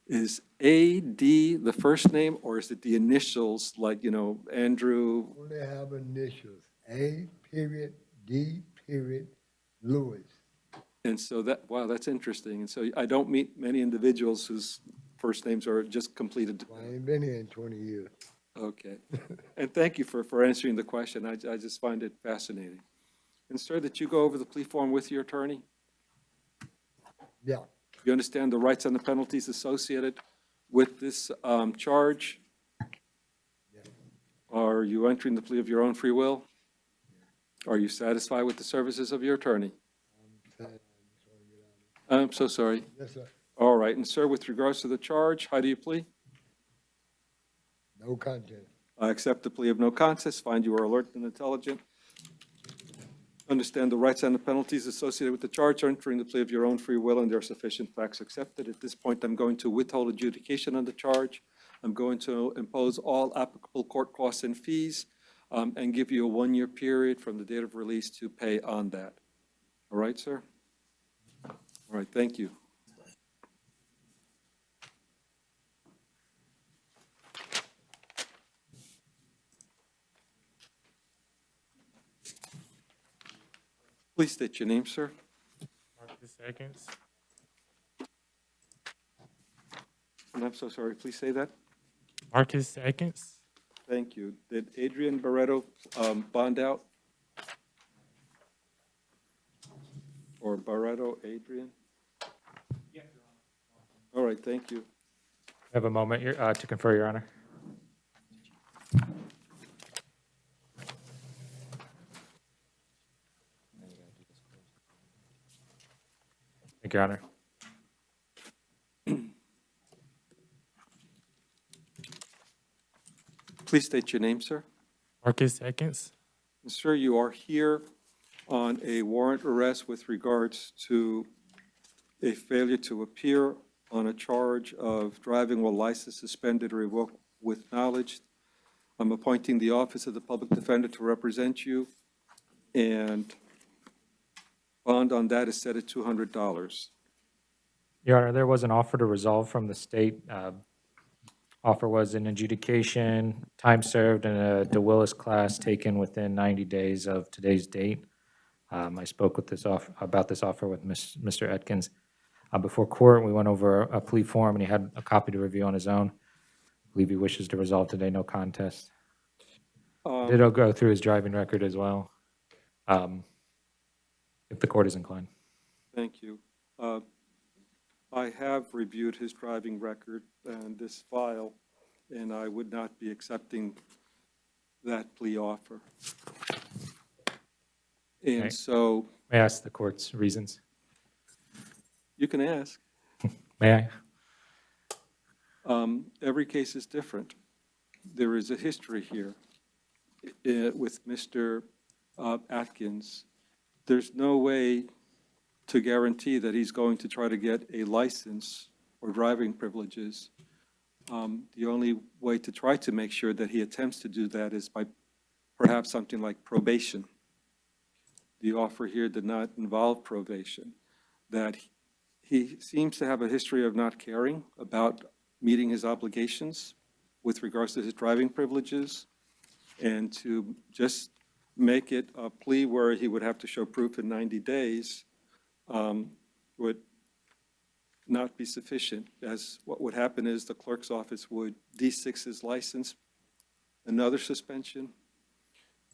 B: Is A.D. the first name, or is it the initials, like, Andrew?
F: Only have initials, A period, D period, Lewis.
B: And so wow, that's interesting. And so I don't meet many individuals whose first names are just completed.
F: I ain't been here in 20 years.
B: Okay. And thank you for answering the question. I just find it fascinating. And sir, that you go over the plea form with your attorney?
F: Yeah.
B: You understand the rights and the penalties associated with this charge? Are you entering the plea of your own free will? Are you satisfied with the services of your attorney? I'm so sorry.
F: Yes, sir.
B: All right. And sir, with regards to the charge, how do you plead?
F: No contest.
B: I accept the plea of no contest, find you are alert and intelligent, understand the rights and the penalties associated with the charge, entering the plea of your own free will, and there are sufficient facts accepted. At this point, I'm going to withhold adjudication on the charge. I'm going to impose all applicable court costs and fees, and give you a 1-year period from the date of release to pay on that. All right, sir? All right, thank you. Please state your name, sir.
M: Marcus Seconds.
B: And I'm so sorry, please say that.
M: Marcus Seconds.
B: Thank you. Did Adrian Barreto bond out? Or Barreto, Adrian? All right, thank you.
C: I have a moment to confer, Your Honor. Thank you, Your Honor.
B: Please state your name, sir.
M: Marcus Seconds.
B: Sir, you are here on a warrant arrest with regards to a failure to appear on a charge of driving while license suspended or revoked with knowledge. I'm appointing the Office of the Public Defender to represent you, and bond on that is set at $200.
C: Your Honor, there was an offer to resolve from the state. Offer was an adjudication, time served, and a DeWillis class taken within 90 days of today's date. I spoke with about this offer with Mr. Atkins before court. We went over a plea form, and he had a copy to review on his own. I believe he wishes to resolve today, no contest. Did go through his driving record as well, if the court is inclined.
B: Thank you. I have reviewed his driving record and this file, and I would not be accepting that plea offer. And
C: Okay.
B: so
C: May I ask the court's reasons?
B: you can ask.
C: May I?
B: Every case is different. There is a history here with Mr. Atkins. There's no way to guarantee that he's going to try to get a license or driving privileges. The only way to try to make sure that he attempts to do that is by perhaps something like probation. the offer here did not involve probation, that he seems to have a history of not caring about meeting his obligations with regards to his driving privileges, and to just make it a plea where he would have to show proof in 90 days would not be sufficient, as what would happen is the clerk's office would D6 his license, another suspension.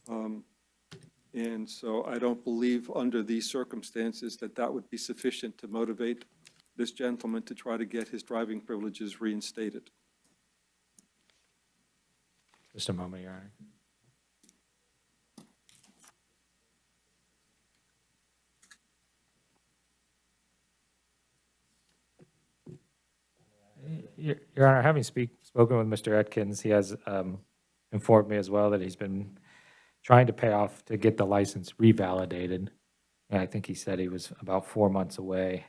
B: And so I don't believe under these circumstances that that would be sufficient to motivate this gentleman to try to get his driving privileges reinstated.
C: Just a moment, Your Honor. Your Honor, having spoken with Mr. Atkins, he has informed me as well that he's been trying to pay off to get the license revalidated. And I think he said he was about 4 months away.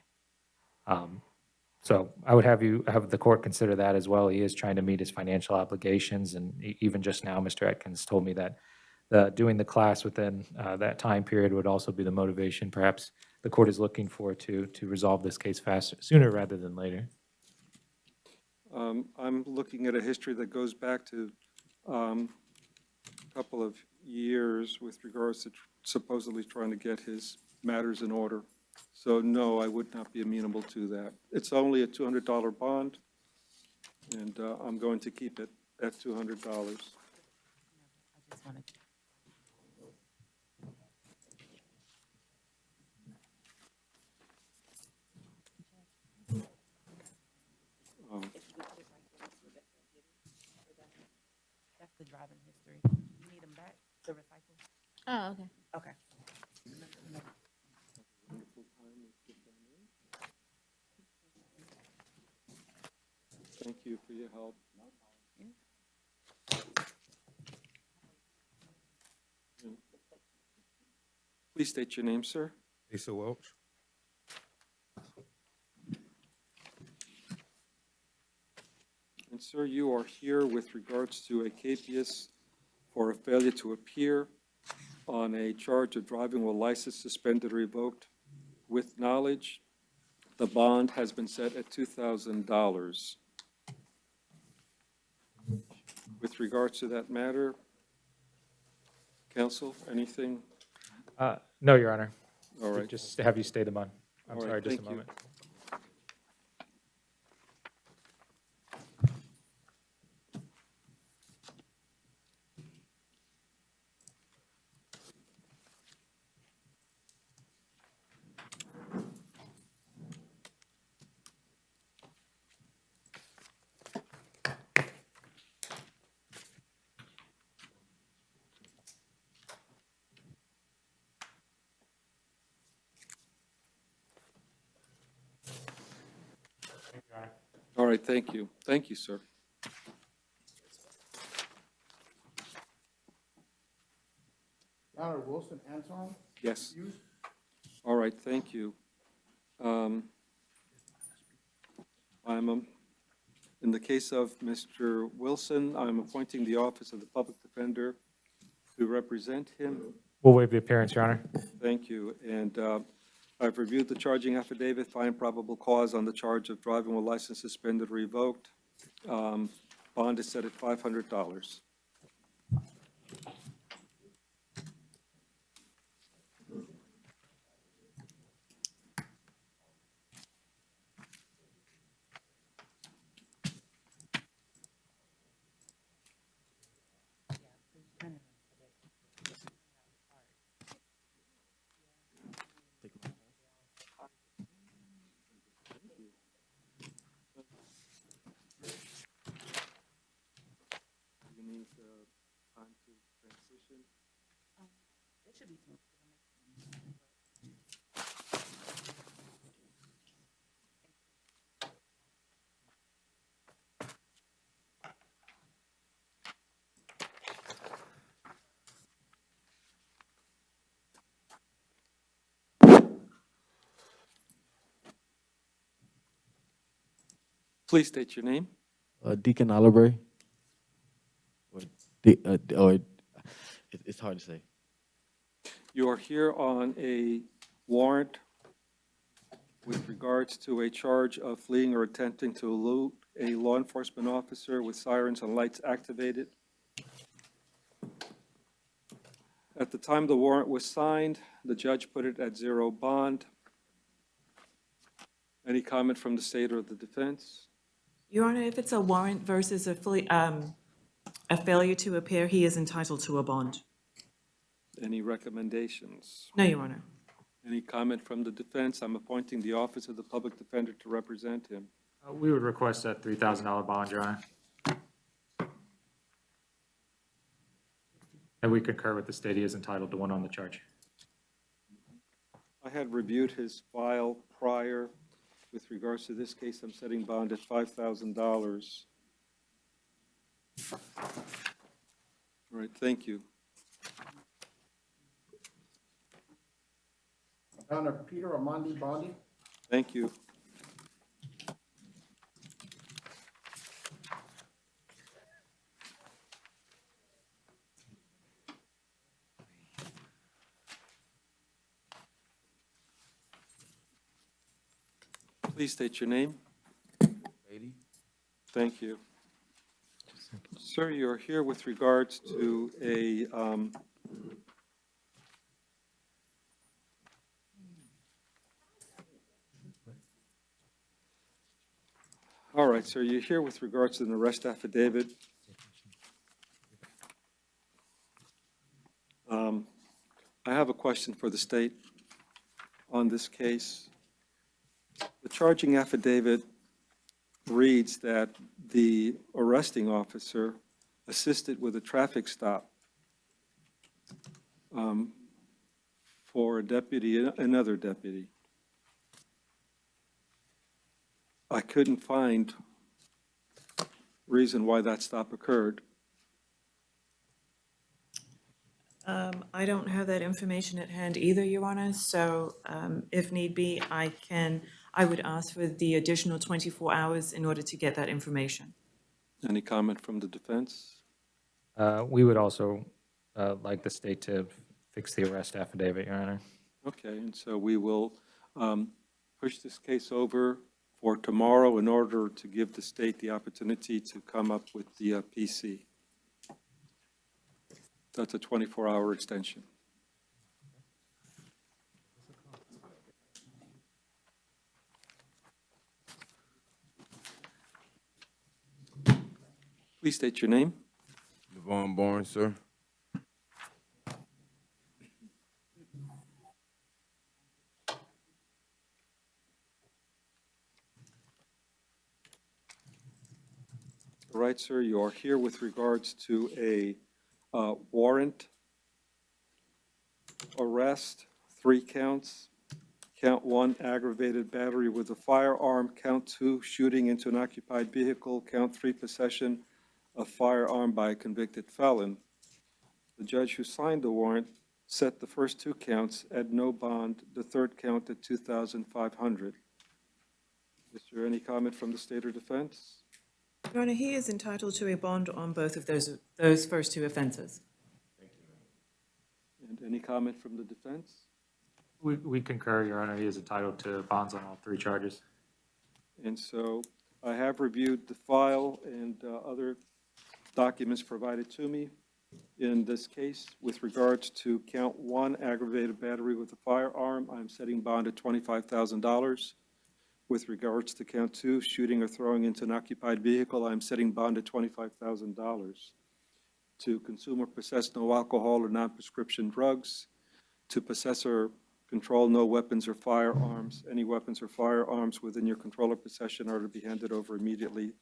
C: So I would have the court consider that as well. He is trying to meet his financial obligations, and even just now, Mr. Atkins told me that doing the class within that time period would also be the motivation perhaps the court is looking for to resolve this case sooner rather than later.
B: I'm looking at a history that goes back to a couple of years with regards to supposedly trying to get his matters in order. So no, I would not be amenable to that. It's only a $200 bond, and I'm going to keep it at $200.
G: That's the driving history. You need them back, the recycle?
V: Oh, okay.
G: Okay.
B: Thank you for your help. Please state your name, sir.
O: Asa Welch.
B: And sir, you are here with regards to a capias for a failure to appear on a charge of driving while license suspended or revoked with knowledge. The bond has been set at $2,000. With regards to that matter, counsel, anything?
C: No, Your Honor.
B: All right.
C: Just have you stay the bond. I'm
B: All right,
C: sorry, just a
B: thank you.
C: moment.
B: All right, thank you. Thank you, sir.
P: Honor Wilson Anton?
B: Yes. All right, thank you. In the case of Mr. Wilson, I'm appointing the Office of the Public Defender to represent him.
C: We'll waive the appearance, Your Honor.
B: Thank you. And I've reviewed the charging affidavit, find probable cause on the charge of driving while license suspended or revoked. Bond is set at $500. You need time to transition?
G: It should be smooth.
B: Please state your name.
W: Deacon Oliver. It's hard to say.
B: You are here on a warrant with regards to a charge of fleeing or attempting to elude a law enforcement officer with sirens and lights activated. At the time the warrant was signed, the judge put it at 0 bond. Any comment from the state or the defense?
E: Your Honor, if it's a warrant versus a failure to appear, he is entitled to a bond.
B: Any recommendations?
E: No, Your Honor.
B: Any comment from the defense? I'm appointing the Office of the Public Defender to represent him.
C: We would request a $3,000 bond, Your Honor. And we concur with the state, he is entitled to one on the charge.
B: I had reviewed his file prior. With regards to this case, I'm setting bond at $5,000. All right, thank you.
P: Your Honor, Peter Amandi Bondi.
B: Thank you. Please state your name.
W: Bailey.
B: Thank you. Sir, you're here with regards to a, all right, sir, you're here with regards to an arrest affidavit. I have a question for the state on this case. The charging affidavit reads that the arresting officer assisted with a traffic stop for a deputy, another deputy. I couldn't find reason why that stop occurred.
E: I don't have that information at hand either, Your Honor, so if need be, I would ask for the additional 24 hours in order to get that information.
B: Any comment from the defense?
C: We would also like the state to fix the arrest affidavit, Your Honor.
B: Okay, and so we will push this case over for tomorrow in order to give the state the opportunity to come up with the PC. That's a 24-hour extension. Please state your name.
O: Devon Barnes, sir.
B: All right, sir, you are here with regards to a warrant, arrest, 3 counts. Count 1, aggravated battery with a firearm. Count 2, shooting into an occupied vehicle. Count 3, possession of firearm by a convicted felon. The judge who signed the warrant set the first 2 counts at no bond, the third count at $2,500. Is there any comment from the state or defense?
E: Your Honor, he is entitled to a bond on both of those first 2 offenses.
B: And any comment from the defense?
C: We concur, Your Honor, he is entitled to bonds on all 3 charges.
B: And so I have reviewed the file and other documents provided to me in this case. With regards to count 1, aggravated battery with a firearm, I'm setting bond at $25,000. With regards to count 2, shooting or throwing into an occupied vehicle, I'm setting bond at $25,000. To consume or possess no alcohol or non-prescription drugs, to possess or control no weapons or firearms. Any weapons or firearms within your control or possession are to be handed over immediately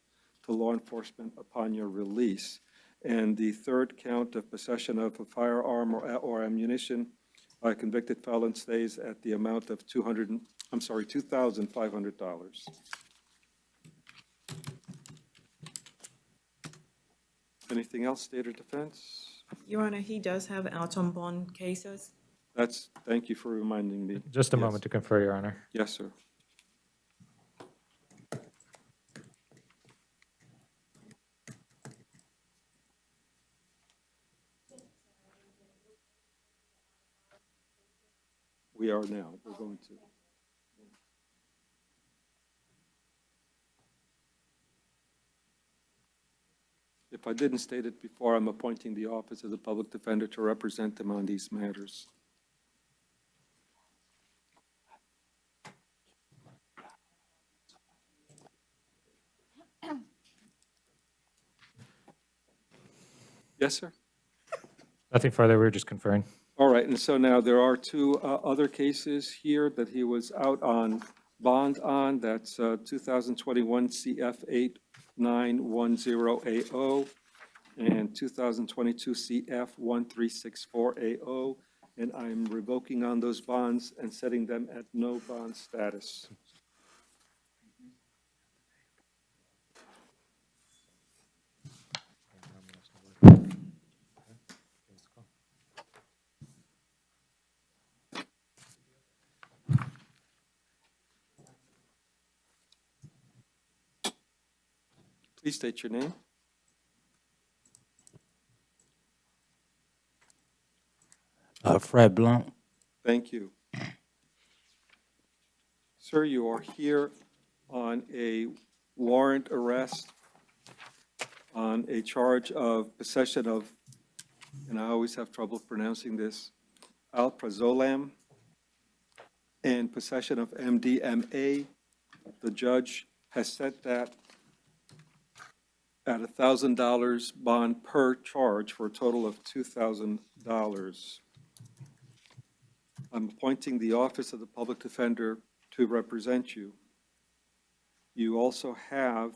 B: to law enforcement upon your release. And the third count of possession of a firearm or ammunition by a convicted felon stays at the amount of $2,500. Anything else, state or defense?
E: Your Honor, he does have out on bond cases.
B: Thank you for reminding me.
C: Just a
B: Yes.
C: moment to confer, Your Honor.
B: Yes, sir. we are now. We're going to. If I didn't state it before, I'm appointing the office of the public defender to represent them on these matters. Yes, sir?
C: Nothing further, we were just conferring.
B: All right, and so now there are two other cases here that he was out on bond on. That's 2021 CF 8910AO and 2022 CF 1364AO. And I'm revoking on those bonds and setting them at no bond status. Please state your name.
U: Fred Blunt.
B: Thank you. Sir, you are here on a warrant arrest on a charge of possession of, and I always have trouble pronouncing this, alprazolam, and possession of MDMA. The judge has set that at $1,000 bond per charge for a total of $2,000. I'm appointing the office of the public defender to represent you. You also have,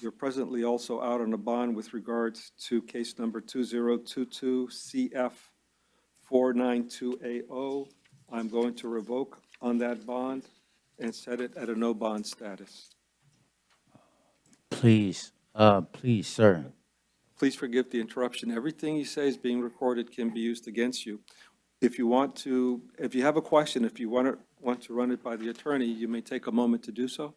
B: you're presently also out on a bond with regards to case number 2022 CF 492AO. I'm going to revoke on that bond and set it at a no bond status.
U: Please, please, sir.
B: Please forgive the interruption. Everything you say is being recorded can be used against you. If you want to, if you have a question, if you want to run it by the attorney, you may take a moment to do so.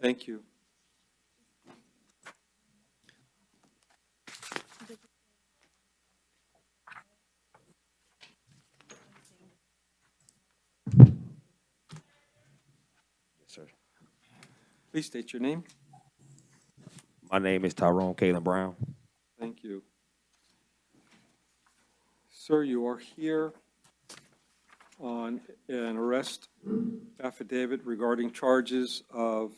B: Thank you.
A: Yes, sir.
B: Please state your name.
A: My name is Tyrone Kalen Brown.
B: Thank you. Sir, you are here on an arrest affidavit regarding charges of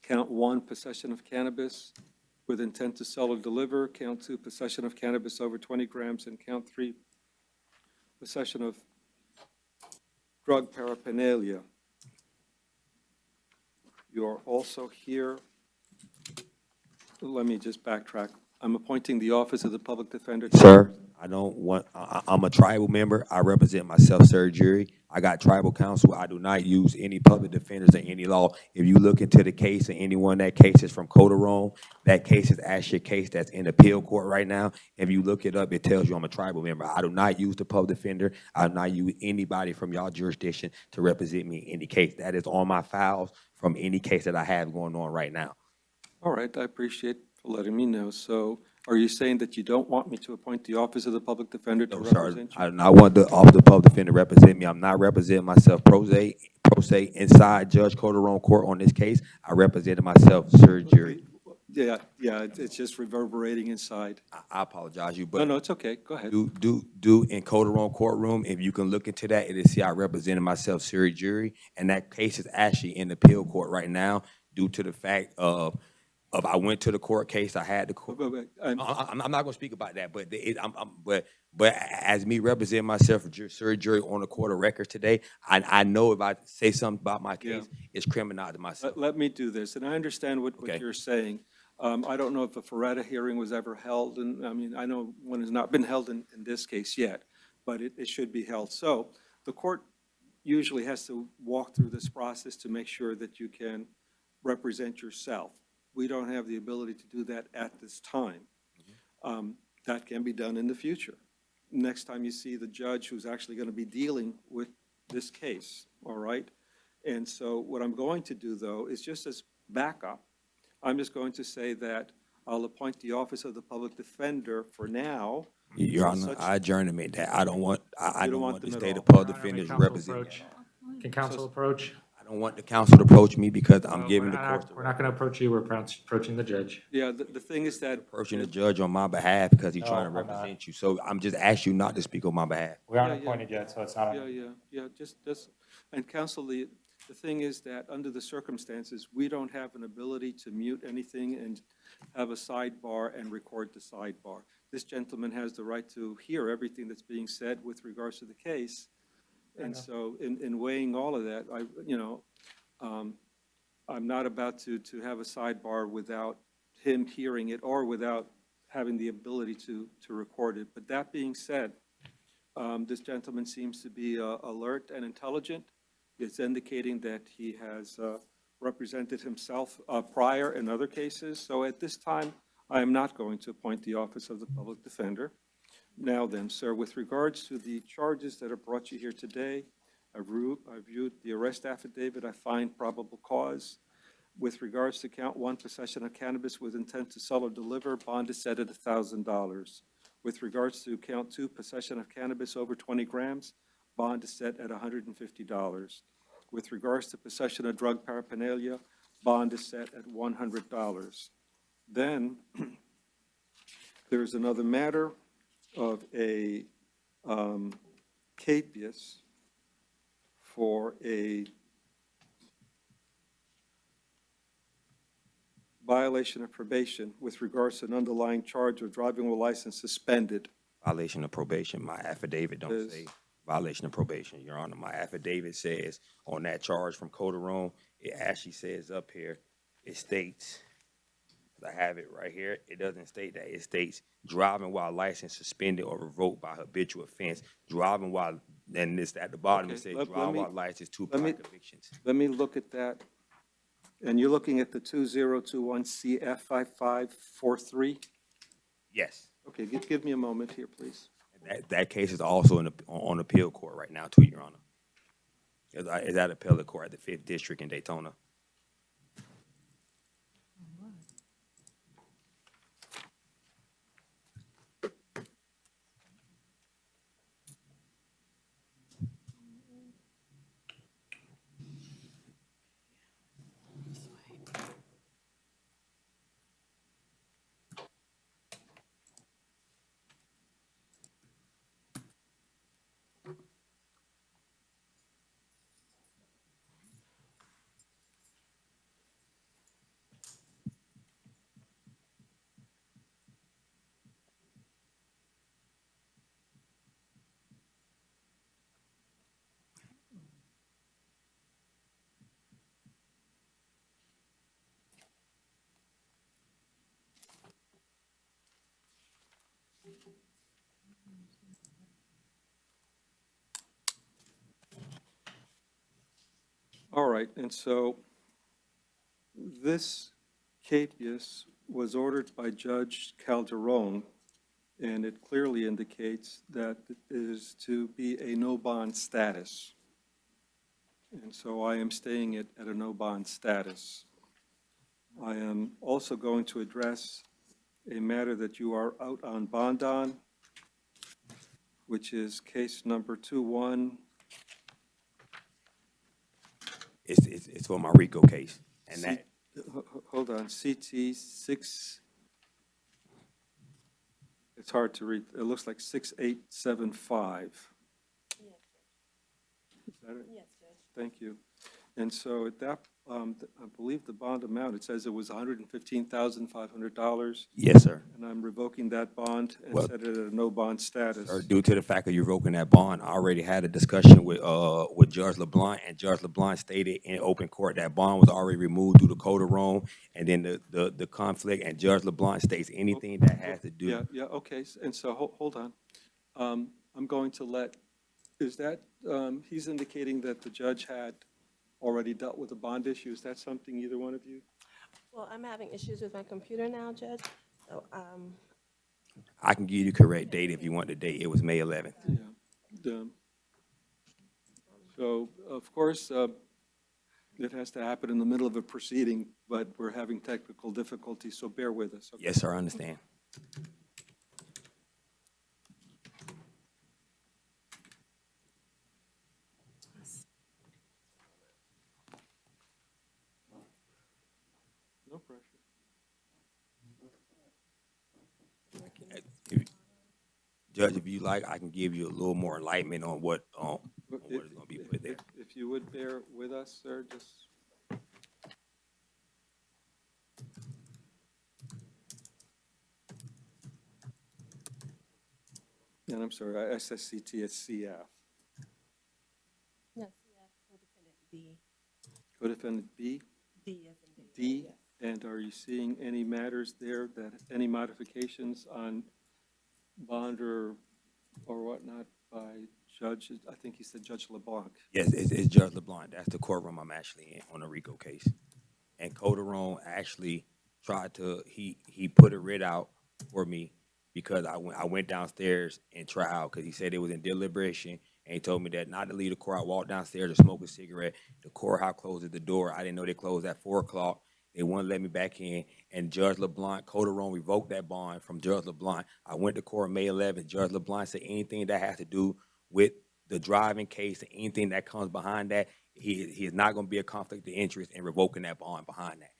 B: count 1, possession of cannabis with intent to sell or deliver, count 2, possession of cannabis over 20 grams, and count 3, possession of drug paraphernalia. You are also here, let me just backtrack. I'm appointing the office of the public defender.
A: Sir, I don't want, I'm a tribal member. I represent myself, sir, jury. I got tribal counsel. I do not use any public defenders or any law. If you look into the case and anyone that case is from Coderone, that case is actually a case that's in appeal court right now. If you look it up, it tells you I'm a tribal member. I do not use the public defender. I do not use anybody from y'all jurisdiction to represent me in any case. That is on my files from any case that I have going on right now.
B: All right, I appreciate for letting me know. So are you saying that you don't want me to appoint the office of the public defender to
A: No, sir.
B: represent you?
A: I do not want the office of the public defender to represent me. I'm not representing myself pro se inside Judge Coderone court on this case. I represented myself, sir, jury.
B: Yeah, it's just reverberating inside.
A: I apologize you,
B: No,
A: but
B: no, it's okay, go ahead.
A: do in Coderone courtroom, if you can look into that, it'll see I represented myself, sir, jury, and that case is actually in appeal court right now due to the fact of I went to the court case, I had the court. I'm not going to speak about that, but as me representing myself, sir, jury, on the court of records today, I know if I say something about my case, it's criminalizing myself.
B: Let me do this, and I understand what you're saying. I don't know if a Feretta hearing was ever held, and I mean, I know one has not been held in this case yet, but it should be held. So the court usually has to walk through this process to make sure that you can represent yourself. We don't have the ability to do that at this time. That can be done in the future. Next time you see the judge who's actually going to be dealing with this case, all right? And so what I'm going to do, though, is just as backup, I'm just going to say that I'll appoint the Office of the Public Defender for now.
A: Your
B: until
A: Honor,
B: such-
A: I adjournment that. I don't want, I
B: You
A: don't want the
B: them at
A: state
B: all.
A: of public
C: Your Honor, may
A: defenders
C: counsel
A: representing.
C: approach- Can counsel approach?
A: I don't want the council to approach me because I'm
C: No,
A: giving
C: we're
A: the
C: not-
A: court.
C: We're not going to approach you, we're approaching the judge.
B: Yeah, the thing is that.
A: Approaching the judge on my behalf because he's
C: No,
A: trying to
C: I'm not.
A: represent you. So I'm just asking you not to speak on my behalf.
C: We aren't
B: Yeah, yeah.
C: appointed yet, so it's not.
B: Yeah, just, and counsel, the thing is that under the circumstances, we don't have an ability to mute anything and have a sidebar and record the sidebar. This gentleman has the right to hear everything that's being said with regards to the case. And so in weighing all of that, I'm not about to have a sidebar without him hearing it or without having the ability to record it. But that being said, this gentleman seems to be alert and intelligent. It's indicating that he has represented himself prior in other cases. So at this time, I am not going to appoint the Office of the Public Defender. Now then, sir, with regards to the charges that have brought you here today, I viewed the arrest affidavit. I find probable cause. With regards to count 1, possession of cannabis with intent to sell or deliver, bond is set at $1,000. With regards to count 2, possession of cannabis over 20 grams, bond is set at $150. With regards to possession of drug paraphernalia, bond is set at $100. Then there's another matter of a capias for a violation of probation with regards to an underlying charge of driving with license suspended.
A: Violation of probation, my affidavit don't
B: Is-
A: say violation of probation, Your Honor. My affidavit says on that charge from Coderone, it actually says up here, it states, I have it right here, it doesn't state that, it states driving while license suspended or revoked by habitual offense, driving while, and it's at the bottom, it
B: Okay,
A: says
B: let
A: driving
B: me-
A: while license, 2
B: let me-
A: prior convictions.
B: Let me look at that. And you're looking at the 2021 CF 5543?
A: Yes.
B: Okay, give me a moment here, please.
A: That case is also on appeal court right now too, Your Honor. It's at appellate court at the 5th District in Daytona.
B: All right, and so this capias was ordered by Judge Calderon, and it clearly indicates that it is to be a no bond status. And so I am staying it at a no bond status. I am also going to address a matter that you are out on bond on, which is case number 21.
A: It's for my RICO case, and that,
B: Hold on, CT 6, it's hard to read, it looks like 6875. Is that it?
G: Yes, Judge.
B: Thank you. And so at that, I believe the bond amount, it says it was $115,500.
A: yes, sir.
B: And I'm revoking that bond and
A: Well-
B: set it at a no bond status.
A: Or due to the fact of you revoking that bond, I already had a discussion with Judge LeBlanc, and Judge LeBlanc stated in open court that bond was already removed through the Code of Rome, and then the conflict, and Judge LeBlanc states anything that has to do.
B: Yeah, okay, and so, hold on. I'm going to let, is that, he's indicating that the judge had already dealt with the bond issue. Is that something either one of you?
L: Well, I'm having issues with my computer now, Judge, so,
A: I can give you the correct date if you want the date. It was May 11th.
B: So, of course, it has to happen in the middle of a proceeding, but we're having technical difficulties, so bear with us. Okay?
A: Yes, sir, I understand.
B: No pressure.
A: Judge, if you like, I can give you a little more enlightenment on what is going to be put there.
B: If you would bear with us, sir, just. And I'm sorry, SSCT is CF.
L: no, CF, co-defendant D.
B: Co-defendant B?
L: D as in
B: D, and are you seeing any matters there that, any modifications on bond or whatnot by Judge, I think he said Judge LeBlanc?
A: Yes, it's Judge LeBlanc. That's the courtroom I'm actually in on the RICO case. And Calderon actually tried to, he put a writ out for me because I went downstairs and trial because he said it was in deliberation. And he told me that not to leave the court. I walked downstairs to smoke a cigarette. The courthouse closed the door. I didn't know they closed at 4 o'clock. They wouldn't let me back in. And Judge LeBlanc, Calderon revoked that bond from Judge LeBlanc. I went to court May 11th. Judge LeBlanc said anything that has to do with the driving case, anything that comes behind that, he is not going to be a conflict of interest in revoking that bond behind that.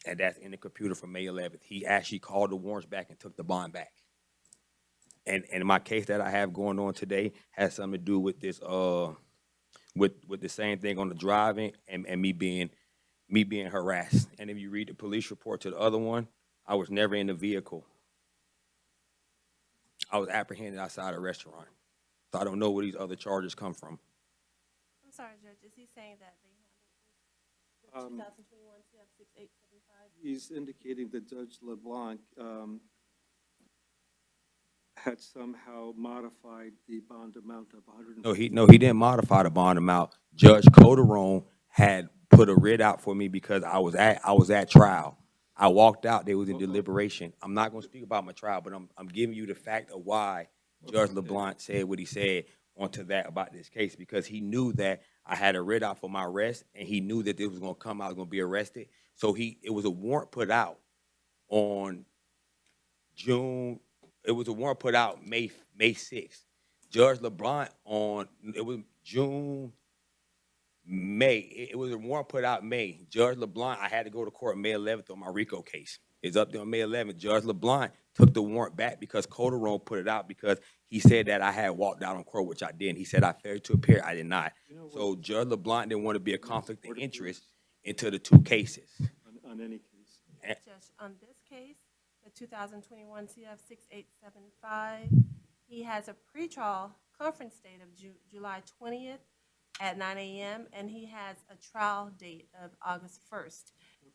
A: And that's in the computer from May 11th. He actually called the warrants back and took the bond back. And my case that I have going on today has something to do with this, with the same thing on the driving and me being harassed. And if you read the police report to the other one, I was never in the vehicle. I was apprehended outside a restaurant. So I don't know where these other charges come from.
L: I'm sorry, Judge, is he saying that they handled this, the 2021 CF 6875?
B: He's indicating that Judge LeBlanc had somehow modified the bond amount of 100.
A: No, he didn't modify the bond amount. Judge Calderon had put a writ out for me because I was at trial. I walked out, they was in deliberation. I'm not gonna speak about my trial, but I'm giving you the fact of why Judge LeBlanc said what he said onto that about this case, because he knew that I had a writ out for my arrest, and he knew that this was gonna come, I was gonna be arrested. So it was a warrant put out on June, it was a warrant put out May 6th. Judge LeBlanc it was May. It was a warrant put out May. Judge LeBlanc, I had to go to court May 11th on my RICO case. It's up there on May 11th. Judge LeBlanc took the warrant back because Calderon put it out because he said that I had walked out on court, which I didn't. He said I failed to appear. I did not. So Judge LeBlanc didn't want to be a conflict of interest into the two cases.
B: On any case.
L: Judge, on this case, the 2021 CF 6875, he has a pretrial conference date of July 20th at 9 a.m., and he has a trial date of August 1st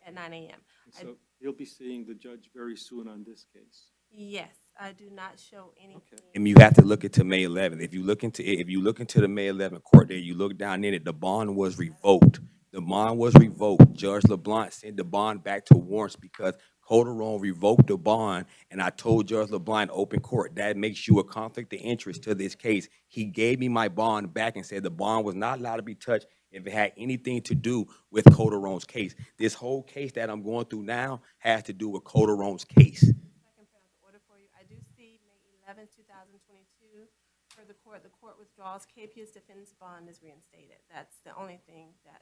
L: at 9 a.m.
B: So he'll be seeing the judge very soon on this case.
L: Yes, I do not show anything.
A: And you have to look into May 11th. If you look into the May 11th court date, you look down in it, the bond was revoked. The bond was revoked. Judge LeBlanc sent the bond back to warrants because Calderon revoked the bond, and I told Judge LeBlanc in open court, that makes you a conflict of interest to this case. He gave me my bond back and said the bond was not allowed to be touched if it had anything to do with Calderon's case. This whole case that I'm going through now has to do with Calderon's case.
L: If I can pronounce the order for you, I do see May 11th, 2022, for the court withdraws Capia's defense bond is reinstated. That's the only thing that.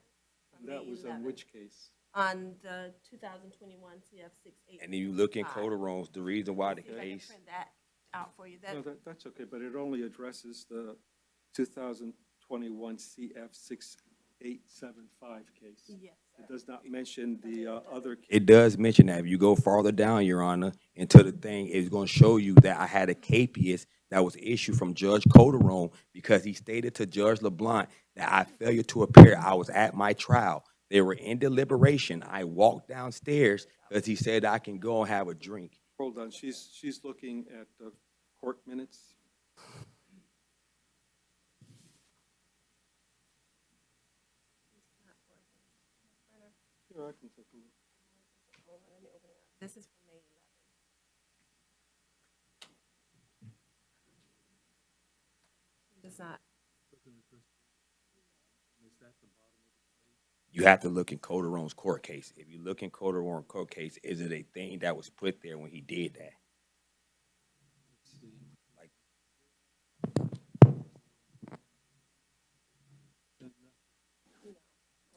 B: That was on which case?
L: On the 2021 CF 68.
A: And then you look in Calderon's, the reason why the
L: See if I can
A: case.
L: print that out for you.
B: No, that's okay, but it only addresses the 2021 CF 6875 case.
L: Yes,
B: It does not mention the other case.
A: It does mention that. If you go farther down, Your Honor, into the thing, it's going to show you that I had a capias that was issued from Judge Calderon because he stated to Judge LeBlanc that I failed to appear. I was at my trial. They were in deliberation. I walked downstairs because he said I can go and have a drink.
B: Hold on, she's looking at the court minutes. Sure, I can take a look.
L: This is from May 11th. Does not.
A: You have to look in Calderon's court case. If you look in Calderon's court case, is it a thing that was put there when he did that? Like,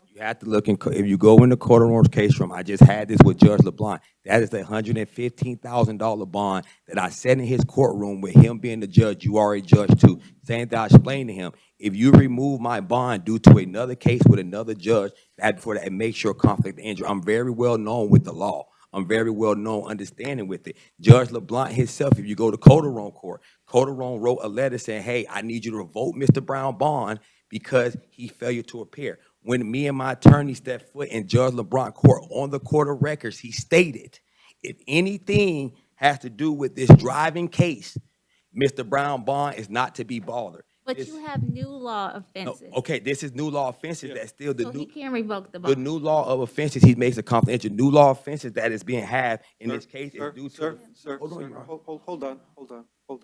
A: you have to look in, if you go into Calderon's case room, I just had this with Judge LeBlanc. That is a $115,000 bond that I sat in his courtroom with him being the judge, you already judged too, saying that I explained to him, if you remove my bond due to another case with another judge, that before that, it makes your conflict of interest. I'm very well known with the law. I'm very well known understanding with it. Judge LeBlanc himself, if you go to Calderon court, Calderon wrote a letter saying, hey, I need you to revoke Mr. Brown bond because he failed to appear. When me and my attorney stepped foot in Judge LeBlanc court, on the court of records, he stated, if anything has to do with this driving case, Mr. Brown bond is not to be bothered.
V: But
A: This-
V: you have new law
A: no,
V: offenses.
A: okay, this is new law offenses that's still the
V: So he
A: new,
V: can revoke the
A: the
V: bond.
A: new law of offenses he makes a confidential. New law offenses that is being had in this case is due to.
B: Hold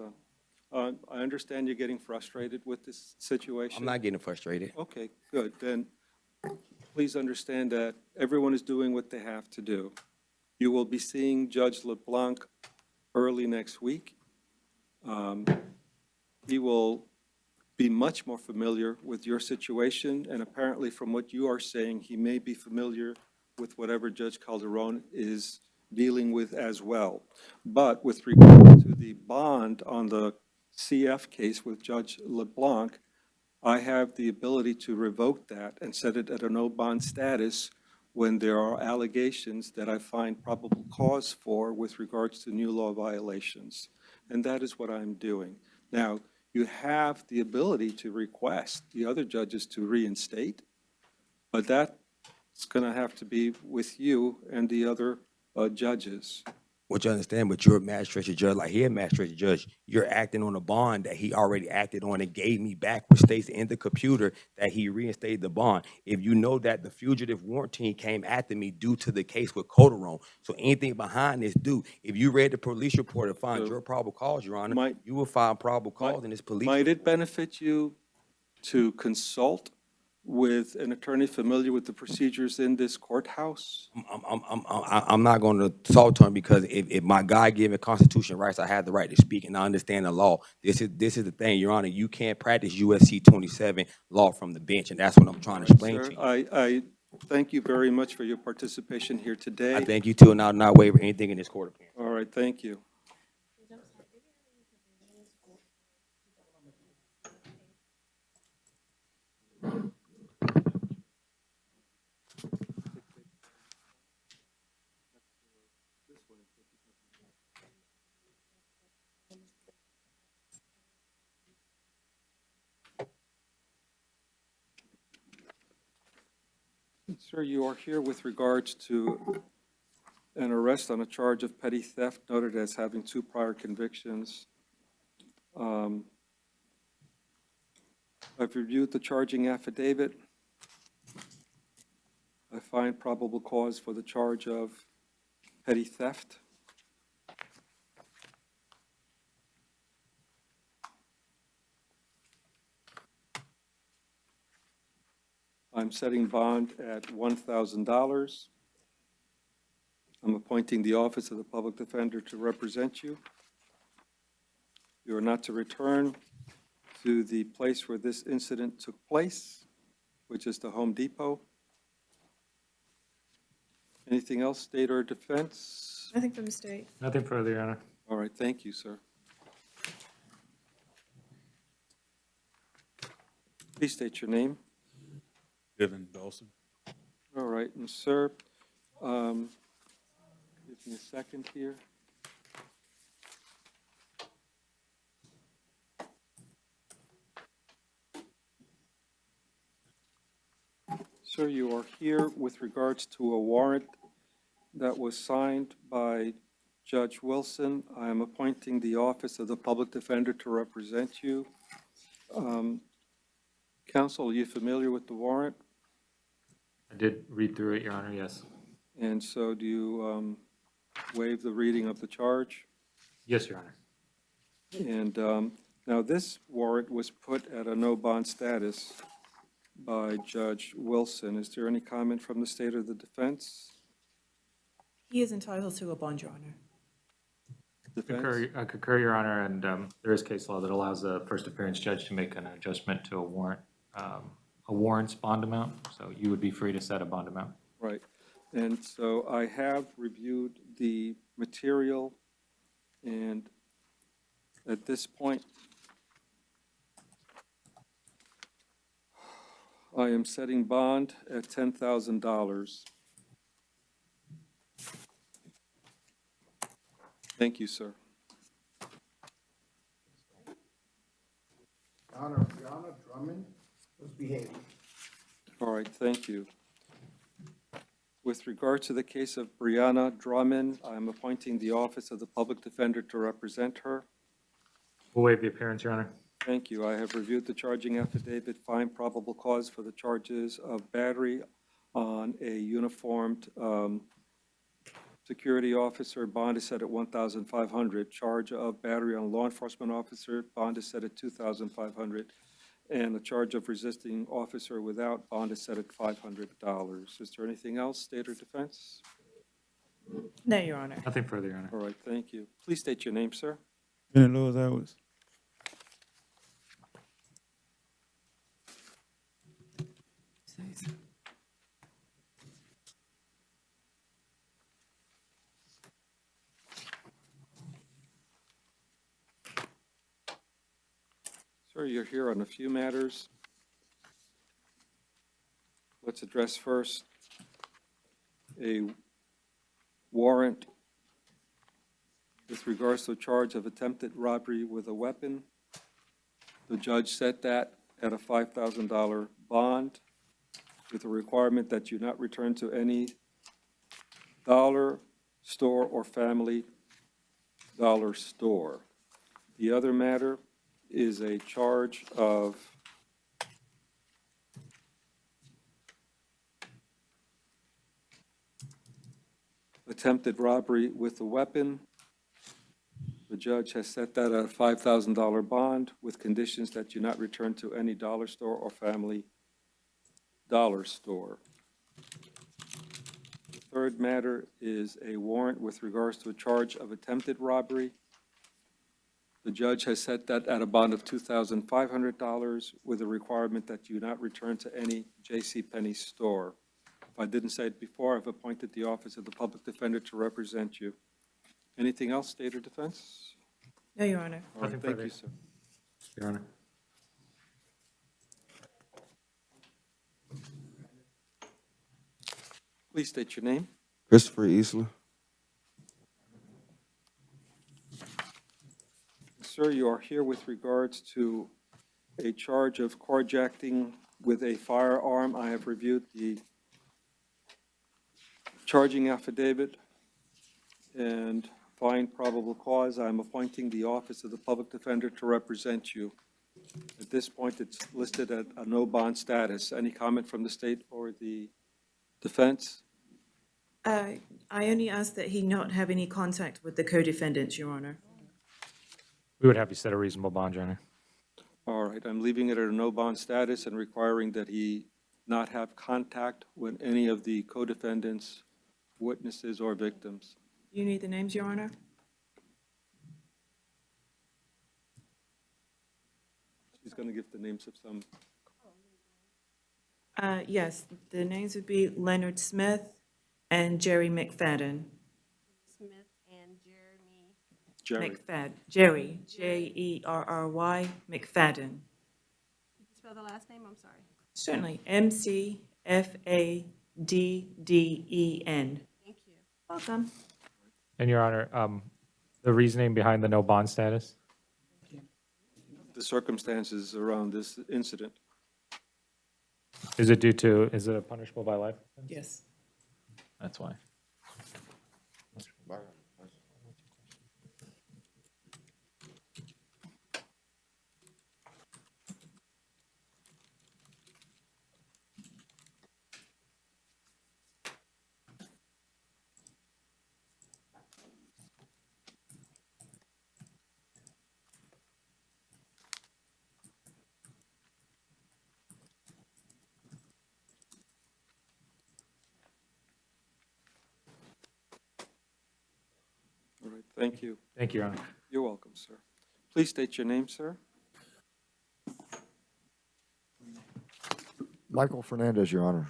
B: on. I understand you're getting frustrated with this situation.
A: I'm not getting frustrated.
B: Okay, good. Then please understand that everyone is doing what they have to do. You will be seeing Judge LeBlanc early next week. He will be much more familiar with your situation, and apparently from what you are saying, he may be familiar with whatever Judge Calderon is dealing with as well. But with regard to the bond on the CF case with Judge LeBlanc, I have the ability to revoke that and set it at a no bond status when there are allegations that I find probable cause for with regards to new law violations. And that is what I'm doing. Now, you have the ability to request the other judges to reinstate, but that's going to have to be with you and the other judges.
A: What you understand, but you're a magistrate judge, like he a magistrate judge, you're acting on a bond that he already acted on and gave me back, which states in the computer that he reinstated the bond. If you know that the fugitive warrant team came after me due to the case with Calderon, so anything behind this due, if you read the police report and find your probable cause, Your Honor, you will find probable cause in this police.
B: Might it benefit you to consult with an attorney familiar with the procedures in this courthouse?
A: I'm not going to talk to him because if my God-given constitutional rights, I have the right to speak and I understand the law. This is the thing, Your Honor. You can't practice USC 27 law from the bench, and that's what I'm trying to explain
B: Sir,
A: to you.
B: I thank you very much for your participation here today.
A: I thank you too, and I'll not waiver anything in this court appearance.
B: All right, thank you. Sir, you are here with regards to an arrest on a charge of petty theft noted as having 2 prior convictions. I've reviewed the charging affidavit. I find probable cause for the charge of petty theft. I'm setting bond at $1,000. I'm appointing the Office of the Public Defender to represent you. You are not to return to the place where this incident took place, which is the Home Depot. Anything else, state or defense?
E: Nothing from the state.
C: Nothing further, Your Honor.
B: All right, thank you, sir. Please state your name.
O: Dylan Dawson.
B: All right, and sir, give me a second here. Sir, you are here with regards to a warrant that was signed by Judge Wilson. I am appointing the Office of the Public Defender to represent you. Counsel, are you familiar with the warrant?
C: I did read through it, Your Honor, yes.
B: And so do you waive the reading of the charge?
C: Yes, Your Honor.
B: And now this warrant was put at a no bond status by Judge Wilson. Is there any comment from the state or the defense?
E: He is entitled to a bond, Your Honor.
B: Defense?
C: I concur, Your Honor, and there is case law that allows the first appearance judge to make an adjustment to a warrant's bond amount, so you would be free to set a bond amount.
B: Right. And so I have reviewed the material, and at this point, I am setting bond at $10,000. Thank you, sir.
P: Honor, Brianna Drummond was behaving.
B: All right, thank you. With regard to the case of Brianna Drummond, I'm appointing the Office of the Public Defender to represent her.
C: We'll waive the appearance, Your Honor.
B: Thank you. I have reviewed the charging affidavit, find probable cause for the charges of battery on a uniformed security officer. Bond is set at $1,500. Charge of battery on a law enforcement officer. Bond is set at $2,500. And the charge of resisting officer without bond is set at $500. Is there anything else, state or defense?
E: No, Your Honor.
C: Nothing further, Your Honor.
B: All right, thank you. Please state your name, sir.
O: Bennett Lewis Edwards.
B: Sir, you're here on a few matters. Let's address first a warrant with regards to a charge of attempted robbery with a weapon. The judge set that at a $5,000 bond with a requirement that you not return to any dollar store or family dollar store. The other matter is a charge of attempted robbery with a weapon. The judge has set that at a $5,000 bond with conditions that you not return to any dollar store or family dollar store. The third matter is a warrant with regards to a charge of attempted robbery. The judge has set that at a bond of $2,500 with a requirement that you not return to any JCPenney store. If I didn't say it before, I've appointed the Office of the Public Defender to represent you. Anything else, state or defense?
E: No, Your Honor.
B: All right,
C: Nothing
B: thank
C: further.
B: you, sir.
C: Your Honor.
B: Please state your name.
H: Christopher Easler.
B: Sir, you are here with regards to a charge of carjacking with a firearm. I have reviewed the charging affidavit and find probable cause. I'm appointing the Office of the Public Defender to represent you. At this point, it's listed at a no bond status. Any comment from the state or the defense?
E: I only ask that he not have any contact with the co-defendants, Your Honor.
C: We would have you set a reasonable bond, Your Honor.
B: All right, I'm leaving it at a no bond status and requiring that he not have contact with any of the co-defendants, witnesses, or victims.
E: You need the names, Your Honor?
B: She's going to give the names of some.
E: Yes, the names would be Leonard Smith and Jerry McFadden.
L: Smith and Jeremy.
B: Jerry.
E: Jerry, Jerry, McFadden.
L: Could you spell the last name? I'm sorry.
E: Certainly, McFadden.
L: Thank you.
E: Welcome.
C: And Your Honor, the reasoning behind the no bond status?
B: The circumstances around this incident.
C: Is it due to, is it punishable by life?
E: Yes.
C: That's why.
B: Thank you.
C: Thank you, Your Honor.
B: You're welcome, sir. Please state your name, sir.
Q: Michael Fernandez, Your Honor.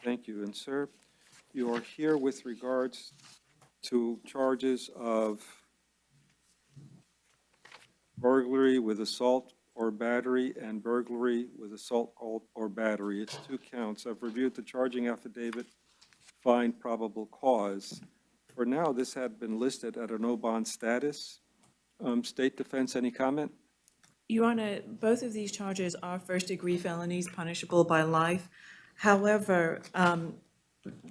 B: Thank you. And sir, you are here with regards to charges of burglary with assault or battery and burglary with assault or battery. It's 2 counts. I've reviewed the charging affidavit, find probable cause. For now, this had been listed at a no bond status. State Defense, any comment?
E: Your Honor, both of these charges are first-degree felonies punishable by life. However,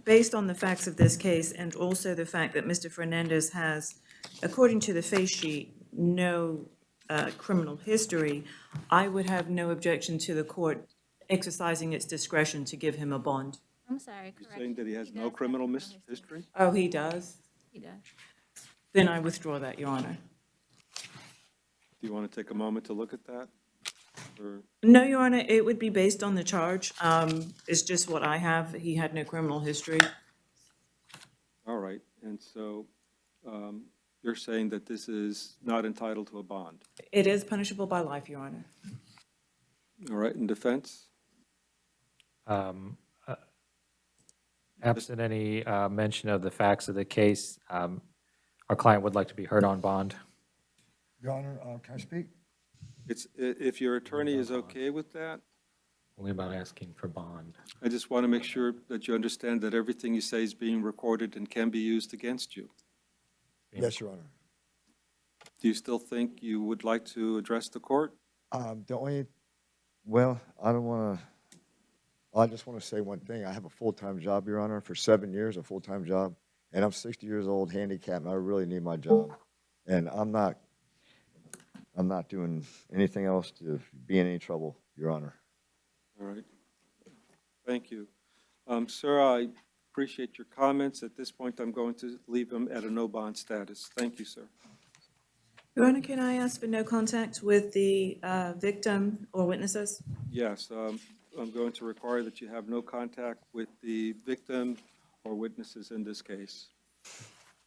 E: based on the facts of this case and also the fact that Mr. Fernandez has, according to the face sheet, no criminal history, I would have no objection to the court exercising its discretion to give him a bond.
V: I'm sorry,
B: You're
V: correct.
B: saying that he has no criminal history?
E: Oh, he does?
V: He does.
E: Then I withdraw that, Your Honor.
B: Do you want to take a moment to look at that? Or,
E: No, Your Honor, it would be based on the charge. It's just what I have. He had no criminal history.
B: all right, and so you're saying that this is not entitled to a bond?
E: It is punishable by life, Your Honor.
B: All right, in defense?
C: Absent any mention of the facts of the case, our client would like to be heard on bond.
F: Your Honor, can I speak?
B: If your attorney is okay with that,
C: Only about asking for bond.
B: I just want to make sure that you understand that everything you say is being recorded and can be used against you.
F: Yes, Your Honor.
B: Do you still think you would like to address the court?
F: The only, well, I don't want to, I just want to say one thing. I have a full-time job, Your Honor, for 7 years, a full-time job, and I'm 60 years old, handicapped, and I really need my job. And I'm not doing anything else to be in any trouble, Your Honor.
B: All right. Thank you. Sir, I appreciate your comments. At this point, I'm going to leave them at a no bond status. Thank you, sir.
E: Your Honor, can I ask for no contact with the victim or witnesses?
B: Yes, I'm going to require that you have no contact with the victim or witnesses in this case.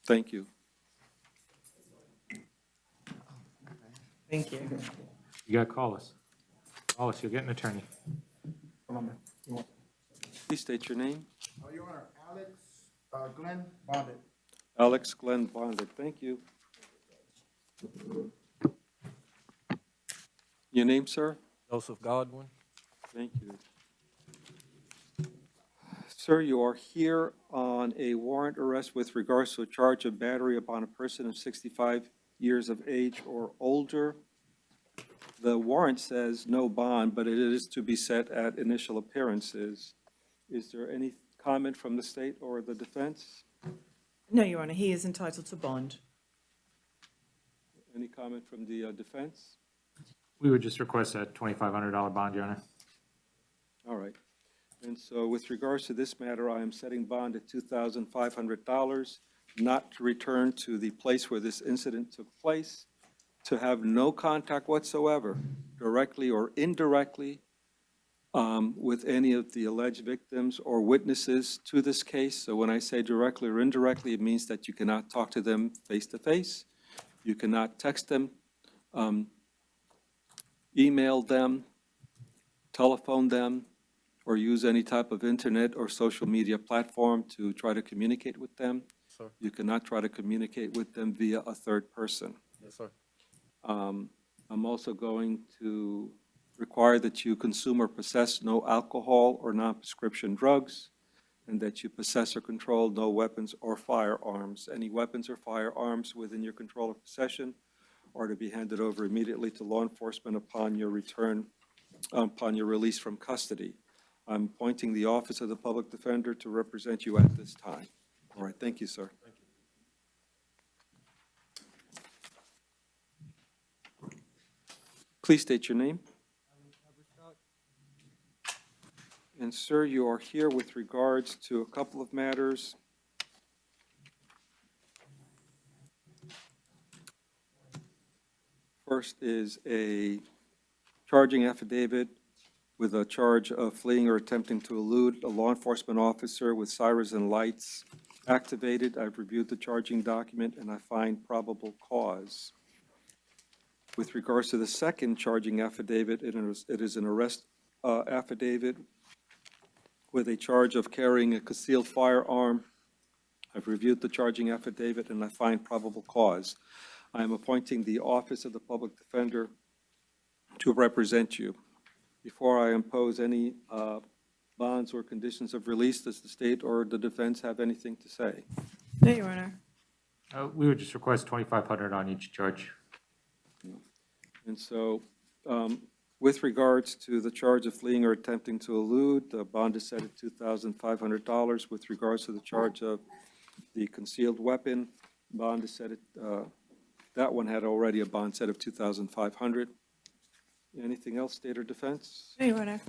B: Thank you.
E: Thank you.
C: You got to call us. Call us, you'll get an attorney.
B: Please state your name.
P: Your Honor, Alex Glenn Bonded.
B: Alex Glenn Bonded. Thank you. Your name, sir?
W: Joseph Godwin.
B: Thank you. Sir, you are here on a warrant arrest with regards to a charge of battery upon a person of 65 years of age or older. The warrant says no bond, but it is to be set at initial appearances. Is there any comment from the state or the defense?
E: No, Your Honor, he is entitled to bond.
B: Any comment from the defense?
C: We would just request a $2,500 bond, Your Honor.
B: All right. And so with regards to this matter, I am setting bond at $2,500, not to return to the place where this incident took place, to have no contact whatsoever, directly or indirectly, with any of the alleged victims or witnesses to this case. So when I say directly or indirectly, it means that you cannot talk to them face-to-face. You cannot text them, email them, telephone them, or use any type of internet or social media platform to try to communicate with them.
W: Sir.
B: You cannot try to communicate with them via a third person.
W: Yes, sir.
B: I'm also going to require that you consume or possess no alcohol or non-prescription drugs, and that you possess or control no weapons or firearms. Any weapons or firearms within your control or possession are to be handed over immediately to law enforcement upon your return, upon your release from custody. I'm appointing the Office of the Public Defender to represent you at this time. All right, thank you, sir. Thank you. Please state your name. And sir, you are here with regards to a couple of matters. First is a charging affidavit with a charge of fleeing or attempting to elude a law enforcement officer with sirens and lights activated. I've reviewed the charging document, and I find probable cause. With regards to the second charging affidavit, it is an arrest affidavit with a charge of carrying a concealed firearm. I've reviewed the charging affidavit, and I find probable cause. I am appointing the Office of the Public Defender to represent you. Before I impose any bonds or conditions of release, does the state or the defense have anything to say?
E: No, Your Honor.
C: We would just request 2,500 on each charge.
B: And so, with regards to the charge of fleeing or attempting to elude, the bond is set at $2,500. With regards to the charge of the concealed weapon, bond is set at, that one had already a bond set of $2,500. Anything else, state or defense?
E: No, Your Honor.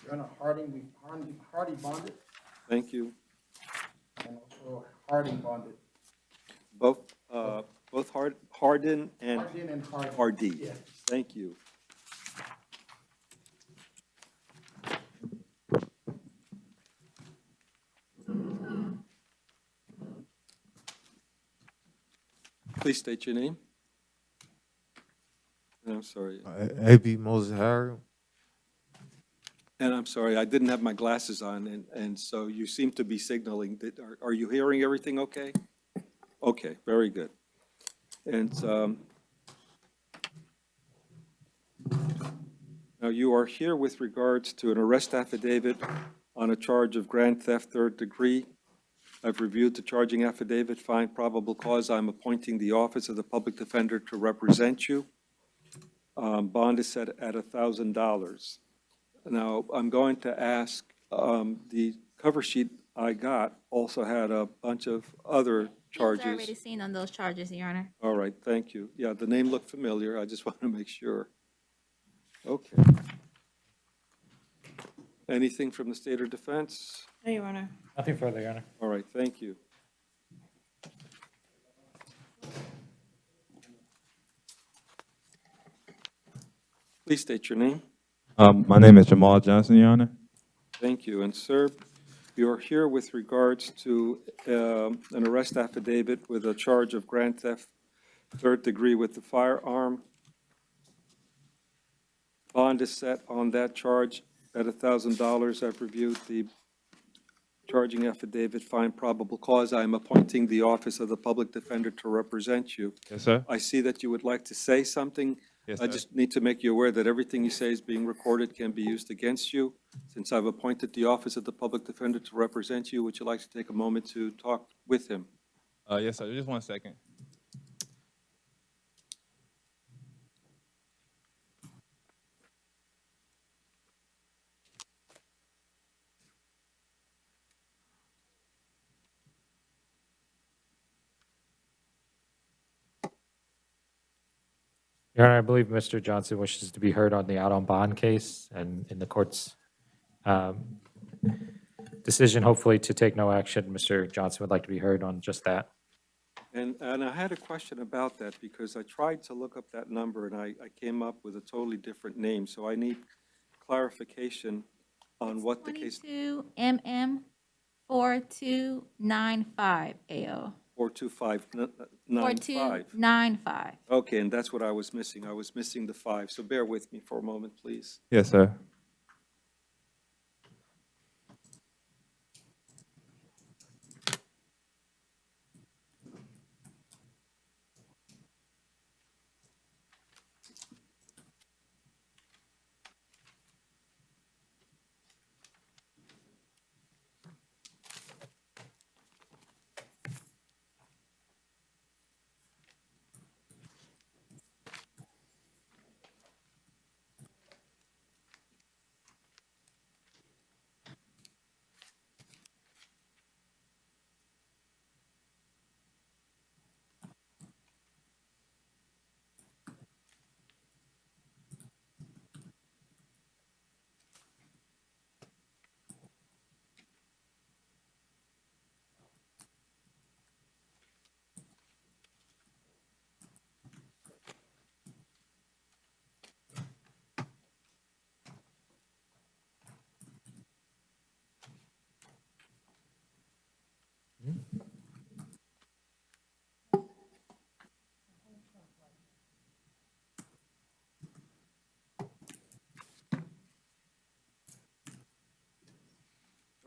P: Your Honor, Hardy bonded,
B: Thank you.
P: and also Harding bonded.
B: Both Hardin and
P: Hardin and Harding.
B: Hardy.
P: Yes.
B: Thank you. Please state your name. And I'm sorry.
Q: A.B. Moses Harry.
B: And I'm sorry, I didn't have my glasses on, and so you seem to be signaling that, are you hearing everything okay? Okay, very good. And now you are here with regards to an arrest affidavit on a charge of grand theft third degree. I've reviewed the charging affidavit, find probable cause. I'm appointing the Office of the Public Defender to represent you. Bond is set at $1,000. Now, I'm going to ask, the cover sheet I got also had a bunch of other charges.
V: He was already seen on those charges, Your Honor.
B: All right, thank you. Yeah, the name looked familiar. I just want to make sure. Okay. Anything from the state or defense?
E: No, Your Honor.
C: Nothing further, Your Honor.
B: All right, thank you. Please state your name.
Q: My name is Jamal Johnson, Your Honor.
B: Thank you. And sir, you are here with regards to an arrest affidavit with a charge of grand theft third degree with the firearm. Bond is set on that charge at $1,000. I've reviewed the charging affidavit, find probable cause. I am appointing the Office of the Public Defender to represent you.
Q: Yes, sir.
B: I see that you would like to say something.
Q: Yes,
B: I
Q: sir.
B: just need to make you aware that everything you say is being recorded, can be used against you. Since I've appointed the Office of the Public Defender to represent you, would you like to take a moment to talk with him?
Q: Yes, sir. Just 1 second.
C: Your Honor, I believe Mr. Johnson wishes to be heard on the out on bond case and in the court's decision, hopefully to take no action. Mr. Johnson would like to be heard on just that.
B: And I had a question about that because I tried to look up that number and I came up with a totally different name. So I need clarification on what the case.
V: 22 MM 4295 AO.
B: 42595.
V: 4295.
B: Okay, and that's what I was missing. I was missing the 5. So bear with me for a moment, please.
Q: Yes, sir.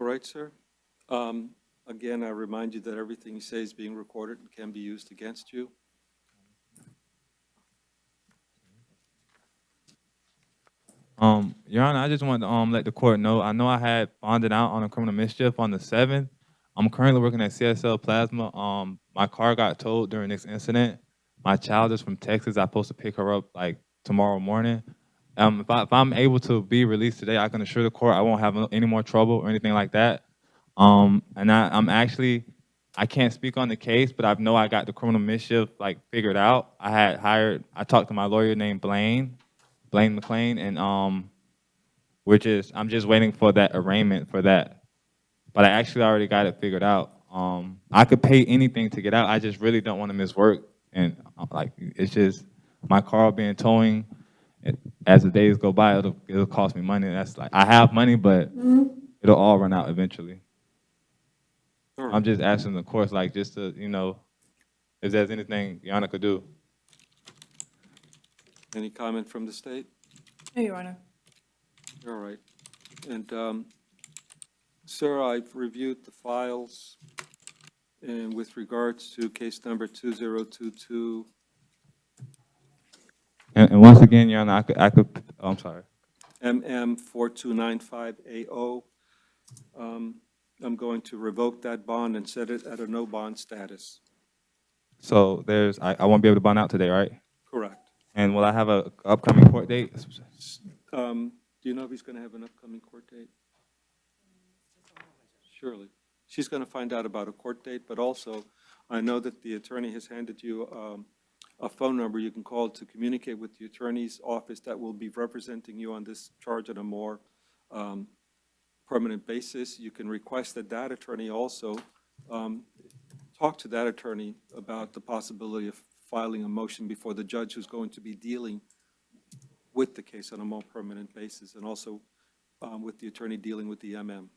B: right, sir. Again, I remind you that everything you say is being recorded and can be used against you.
Q: Your Honor, I just wanted to let the court know, I know I had bonded out on a criminal mischief on the 7th. I'm currently working at CSL Plasma. My car got towed during this incident. My child is from Texas. I'm supposed to pick her up like tomorrow morning. If I'm able to be released today, I can assure the court I won't have any more trouble or anything like that. And I can't speak on the case, but I know I got the criminal mischief like figured out. I talked to my lawyer named Blaine McLean, and I'm just waiting for that arraignment for that. But I actually already got it figured out. I could pay anything to get out. I just really don't want to miss work, and it's just my car will be in towing. As the days go by, it'll cost me money. That's like I have money, but it'll all run out eventually. I'm just asking the courts, like, just to, if there's anything Your Honor could do.
B: Any comment from the state?
E: No, Your Honor.
B: All right. And, sir, I've reviewed the files, and with regards to case number 2022.
Q: And once again, Your Honor, I'm sorry.
B: MM4295AO. I'm going to revoke that bond and set it at a no bond status.
Q: So I won't be able to bond out today, right?
B: Correct.
Q: And will I have a upcoming court date?
B: Do you know if he's going to have an upcoming court date? Surely. She's going to find out about a court date, but also I know that the attorney has handed you a phone number you can call to communicate with the attorney's office that will be representing you on this charge on a more permanent basis. You can request that that attorney also talk to that attorney about the possibility of filing a motion before the judge who's going to be dealing with the case on a more permanent basis, and also with the attorney dealing with the MM.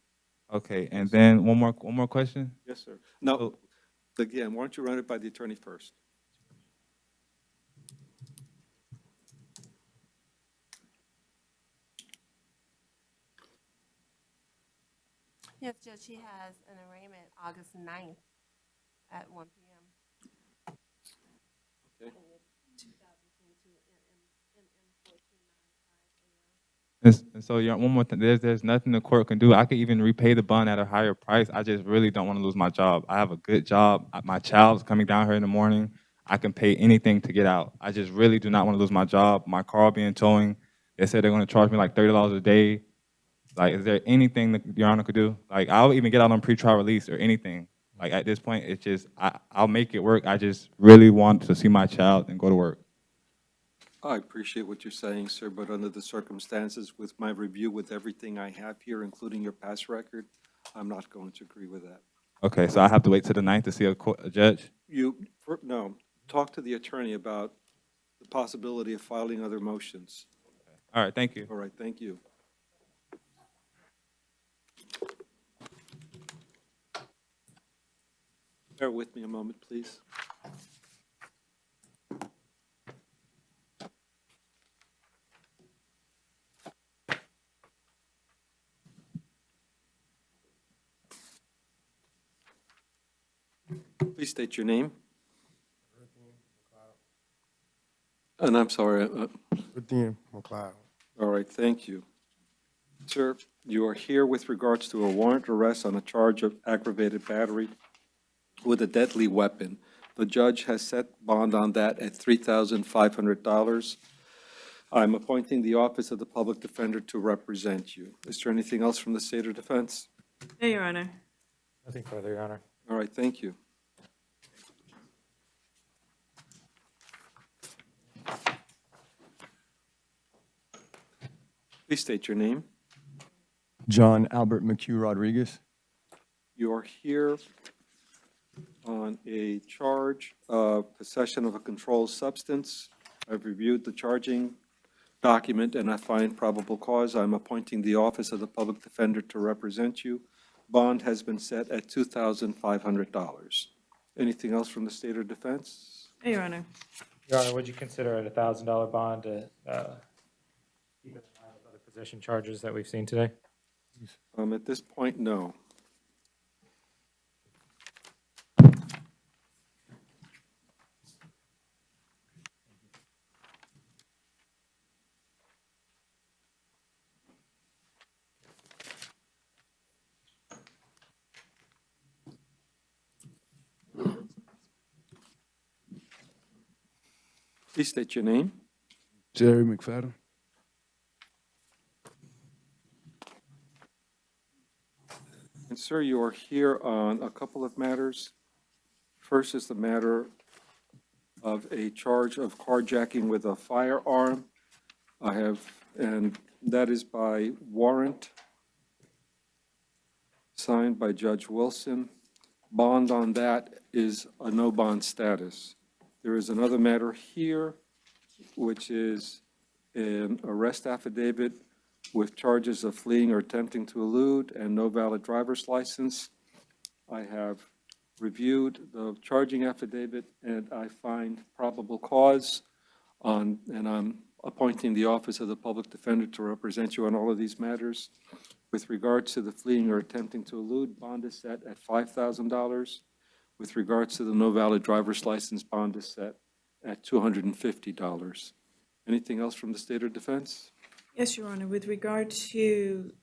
Q: Okay, and then one more question?
B: Yes, sir. No, again, why don't you run it by the attorney first?
L: Yes, Judge, he has an arraignment August 9th at 1 p.m.
B: Okay.
Q: And so, one more thing, there's nothing the court can do. I could even repay the bond at a higher price. I just really don't want to lose my job. I have a good job. My child's coming down here in the morning. I can pay anything to get out. I just really do not want to lose my job. My car will be in towing. They said they're going to charge me like $30 a day. Like, is there anything that Your Honor could do? Like, I'll even get out on pretrial release or anything. Like, at this point, it's just, I'll make it work. I just really want to see my child and go to work.
B: I appreciate what you're saying, sir, but under the circumstances, with my review with everything I have here, including your past record, I'm not going to agree with that.
Q: Okay, so I have to wait till the 9th to see a judge?
B: No, talk to the attorney about the possibility of filing other motions.
Q: All right, thank you.
B: All right, thank you. Bear with me a moment, please. Please state your name. And I'm sorry.
P: Ruthien McLeod.
B: All right, thank you. Sir, you are here with regards to a warrant arrest on a charge of aggravated battery with a deadly weapon. The judge has set bond on that at $3,500. I'm appointing the Office of the Public Defender to represent you. Is there anything else from the State or Defense?
E: No, Your Honor.
C: Nothing further, Your Honor.
B: All right, thank you. Please state your name.
J: John Albert McHugh Rodriguez.
B: You are here on a charge of possession of a controlled substance. I've reviewed the charging document and I find probable cause. I'm appointing the Office of the Public Defender to represent you. Bond has been set at $2,500. Anything else from the State or Defense?
E: No, Your Honor.
C: Your Honor, would you consider it a $1,000 bond to keep in line with other possession charges that we've seen today?
B: At this point, no. Please state your name.
P: Jerry McFadden.
B: And sir, you are here on a couple of matters. First is the matter of a charge of carjacking with a firearm. And that is by warrant signed by Judge Wilson. Bond on that is a no bond status. There is another matter here, which is an arrest affidavit with charges of fleeing or attempting to elude and no valid driver's license. I have reviewed the charging affidavit and I find probable cause on, and I'm appointing the Office of the Public Defender to represent you on all of these matters. With regards to the fleeing or attempting to elude, bond is set at $5,000. With regards to the no valid driver's license, bond is set at $250. Anything else from the State or Defense?
E: Yes, Your Honor. With regard to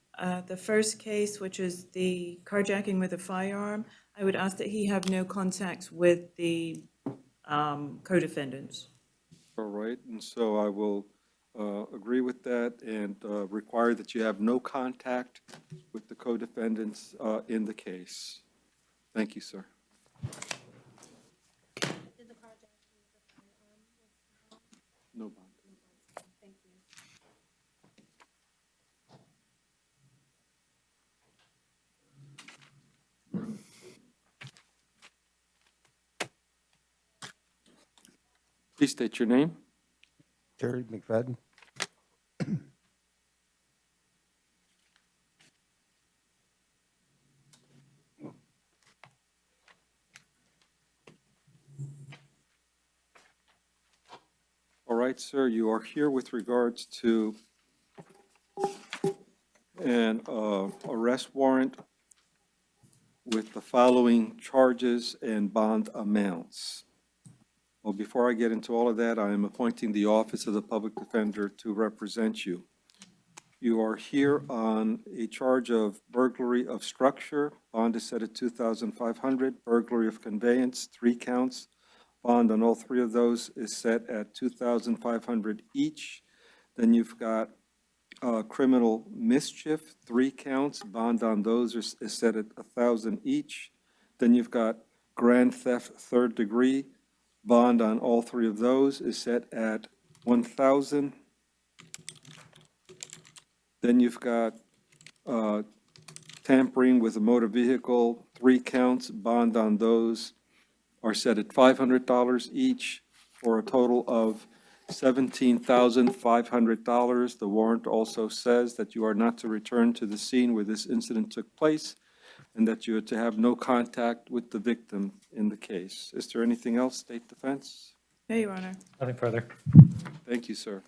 E: the first case, which is the carjacking with a firearm, I would ask that he have no contacts with the co-defendants.
B: All right, and so I will agree with that and require that you have no contact with the co-defendants in the case. Thank you, sir. No bond.
L: Thank you.
B: Please state your name.
P: Jerry McFadden.
B: All right, sir, you are here with regards to an arrest warrant with the following charges and bond amounts. Well, before I get into all of that, I am appointing the Office of the Public Defender to represent you. You are here on a charge of burglary of structure. Bond is set at $2,500. Burglary of conveyance, 3 counts. Bond on all 3 of those is set at $2,500 each. Then you've got criminal mischief, 3 counts. Bond on those is set at $1,000 each. Then you've got grand theft, 3rd degree. Bond on all 3 of those is set at $1,000. Then you've got tampering with a motor vehicle, 3 counts. Bond on those are set at $500 each for a total of $17,500. The warrant also says that you are not to return to the scene where this incident took place and that you are to have no contact with the victim in the case. Is there anything else, State Defense?
E: No, Your Honor.
C: Nothing further.
B: Thank you, sir.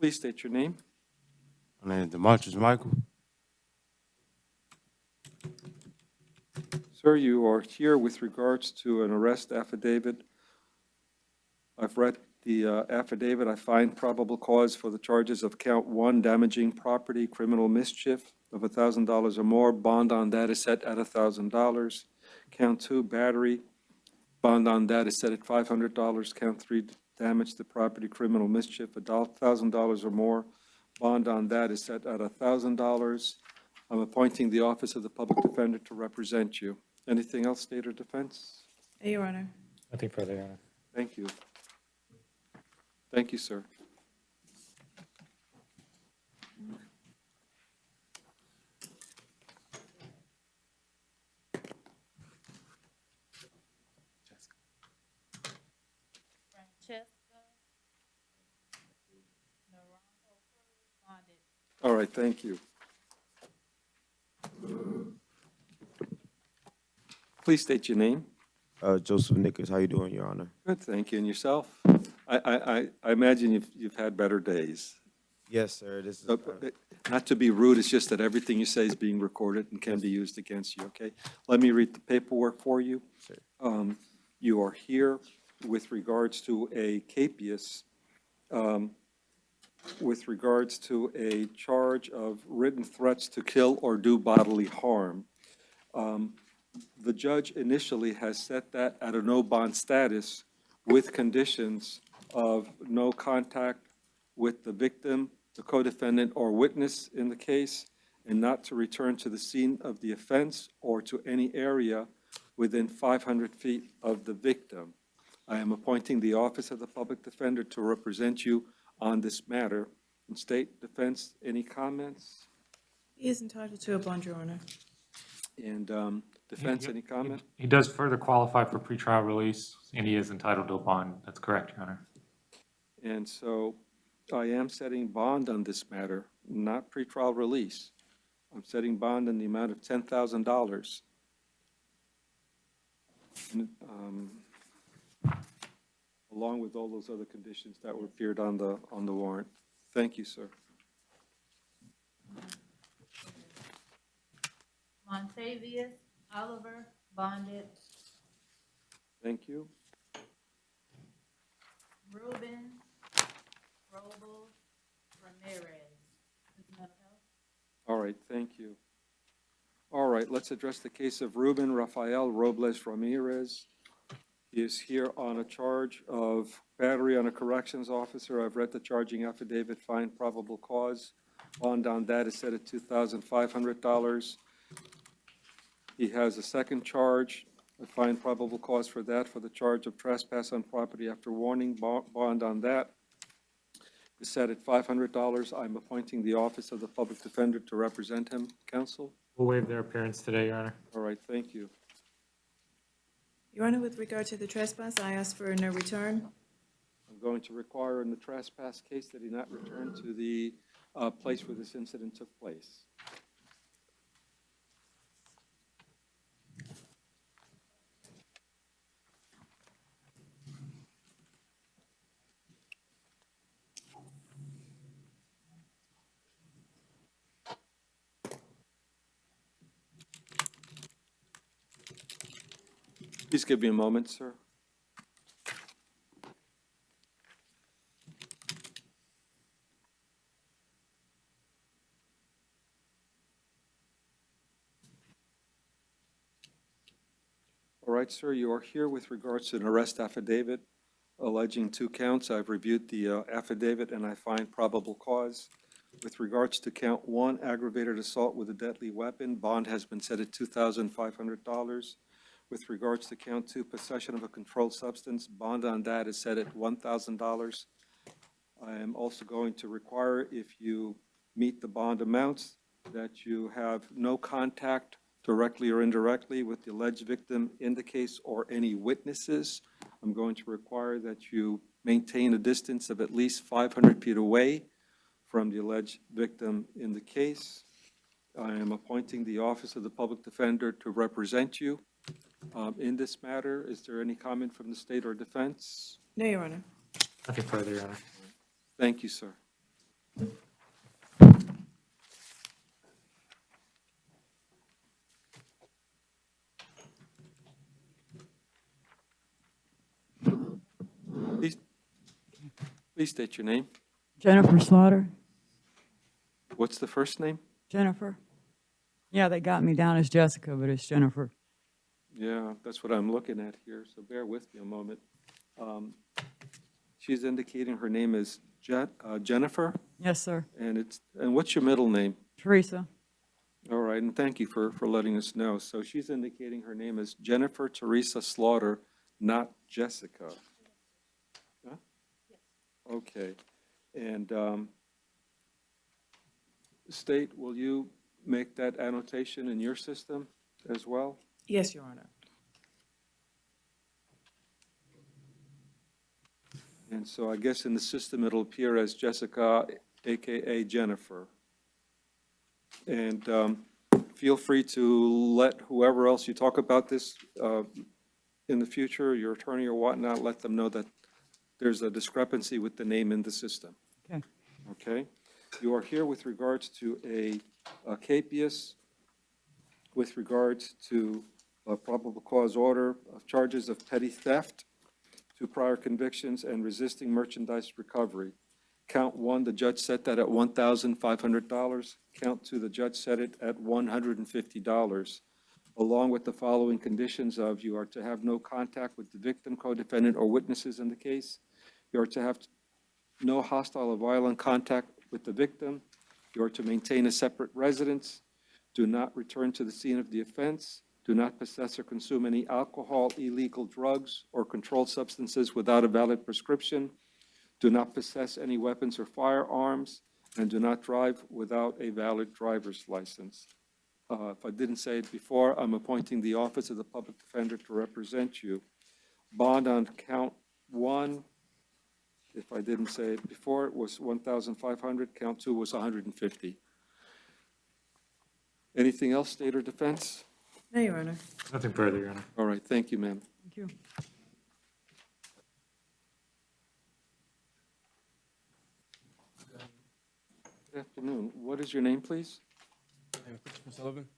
B: Please state your name.
P: My name is Demarcus Michael.
B: Sir, you are here with regards to an arrest affidavit. I've read the affidavit. I find probable cause for the charges of count 1, damaging property, criminal mischief of $1,000 or more. Bond on that is set at $1,000. Count 2, battery. Bond on that is set at $500. Count 3, damage to property, criminal mischief, $1,000 or more. Bond on that is set at $1,000. I'm appointing the Office of the Public Defender to represent you. Anything else, State or Defense?
E: No, Your Honor.
C: Nothing further, Your Honor.
B: Thank you. Thank you, sir. All right, thank you. Please state your name.
I: Joseph Nichols, how you doing, Your Honor?
B: Good, thank you. And yourself? I imagine you've had better days.
I: Yes, sir. This is
B: Not to be rude, it's just that everything you say is being recorded and can be used against you, okay? Let me read the paperwork for you. You are here with regards to a capias, with regards to a charge of written threats to kill or do bodily harm. The judge initially has set that at a no bond status with conditions of no contact with the victim, the co-defendant, or witness in the case, and not to return to the scene of the offense or to any area within 500 feet of the victim. I am appointing the Office of the Public Defender to represent you on this matter. And State Defense, any comments?
E: He is entitled to a bond, Your Honor.
B: And Defense, any comment?
C: He does further qualify for pretrial release, and he is entitled to a bond. That's correct, Your Honor.
B: And so I am setting bond on this matter, not pretrial release. I'm setting bond in the amount of $10,000. Along with all those other conditions that were appeared on the warrant. Thank you, sir.
V: Montavious Oliver, bonded.
B: Thank you.
V: Ruben Robles Ramirez.
B: All right, thank you. All right, let's address the case of Ruben Rafael Robles Ramirez. He is here on a charge of battery on a corrections officer. I've read the charging affidavit, find probable cause. Bond on that is set at $2,500. He has a second charge, a fine probable cause for that, for the charge of trespass on property after warning. Bond on that is set at $500. I'm appointing the Office of the Public Defender to represent him. Counsel?
C: We'll waive their appearance today, Your Honor.
B: All right, thank you.
E: Your Honor, with regard to the trespass, I ask for a no return.
B: I'm going to require in the trespass case that he not return to the place where this incident took place. Please give me a moment, sir. All right, sir, you are here with regards to an arrest affidavit alleging 2 counts. I've reviewed the affidavit and I find probable cause. With regards to count 1, aggravated assault with a deadly weapon, bond has been set at $2,500. With regards to count 2, possession of a controlled substance, bond on that is set at $1,000. I am also going to require, if you meet the bond amounts, that you have no contact directly or indirectly with the alleged victim in the case or any witnesses. I'm going to require that you maintain a distance of at least 500 feet away from the alleged victim in the case. I am appointing the Office of the Public Defender to represent you in this matter. Is there any comment from the state or defense?
E: No, Your Honor.
C: Nothing further, Your Honor.
B: Thank you, sir. Please state your name.
R: Jennifer Slaughter.
B: What's the first name?
R: Jennifer. Yeah, they got me down as Jessica, but it's Jennifer.
B: Yeah, that's what I'm looking at here, so bear with me a moment. She's indicating her name is Jennifer?
R: Yes, sir.
B: And what's your middle name?
R: Teresa.
B: All right, and thank you for letting us know. So she's indicating her name is Jennifer Teresa Slaughter, not Jessica. Huh? Okay. And State, will you make that annotation in your system as well?
E: Yes, Your Honor.
B: And so I guess in the system, it'll appear as Jessica, AKA Jennifer. And feel free to let whoever else you talk about this in the future, your attorney or whatnot, let them know that there's a discrepancy with the name in the system.
R: Okay.
B: Okay? You are here with regards to a capias, with regards to a probable cause order of charges of petty theft. 2 prior convictions, and resisting merchandise recovery. Count 1, the judge set that at $1,500. Count 2, the judge set it at $150, along with the following conditions of: you are to have no contact with the victim, co-defendant, or witnesses in the case. You are to have no hostile or violent contact with the victim. You are to maintain a separate residence. Do not return to the scene of the offense. Do not possess or consume any alcohol, illegal drugs, or controlled substances without a valid prescription. Do not possess any weapons or firearms, and do not drive without a valid driver's license. If I didn't say it before, I'm appointing the Office of the Public Defender to represent you. Bond on count 1, if I didn't say it before, it was $1,500. Count 2 was $150. Anything else, state or defense?
E: No, Your Honor.
C: Nothing further, Your Honor.
B: All right, thank you, ma'am.
R: Thank you.
B: Good afternoon. What is your name, please?
P: Christopher Sullivan.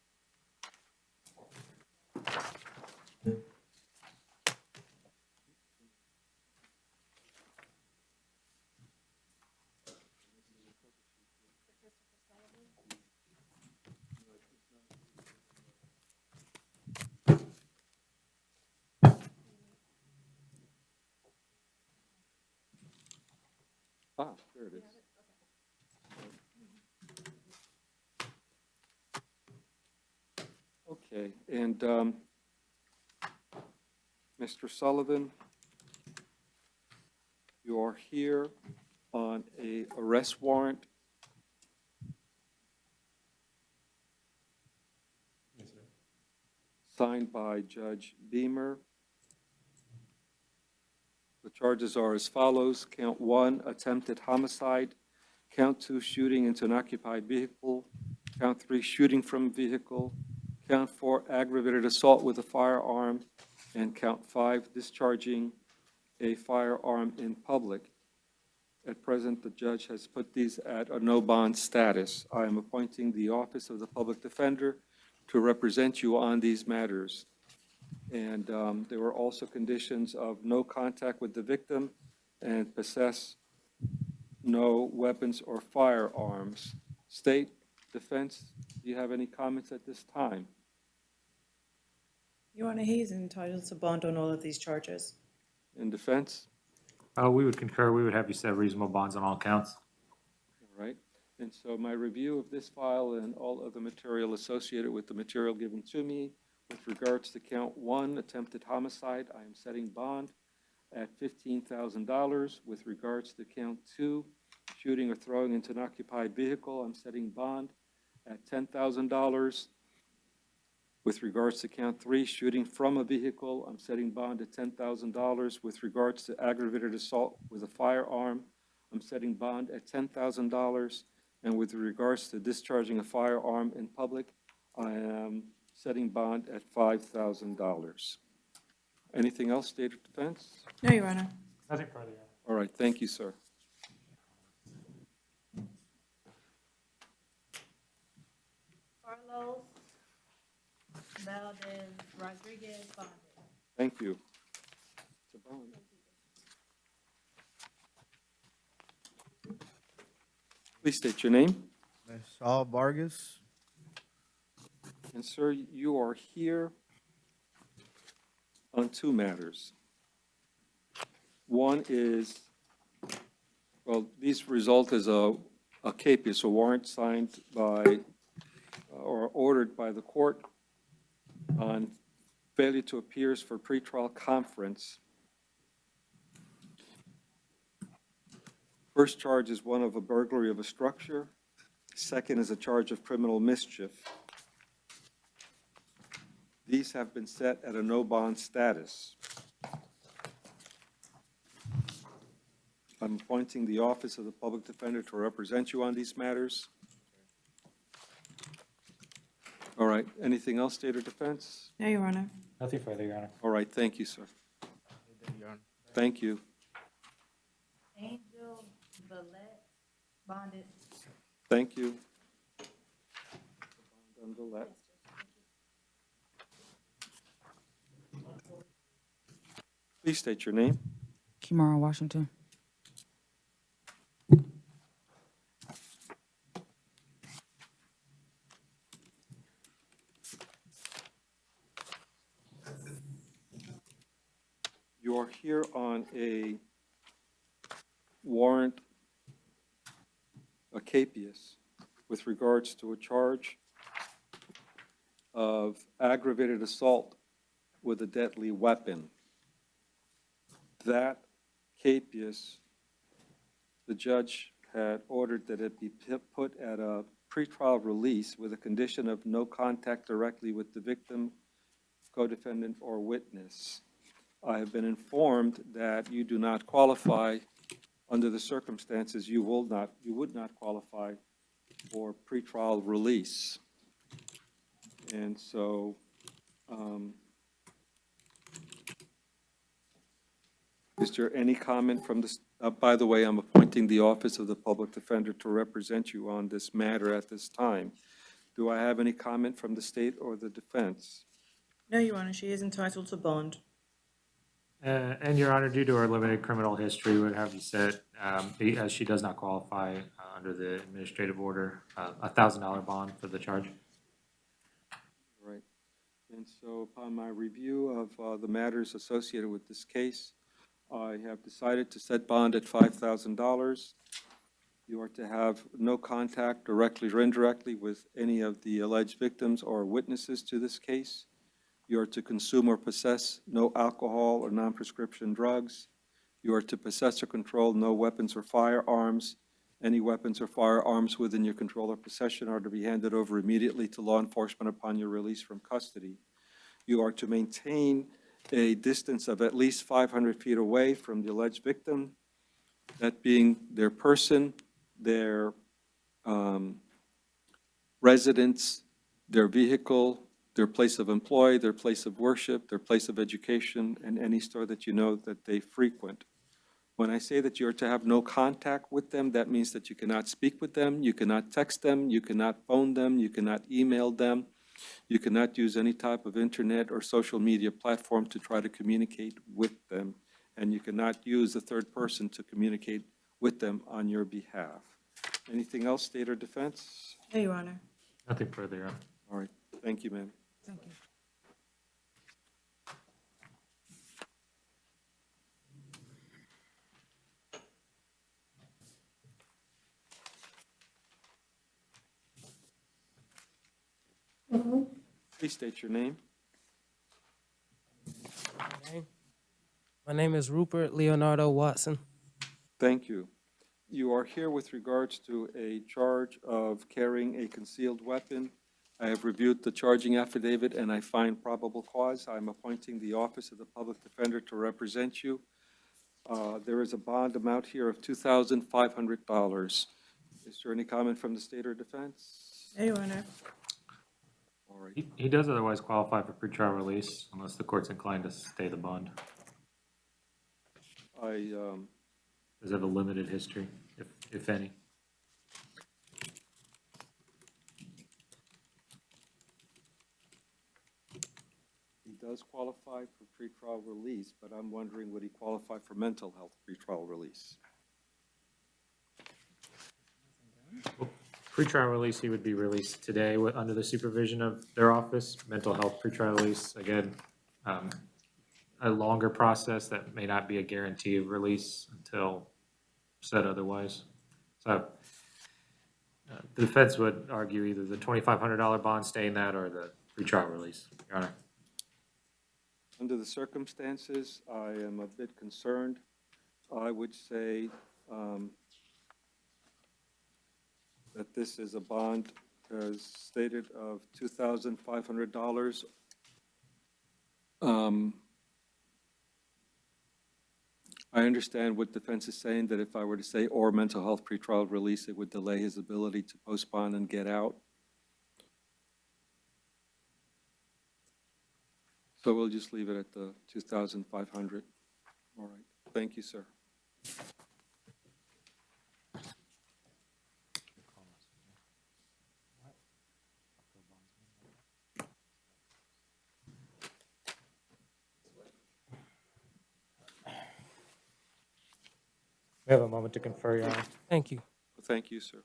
B: Ah, there it is. Okay, and Mr. Sullivan, you are here on a arrest warrant. Signed by Judge Beamer. The charges are as follows: count 1, attempted homicide; count 2, shooting into an occupied vehicle; count 3, shooting from a vehicle; count 4, aggravated assault with a firearm; and count 5, discharging a firearm in public. At present, the judge has put these at a no bond status. I am appointing the Office of the Public Defender to represent you on these matters. And there were also conditions of no contact with the victim and possess no weapons or firearms. State, defense, do you have any comments at this time?
E: Your Honor, he is entitled to bond on all of these charges.
B: In defense?
C: We would concur. We would have you set reasonable bonds on all counts.
B: All right. And so my review of this file and all other material associated with the material given to me, with regards to count 1, attempted homicide, I am setting bond at $15,000. With regards to count 2, shooting or throwing into an occupied vehicle, I'm setting bond at $10,000. With regards to count 3, shooting from a vehicle, I'm setting bond at $10,000. With regards to aggravated assault with a firearm, I'm setting bond at $10,000. And with regards to discharging a firearm in public, I am setting bond at $5,000. Anything else, State of Defense?
E: No, Your Honor.
C: Nothing further, Your Honor.
B: All right, thank you, sir.
V: Carlos Valdez Rodriguez bonded.
B: Thank you. It's a bond. Please state your name.
D: Saul Vargas.
B: And sir, you are here on 2 matters. One is, well, these result as a capious, a warrant signed by or ordered by the court on failure to appear for pretrial conference. First charge is one of a burglary of a structure. Second is a charge of criminal mischief. These have been set at a no bond status. I'm appointing the Office of the Public Defender to represent you on these matters. All right, anything else, State or Defense?
E: No, Your Honor.
C: Nothing further, Your Honor.
B: All right, thank you, sir. Thank you.
V: Angel Valette bonded.
B: Thank you. Gondolette. Please state your name.
R: Kimara Washington.
B: You are here on a warrant, a capias, with regards to a charge of aggravated assault with a deadly weapon. That capias, the judge had ordered that it be put at a pretrial release with a condition of no contact directly with the victim, co-defendant, or witness. I have been informed that you do not qualify, under the circumstances, you would not qualify for pretrial release. And so, is there any comment from the, by the way, I'm appointing the Office of the Public Defender to represent you on this matter at this time. Do I have any comment from the state or the defense?
E: No, Your Honor, she is entitled to bond.
C: And Your Honor, due to her limited criminal history, would have you said, as she does not qualify under the administrative order, $1,000 bond for the charge.
B: Right. And so upon my review of the matters associated with this case, I have decided to set bond at $5,000. You are to have no contact directly or indirectly with any of the alleged victims or witnesses to this case. You are to consume or possess no alcohol or non-prescription drugs. You are to possess or control no weapons or firearms. Any weapons or firearms within your control or possession are to be handed over immediately to law enforcement upon your release from custody. You are to maintain a distance of at least 500 feet away from the alleged victim, that being their person, their residence, their vehicle, their place of employ, their place of worship, their place of education, and any store that you know that they frequent. When I say that you are to have no contact with them, that means that you cannot speak with them, you cannot text them, you cannot phone them, you cannot email them, you cannot use any type of internet or social media platform to try to communicate with them, and you cannot use a third person to communicate with them on your behalf. Anything else, state or defense?
E: No, Your Honor.
C: Nothing further, Your Honor.
B: All right, thank you, ma'am.
E: Thank you.
B: Please state your name.
N: My name is Rupert Leonardo Watson.
B: Thank you. You are here with regards to a charge of carrying a concealed weapon. I have reviewed the charging affidavit and I find probable cause. I'm appointing the Office of the Public Defender to represent you. There is a bond amount here of $2,500. Is there any comment from the state or defense?
E: No, Your Honor.
B: All right.
C: He does otherwise qualify for pretrial release unless the court's inclined to stay the bond. Does have a limited history, if any.
B: He does qualify for pretrial release, but I'm wondering, would he qualify for mental health pretrial release?
C: Pretrial release, he would be released today under the supervision of their office. Mental health pretrial release, again, a longer process that may not be a guarantee of release until said otherwise. So the defense would argue either the $2,500 bond stay in that or the pretrial release, Your Honor.
B: Under the circumstances, I am a bit concerned. I would say that this is a bond, as stated, of $2,500. I understand what defense is saying, that if I were to say or mental health pretrial release, it would delay his ability to postpone and get out. So we'll just leave it at the $2,500. All right. Thank you, sir.
C: We have a moment to confer, Your Honor.
N: Thank you.
B: Thank you, sir.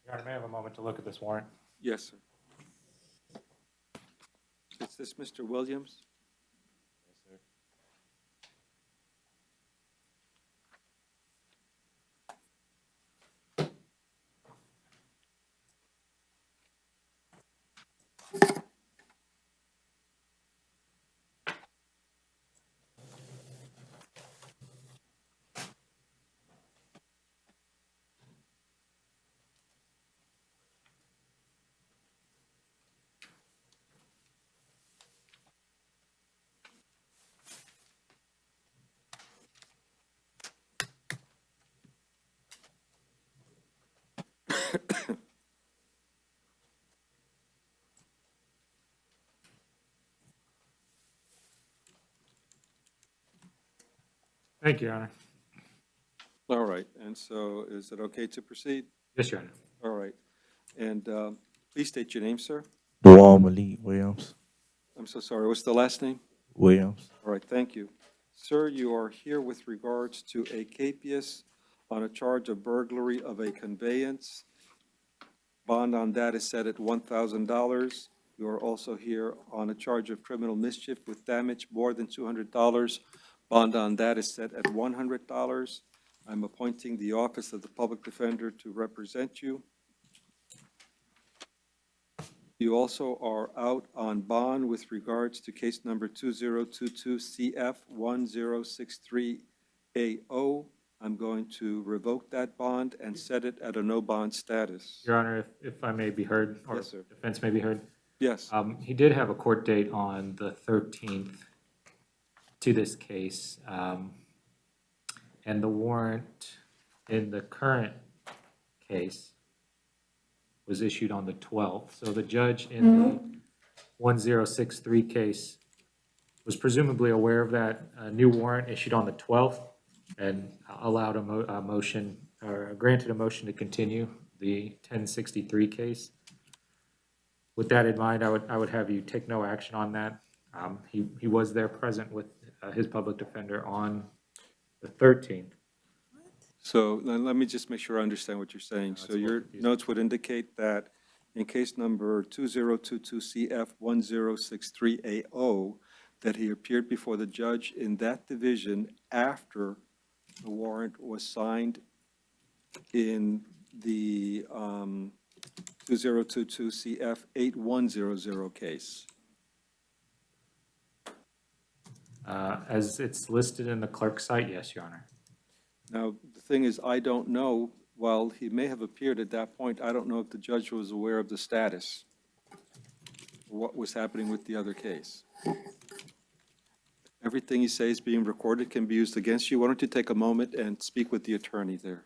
C: Your Honor, may I have a moment to look at this warrant?
B: Yes, sir. Is this Mr. Williams?
C: Yes, sir. Thank you, Your Honor.
B: All right, and so is it okay to proceed?
C: Yes, Your Honor.
B: All right. And please state your name, sir.
W: Dewal Malik Williams.
B: I'm so sorry, what's the last name?
W: Williams.
B: All right, thank you. Sir, you are here with regards to a capias on a charge of burglary of a conveyance. Bond on that is set at $1,000. You are also here on a charge of criminal mischief with damage more than $200. Bond on that is set at $100. I'm appointing the Office of the Public Defender to represent you. You also are out on bond with regards to case number 2022 CF 1063AO. I'm going to revoke that bond and set it at a no bond status.
C: Your Honor, if I may be heard, or
B: Yes, sir.
C: defense may be heard.
B: Yes.
C: He did have a court date on the 13th to this case. And the warrant in the current case was issued on the 12th. So the judge in the 1063 case was presumably aware of that new warrant issued on the 12th and allowed a motion, or granted a motion to continue the 1063 case. With that in mind, I would have you take no action on that. He was there present with his public defender on the 13th.
B: So let me just make sure I understand what you're saying. So your notes would indicate that in case number 2022 CF 1063AO, that he appeared before the judge in that division after the warrant was signed in the 2022 CF 8100 case.
C: As it's listed in the clerk's site, yes, Your Honor.
B: Now, the thing is, I don't know, while he may have appeared at that point, I don't know if the judge was aware of the status, what was happening with the other case. Everything you say is being recorded, can be used against you. Why don't you take a moment and speak with the attorney there?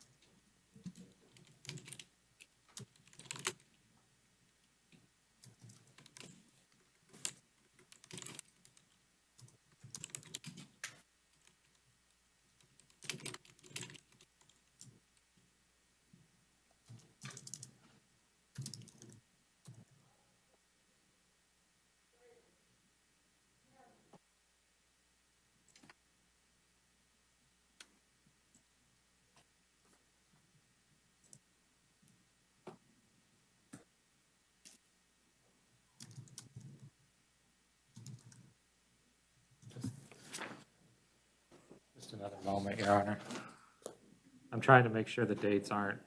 C: Just another moment, Your Honor. I'm trying to make sure the dates aren't.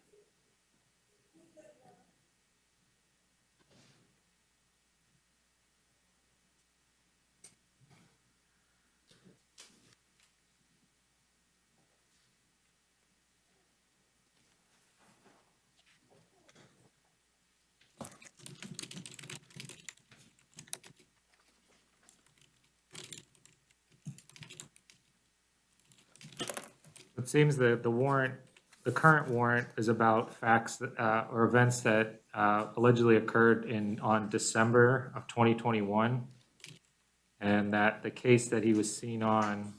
C: It seems that the warrant the current warrant is about facts or events that allegedly occurred on December of 2021. And that the case that he was seen on,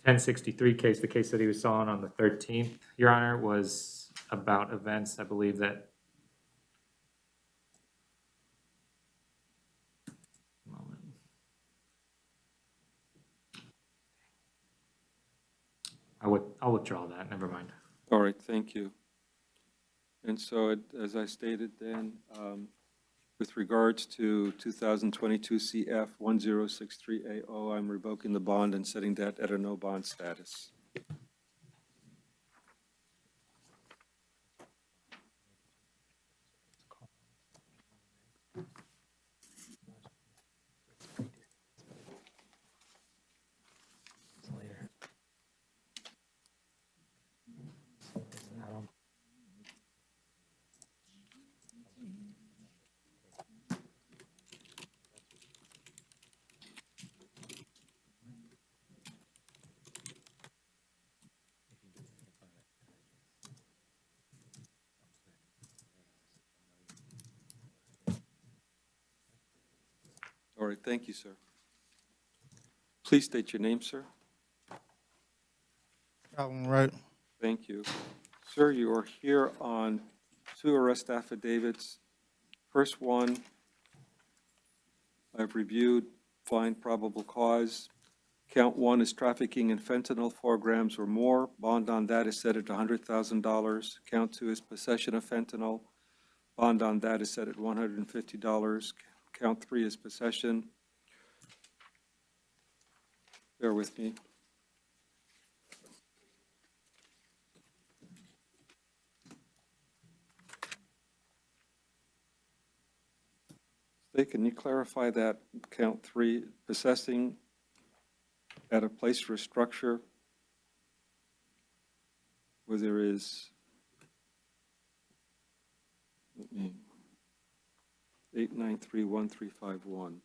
C: 1063 case, the case that he was saw on the 13th, Your Honor, was about events, I believe that. I'll withdraw that, never mind.
B: All right, thank you. And so, as I stated then, with regards to 2022 CF 1063AO, I'm revoking the bond and setting that at a no bond status. All right, thank you, sir. Please state your name, sir.
D: Calvin Wright.
B: Thank you. Sir, you are here on 2 arrest affidavits. First one, I've reviewed, find probable cause. Count 1 is trafficking in fentanyl, 4 grams or more. Bond on that is set at $100,000. Count 2 is possession of fentanyl. Bond on that is set at $150. Count 3 is possession. Bear with me. State, can you clarify that count 3, possessing at a place or a structure where there is, 8931351.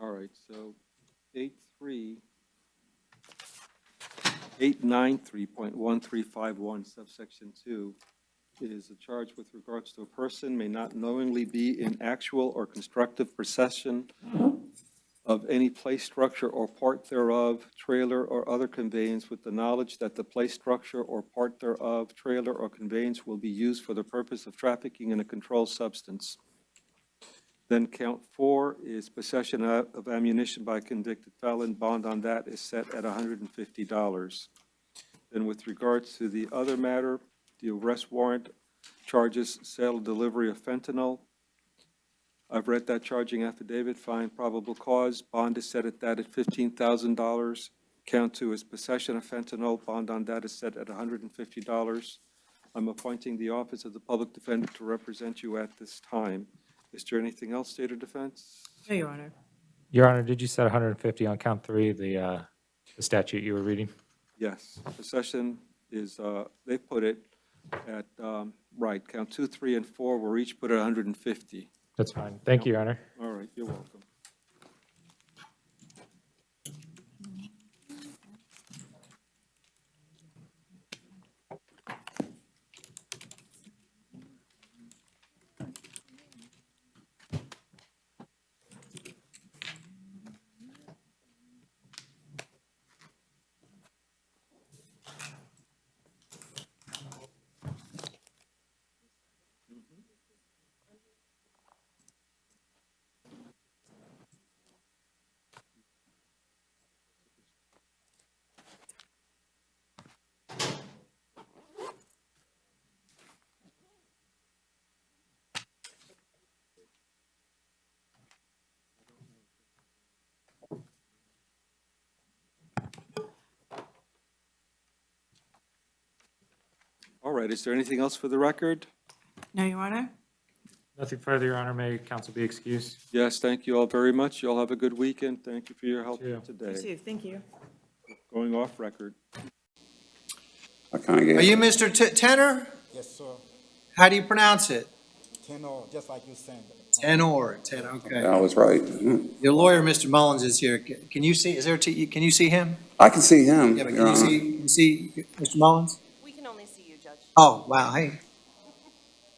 B: All right, so 893.1351 subsection 2 is a charge with regards to a person may not knowingly be in actual or constructive possession of any place, structure, or part thereof, trailer, or other conveyance with the knowledge that the place, structure, or part thereof, trailer, or conveyance will be used for the purpose of trafficking in a controlled substance. Then count 4 is possession of ammunition by a convicted felon. Bond on that is set at $150. Then with regards to the other matter, the arrest warrant charges sale and delivery of fentanyl. I've read that charging affidavit, find probable cause. Bond is set at that at $15,000. Count 2 is possession of fentanyl. Bond on that is set at $150. I'm appointing the Office of the Public Defender to represent you at this time. Is there anything else, State or Defense?
E: No, Your Honor.
C: Your Honor, did you set 150 on count 3, the statute you were reading?
B: Yes. Possession is, they put it at, right, count 2, 3, and 4 were each put at 150.
C: That's fine. Thank you, Your Honor.
B: All right, you're welcome. right, is there anything else for the record?
E: No, Your Honor?
C: Nothing further, Your Honor. May counsel be excused.
B: Yes, thank you all very much. You all have a good weekend. Thank you for your help
C: You
B: today.
E: Thank you.
B: Going off record.
K: Are you Mr. Tenor?
S: Yes, sir.
K: How do you pronounce it?
S: Tenor, just like you said.
K: Tenor, okay. I was right.
S: Mm-hmm.
K: Your lawyer, Mr. Mullins, is here. Can you see, can you see him?
S: I can see him,
K: Yeah, but
S: Your
K: can
S: Honor.
K: you see Mr. Mullins?
L: We can only see you, Judge.
K: Oh, wow, hey.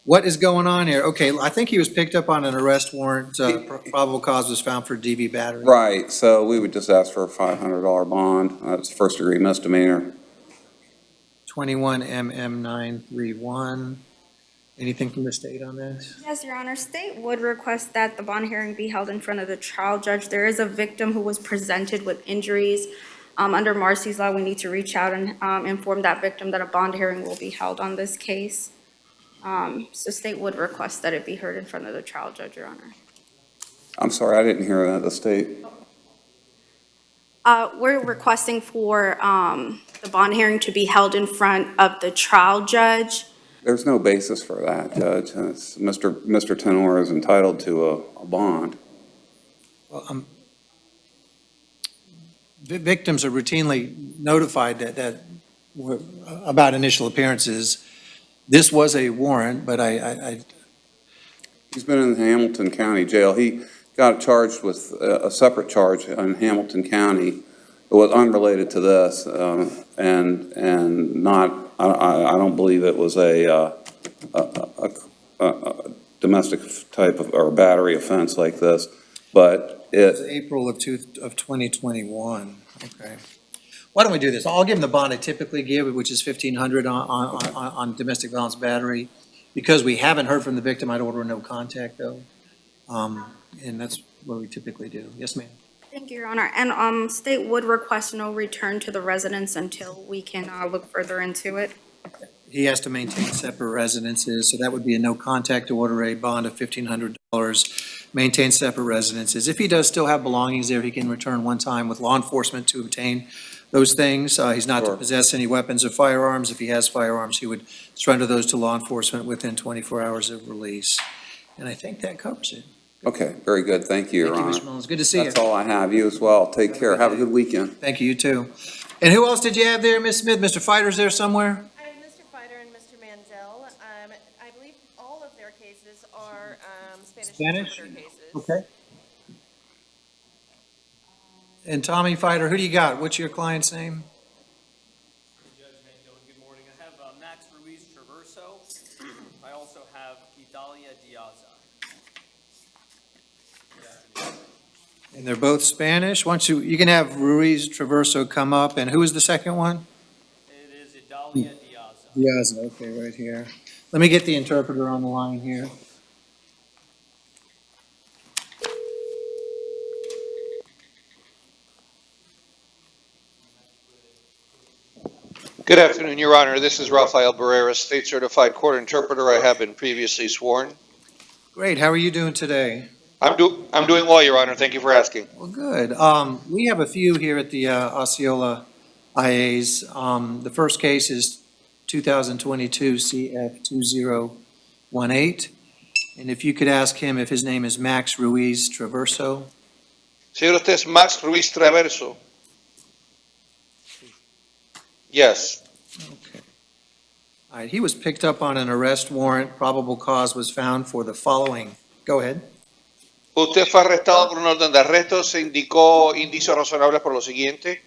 K: What is going on here? Okay, I think he was picked up on an arrest warrant. Probable cause was found for DV battery.
S: Right, so we would just ask for a $500 bond. That's first degree misdemeanor.
K: 21 MM 931. Anything from the state on this?
T: Yes, Your Honor. State would request that the bond hearing be held in front of the trial judge. There is a victim who was presented with injuries. Under Marcy's law, we need to reach out and inform that victim that a bond hearing will be held on this case. So state would request that it be heard in front of the trial judge, Your Honor.
S: I'm sorry, I didn't hear that, the state.
T: We're requesting for the bond hearing to be held in front of the trial judge.
S: There's no basis for that, Judge. Mr. Tenor is entitled to a bond.
K: Well, victims are routinely notified about initial appearances. This was a warrant, but
S: He's been in the Hamilton County Jail. He got charged with a separate charge in Hamilton County. It was unrelated to this, and not, I don't believe it was a domestic type of, or battery offense like this, but
K: it's April of 2021. Okay. Why don't we do this? I'll give him the bond I typically give, which is $1,500 on domestic violence battery. Because we haven't heard from the victim, I'd order a no contact though. And that's what we typically do. Yes, ma'am.
T: Thank you, Your Honor. And state would request no return to the residence until we can look further into it.
K: He has to maintain separate residences, so that would be a no contact order, a bond of $1,500, maintain separate residences. If he does still have belongings there, he can return one time with law enforcement to obtain those things. He's not to possess any weapons or firearms. If he has firearms, he would surrender those to law enforcement within 24 hours of release. And I think that covers it.
S: okay, very good. Thank you, Your
K: Thank you,
S: Honor.
K: Mr. Mullins. Good to see you.
S: That's all I have. You as well. Take care. Have a good weekend.
K: Thank you, you too. And who else did you have there, Ms. Smith? Mr. Fighter's there somewhere?
L: I have Mr. Fighter and Mr. Mandel. I believe all of their cases are Spanish interpreter cases.
K: Okay. And Tommy Fighter, who do you got? What's your client's name?
X: Judge Mandel, good morning. I have Max Ruiz Traverso. I also have Idalia Diaza.
K: And they're both Spanish. Once you can have Ruiz Traverso come up. And who is the second one?
X: It is Idalia Diaza.
K: Diaz, okay, right here. Let me get the interpreter on the line here.
Y: Good afternoon, Your Honor. This is Rafael Barrera, State Certified Court Interpreter. I have been previously sworn.
K: Great, how are you doing today?
Y: I'm doing well, Your Honor. Thank you for asking.
K: Well, good. We have a few here at the Osceola IAs. The first case is 2022 CF 2018. And if you could ask him if his name is Max Ruiz Traverso.
Y: Señor, usted es Max Ruiz Traverso. Yes.
K: Okay. All right, he was picked up on an arrest warrant. Probable cause was found for the following. Go ahead.
Y: Usted fue arrestado por un orden de arresto. Se indicó indicios razonables por lo siguiente.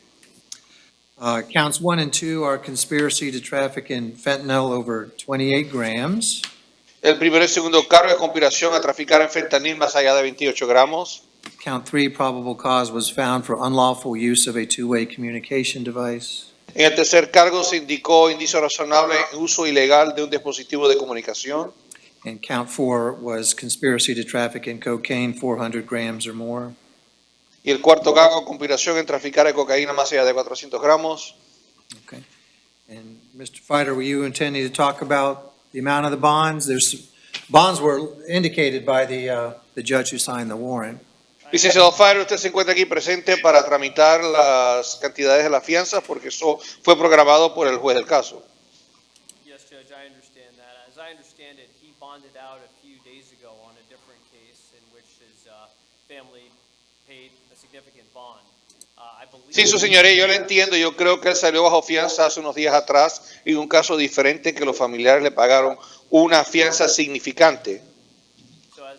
K: Counts 1 and 2 are conspiracy to traffic in fentanyl over 28 grams.
Y: El primero y segundo cargo de conspiración a traficar en fentanil más allá de 28 gramos.
K: Count 3, probable cause was found for unlawful use of a two-way communication device.
Y: En el tercer cargo se indicó indicio razonable en uso ilegal de un dispositivo de comunicación.
K: And count 4 was conspiracy to traffic in cocaine 400 grams or more.
Y: Y el cuarto cargo, conspiración en traficar de cocaína más allá de 400 gramos.
K: Okay. And Mr. Fighter, were you intending to talk about the amount of the bonds? Bonds were indicated by the judge who signed the warrant.
Y: Licenciado Faro, usted se encuentra aquí presente para tramitar las cantidades de las fianzas porque eso fue programado por el juez del caso.
X: Yes, Judge, I bonded out a few days ago on a different case in which his family paid a significant bond. I believe.
Y: Sí, su señoría, yo lo entiendo. Yo creo que él salió bajo fianza hace unos días atrás y un caso diferente que los familiares le pagaron una fianza significante.
X: So as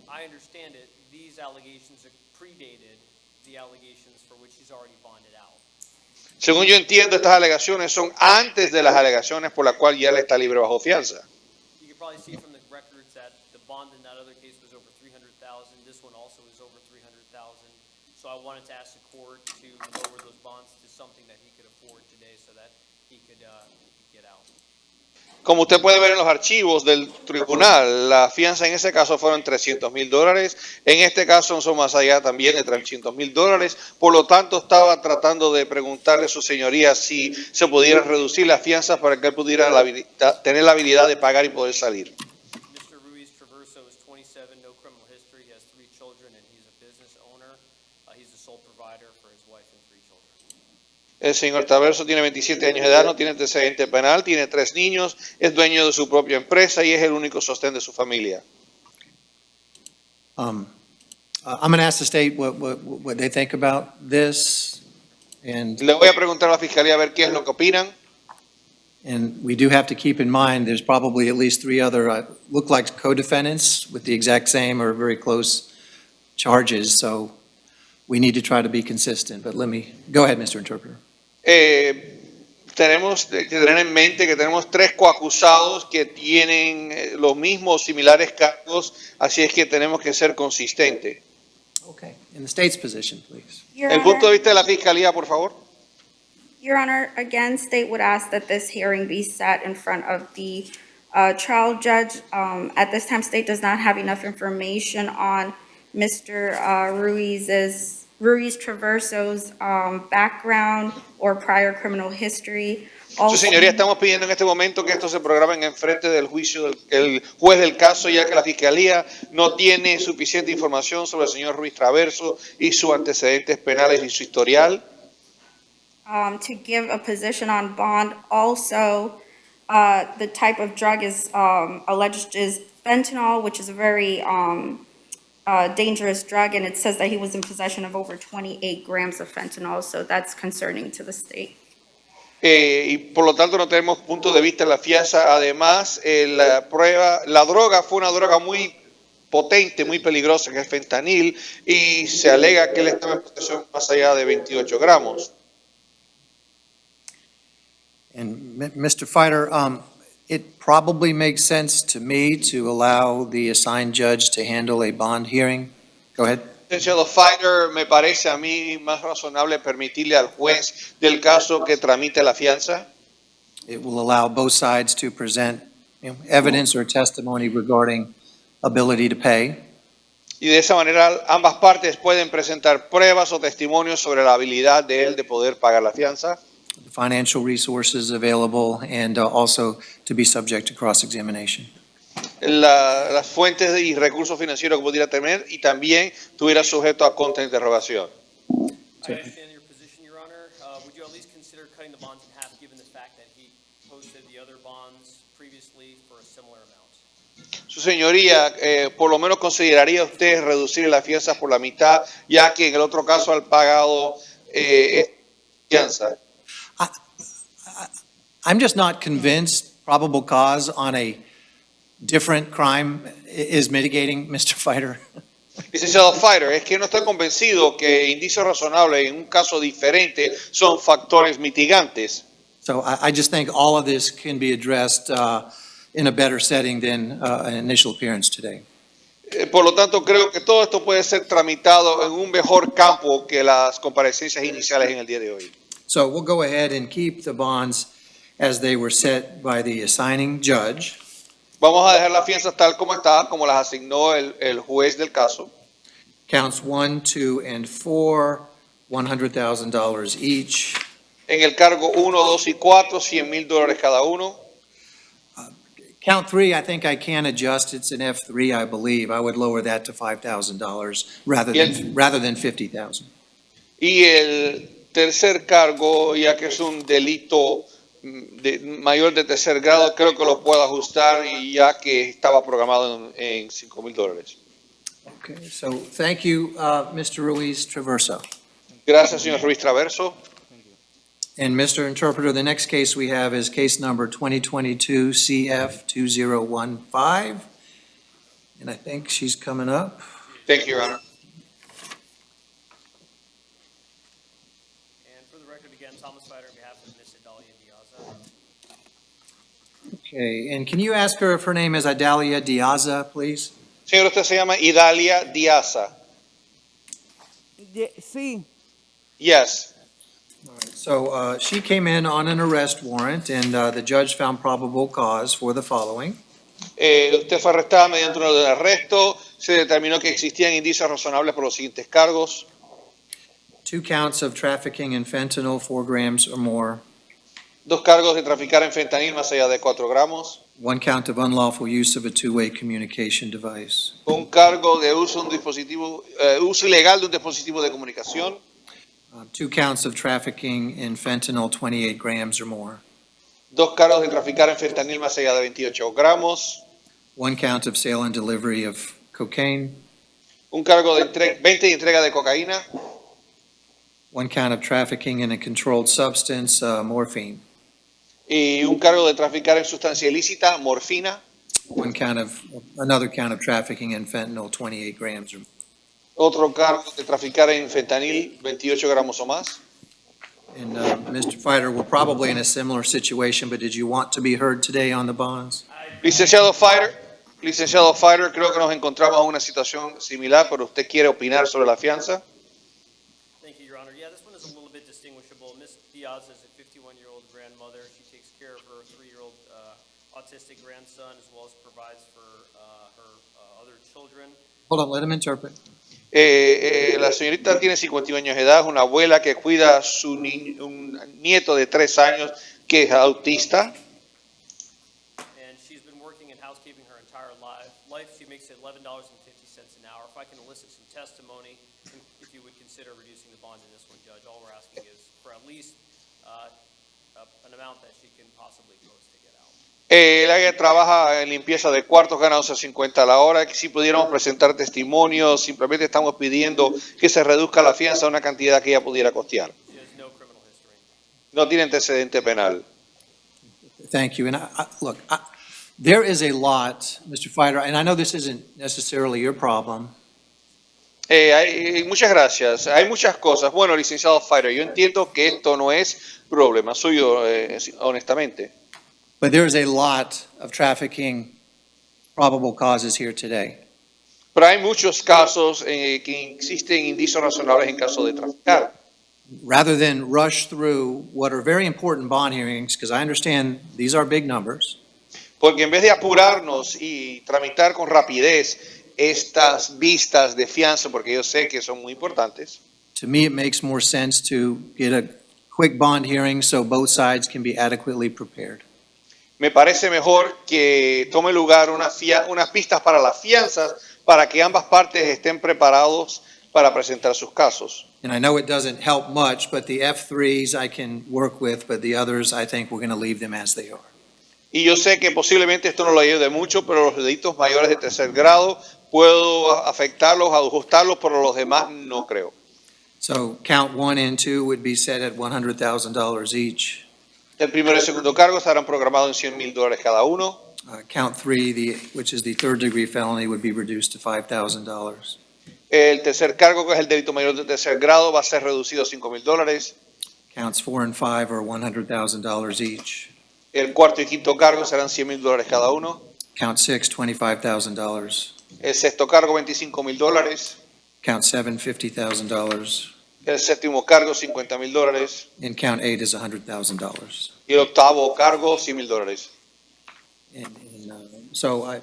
X: I understand it, these allegations predated the allegations for which he's already bonded out.
Y: Según yo entiendo, estas alegaciones son antes de las alegaciones por las cuales ya él está libre bajo fianza.
X: You can probably see from the records that the bond in that other case was over $300,000. This one also is over $300,000. So I wanted to ask the court to lower those bonds to something that he could afford today so that he could get out.
Y: Como usted puede ver en los archivos del tribunal, la fianza en ese caso fueron $300,000. En este caso son más allá también de $300,000. Por lo tanto, estaba tratando de preguntarle a su señoría si se pudiera reducir las fianzas para que él pudiera tener la habilidad de pagar y poder salir.
X: Mr. Ruiz Traverso is 27, no criminal history. He has 3 children and he's a business owner. He's the sole provider for his wife and 3 children.
Y: El señor Traverso tiene 27 años de edad, no tiene antecedente penal, tiene 3 niños, es dueño de su propia empresa y es el único sostén de su familia.
K: I'm going to ask the state what they think about this. And
Y: Le voy a preguntar a la fiscalía a ver qué es lo que opinan.
K: And we do have to keep in mind, there's probably at least 3 other, look like co-defendants with the exact same or very close charges, so we need to try to be consistent. But go ahead, Mr. Interpreter.
Y: Tenemos que tener en mente que tenemos 3 coacusados que tienen los mismos similares cargos, así es que tenemos que ser consistentes.
K: Okay. In the state's position, please.
Y: El punto de vista de la fiscalía, por favor.
T: Your Honor, again, state would ask that this hearing be set in front of the trial judge. At this time, state does not have enough information on Mr. Ruiz Traverso's background or prior criminal history.
Y: Su señoría, estamos pidiendo en este momento que esto se programe en frente del juicio del juez del caso, ya que la fiscalía no tiene suficiente información sobre el señor Ruiz Traverso y sus antecedentes penales y su historial.
T: To give a position on bond. Also, the type of drug is alleged is fentanyl, which is a very dangerous drug, and it says that he was in possession of over 28 grams of fentanyl, so that's concerning to the state.
Y: Y por lo tanto no tenemos punto de vista en la fianza. Además, la droga fue una droga muy potente, muy peligrosa, que es fentanil, y se alega que él estaba en posesión más allá de 28 gramos.
K: And Mr. Fighter, it probably makes sense to me to allow the assigned judge to handle a bond hearing. Go ahead.
Y: Licenciado Fighter, me parece a mí más razonable permitirle al juez del caso que tramite la fianza.
K: It will allow both sides to present evidence or testimony regarding ability to pay.
Y: Y de esa manera ambas partes pueden presentar pruebas o testimonios sobre la habilidad de él de poder pagar la fianza.
K: The financial resources available and also to be subject to cross-examination.
Y: Las fuentes y recursos financieros que pudiera tener y también estuviera sujeto a contrainterrogación.
X: I understand your position, Your Honor. Would you at least consider cutting the bonds in half given the fact that he posted the other bonds previously for a similar amount?
Y: Su señoría, por lo menos consideraría usted reducir las fianzas por la mitad, ya que en el otro caso ha pagado fianza.
K: I'm just not convinced probable cause on a different crime is mitigating, Mr. Fighter.
Y: Licenciado Fighter, es que no estoy convencido que indicios razonables en un caso diferente son factores mitigantes.
K: So I just think all of this can be addressed in a better setting than an initial appearance today.
Y: Por lo tanto, creo que todo esto puede ser tramitado en un mejor campo que las comparecencias iniciales en el día de hoy.
K: So we'll go ahead and keep the bonds as they were set by the assigning judge.
Y: Vamos a dejar las fianzas tal como está, como las asignó el juez del caso.
K: Counts 1, 2, and 4, $100,000 each.
Y: En el cargo 1, 2 y 4, $100,000 cada uno.
K: Count 3, I think I can adjust. It's an F3, I believe. I would lower that to $5,000 rather than $50,000.
Y: Y el tercer cargo, ya que es un delito mayor de tercer grado, creo que lo puedo ajustar y ya que estaba programado en $5,000.
K: Okay, so thank you, Mr. Ruiz Traverso.
Y: Gracias, señor Ruiz Traverso.
K: And Mr. Interpreter, the next case we have is case number 2022 CF2015. And I think she's coming up.
Y: Thank you, Your Honor.
X: And for the record, again, Thomas Fider on behalf of Ms. Adalia Diaza.
K: Okay, and can you ask her if her name is Idalia Diaza, please?
Y: Señor, usted se llama Idalia Diaza.
R: Sí.
Y: Yes.
K: So she came in on an arrest warrant, and the judge found probable cause for the following.
Y: Usted fue arrestada mediante un orden de arresto. Se determinó que existían indicios razonables por los siguientes cargos.
K: 2 counts of trafficking in fentanyl, 4 grams or more.
Y: 2 cargos de traficar en fentanil más allá de 4 gramos.
K: 1 count of unlawful use of a two-way communication device.
Y: Un cargo de uso de un dispositivo, uso ilegal de un dispositivo de comunicación.
K: 2 counts of trafficking in fentanyl, 28 grams or more.
Y: 2 cargos de traficar en fentanil más allá de 28 gramos.
K: 1 count of sale and delivery of cocaine.
Y: Un cargo de venta y entrega de cocaína.
K: 1 count of trafficking in a controlled substance, morphine.
Y: Y un cargo de traficar en sustancia ilícita, morfina.
K: Another count of trafficking in fentanyl, 28 grams or more.
Y: Otro cargo de traficar en fentanil, 28 gramos o más.
K: And Mr. Fider, we're probably in a similar situation, but did you want to be heard today on the bonds?
Y: Licenciado Fider, creo que nos encontramos en una situación similar, pero usted quiere opinar sobre la fianza.
X: Thank you, Your Honor. Yeah, this one is a little bit distinguishable. Ms. Diaz is a 51-year-old grandmother. She takes care of her 3-year-old autistic grandson, as well as provides for her other children.
K: Hold on, let him interpret.
Y: La señorita tiene 51 años de edad, es una abuela que cuida a un nieto de 3 años que es autista.
X: And she's been working in housekeeping her entire life. She makes $11.50 an hour. If I can elicit some testimony, if you would consider reducing the bond in this one, Judge, all we're asking is for at least an amount that she can possibly close to get out.
Y: Ella trabaja en limpieza de cuartos, gana 11.50 a la hora. Si pudiéramos presentar testimonios, simplemente estamos pidiendo que se reduzca la fianza a una cantidad que ella pudiera costear.
X: She has no criminal history.
Y: No tiene antecedente penal.
K: Thank you. And look, there is a lot, Mr. Fider, and I know this isn't necessarily your problem.
Y: Muchas gracias. Hay muchas cosas. Bueno, licenciado Fider, yo entiendo que esto no es problema suyo, honestamente.
K: But there is a lot of trafficking probable causes here today.
Y: Pero hay muchos casos que existen indicios razonables en caso de traficar.
K: Rather than rush through what are very important bond hearings, because I understand these are big numbers,
Y: Porque en vez de apurarnos y tramitar con rapidez estas vistas de fianza, porque yo sé que son muy importantes,
K: to me it makes more sense to get a quick bond hearing so both sides can be adequately prepared.
Y: me parece mejor que tome lugar unas vistas para las fianzas para que ambas partes estén preparados para presentar sus casos.
K: And I know it doesn't help much, but the F3s I can work with, but the others, I think we're going to leave them as they are.
Y: Y yo sé que posiblemente esto no lo ayude mucho, pero los delitos mayores de tercer grado puedo afectarlos, ajustarlos, pero los demás no creo.
K: So count 1 and 2 would be set at $100,000 each.
Y: El primero y el segundo cargo estarán programados en $100,000 cada uno.
K: Count 3, which is the third degree felony, would be reduced to $5,000.
Y: El tercer cargo, que es el delito mayor de tercer grado, va a ser reducido a $5,000.
K: Counts 4 and 5 are $100,000 each.
Y: El cuarto y quinto cargo serán $100,000 cada uno.
K: Count 6, $25,000.
Y: El sexto cargo, $25,000.
K: Count 7, $50,000.
Y: El séptimo cargo, $50,000.
K: And count 8 is $100,000.
Y: Y el octavo cargo, $100,000.
K: So
X: Judge,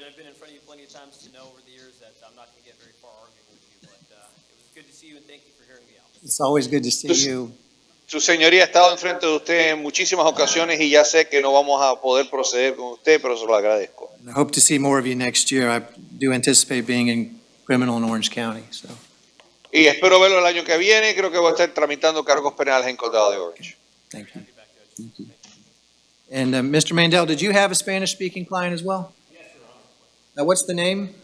X: I've been in front of you plenty of times to know over the years that I'm not going to get very far arguing with you, but it was good to see you and thank you for hearing me out.
K: it's always good to see you.
Y: Su señoría ha estado enfrente de usted en muchísimas ocasiones y ya sé que no vamos a poder proceder con usted, pero se lo agradezco.
K: I hope to see more of you next year. I do anticipate being in criminal in Orange County, so.
Y: Y espero verlo el año que viene. Creo que voy a estar tramitando cargos penales en Condado de Orange.
K: Thank you. Thank you. And Mr. Mandel, did you have a Spanish-speaking client as well? Yes, Your Honor. What's the name?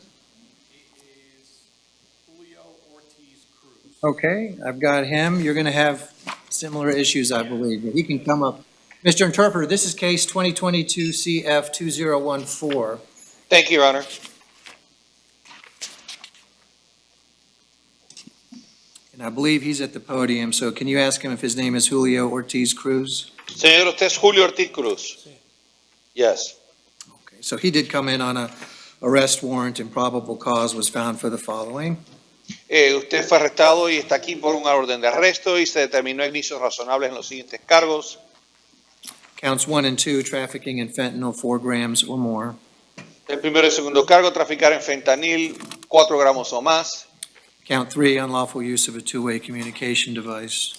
K: Okay, I've got him. You're going to have similar issues, I believe, but he can come up. Mr. Interpreter, this is case 2022 CF 2014.
Y: Thank you, Your Honor.
K: And I believe he's at the podium, so can you ask him if his name is Julio Ortiz Cruz?
Y: Señor, usted es Julio Ortiz Cruz. Yes.
K: Okay, so he did come in on a arrest warrant and probable cause was found for the following.
Y: Usted fue arrestado y está aquí por una orden de arresto y se determinó indicios razonables en los siguientes cargos.
K: Counts 1 and 2, trafficking in fentanyl 4 grams or more.
Y: El primero y segundo cargo, traficar en fentanil 4 gramos o más.
K: Count 3, unlawful use of a two-way communication device.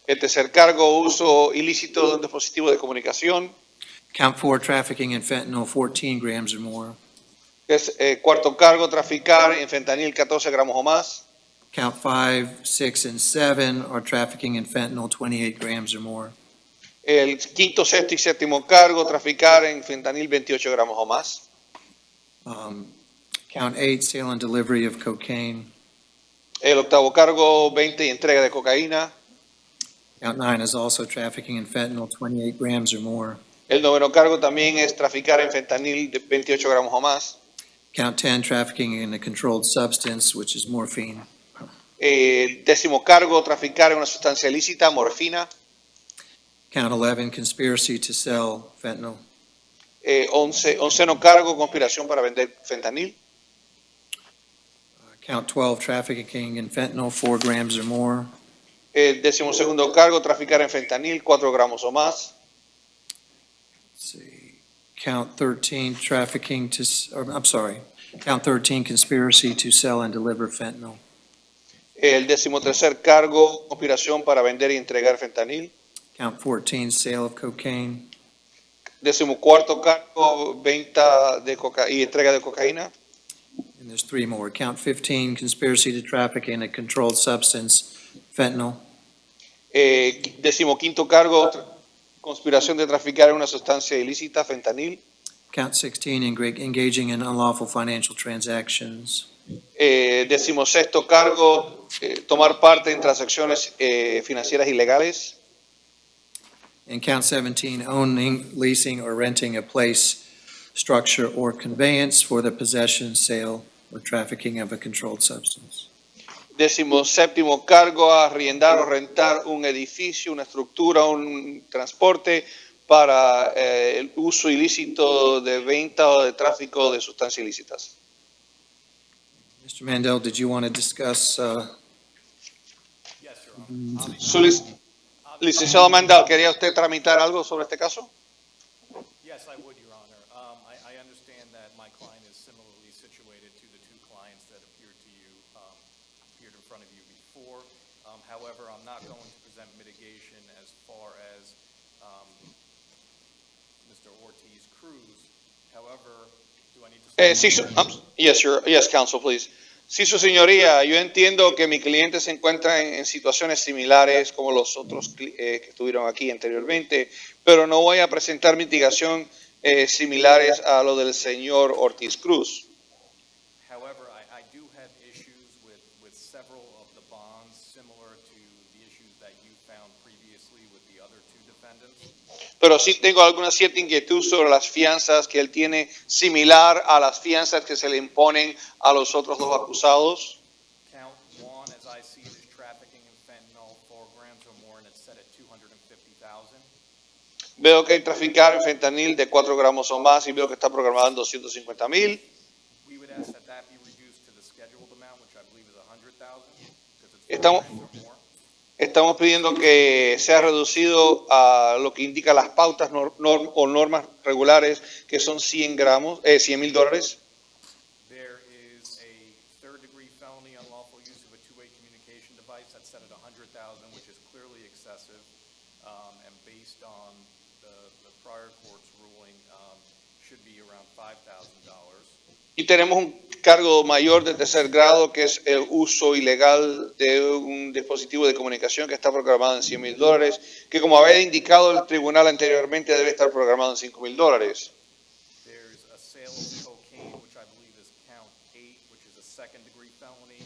Y: El tercer cargo, uso ilícito de un dispositivo de comunicación.
K: Count 4, trafficking in fentanyl 14 grams or more.
Y: Cuarto cargo, traficar en fentanil 14 gramos o más.
K: Count 5, 6, and 7 are trafficking in fentanyl 28 grams or more.
Y: El quinto, sexto y séptimo cargo, traficar en fentanil 28 gramos o más.
K: Count 8, sale and delivery of cocaine.
Y: El octavo cargo, 20 y entrega de cocaína.
K: Count 9 is also trafficking in fentanyl 28 grams or more.
Y: El noveno cargo también es traficar en fentanil de 28 gramos o más.
K: Count 10, trafficking in a controlled substance, which is morphine.
Y: El décimo cargo, traficar en una sustancia ilícita, morfina.
K: Count 11, conspiracy to sell fentanyl.
Y: Onceno cargo, conspiración para vender fentanil.
K: Count 12, trafficking in fentanyl 4 grams or more.
Y: El décimo segundo cargo, traficar en fentanil 4 gramos o más.
K: Let's see. Count 13, trafficking to, I'm sorry. Count 13, conspiracy to sell and deliver fentanyl.
Y: El décimo tercer cargo, conspiración para vender y entregar fentanil.
K: Count 14, sale of cocaine.
Y: Décimo cuarto cargo, venta de y entrega de cocaína.
K: And there's 3 more. Count 15, conspiracy to traffic in a controlled substance, fentanyl.
Y: Décimo quinto cargo, conspiración de traficar en una sustancia ilícita, fentanil.
K: Count 16, engaging in unlawful financial transactions.
Y: Décimo sexto cargo, tomar parte en transacciones financieras ilegales.
K: And count 17, owning, leasing, or renting a place, structure, or conveyance for the possession, sale, or trafficking of a controlled substance.
Y: Décimo séptimo cargo, arriendar o rentar un edificio, una estructura, un transporte para el uso ilícito de venta o de tráfico de sustancias ilícitas.
K: Mr. Mandel, did you want to discuss?
Y: Licenciado Mandel, ¿quería usted tramitar algo sobre este caso?
A: Yes, I would, Your Honor. I understand that my client is similarly situated to the 2 clients that appeared in front of you before. However, I'm not going to present mitigation as far as Mr. Ortiz Cruz. However, do I need to?
Y: Yes, counsel, please. Sí, su señoría, yo entiendo que mi cliente se encuentra en situaciones similares como los otros que estuvieron aquí anteriormente, pero no voy a presentar mitigación similares a lo del señor Ortiz Cruz.
A: However, I do have issues with several of the bonds similar to the issues that you found previously with the other 2 defendants.
Y: Pero sí tengo alguna cierta inquietud sobre las fianzas que él tiene, similar a las fianzas que se le imponen a los otros 2 acusados.
A: Count 1, as I see it, is trafficking in fentanyl 4 grams or more, and it's set at $250,000.
Y: Veo que hay traficar en fentanil de 4 gramos o más y veo que está programado en $250,000.
A: We would ask that that be reduced to the scheduled amount, which I believe is $100,000.
Y: Estamos pidiendo que sea reducido a lo que indica las pautas o normas regulares, que son $100,000.
A: There is a third-degree felony unlawful use of a two-way communication device that's set at $100,000, which is clearly excessive, and based on the prior court's ruling, should be around $5,000.
Y: Y tenemos un cargo mayor de tercer grado, que es el uso ilegal de un dispositivo de comunicación que está programado en $100,000, que como había indicado el tribunal anteriormente debe estar programado en $5,000.
A: There's a sale of cocaine, which I believe is count 8, which is a second-degree felony,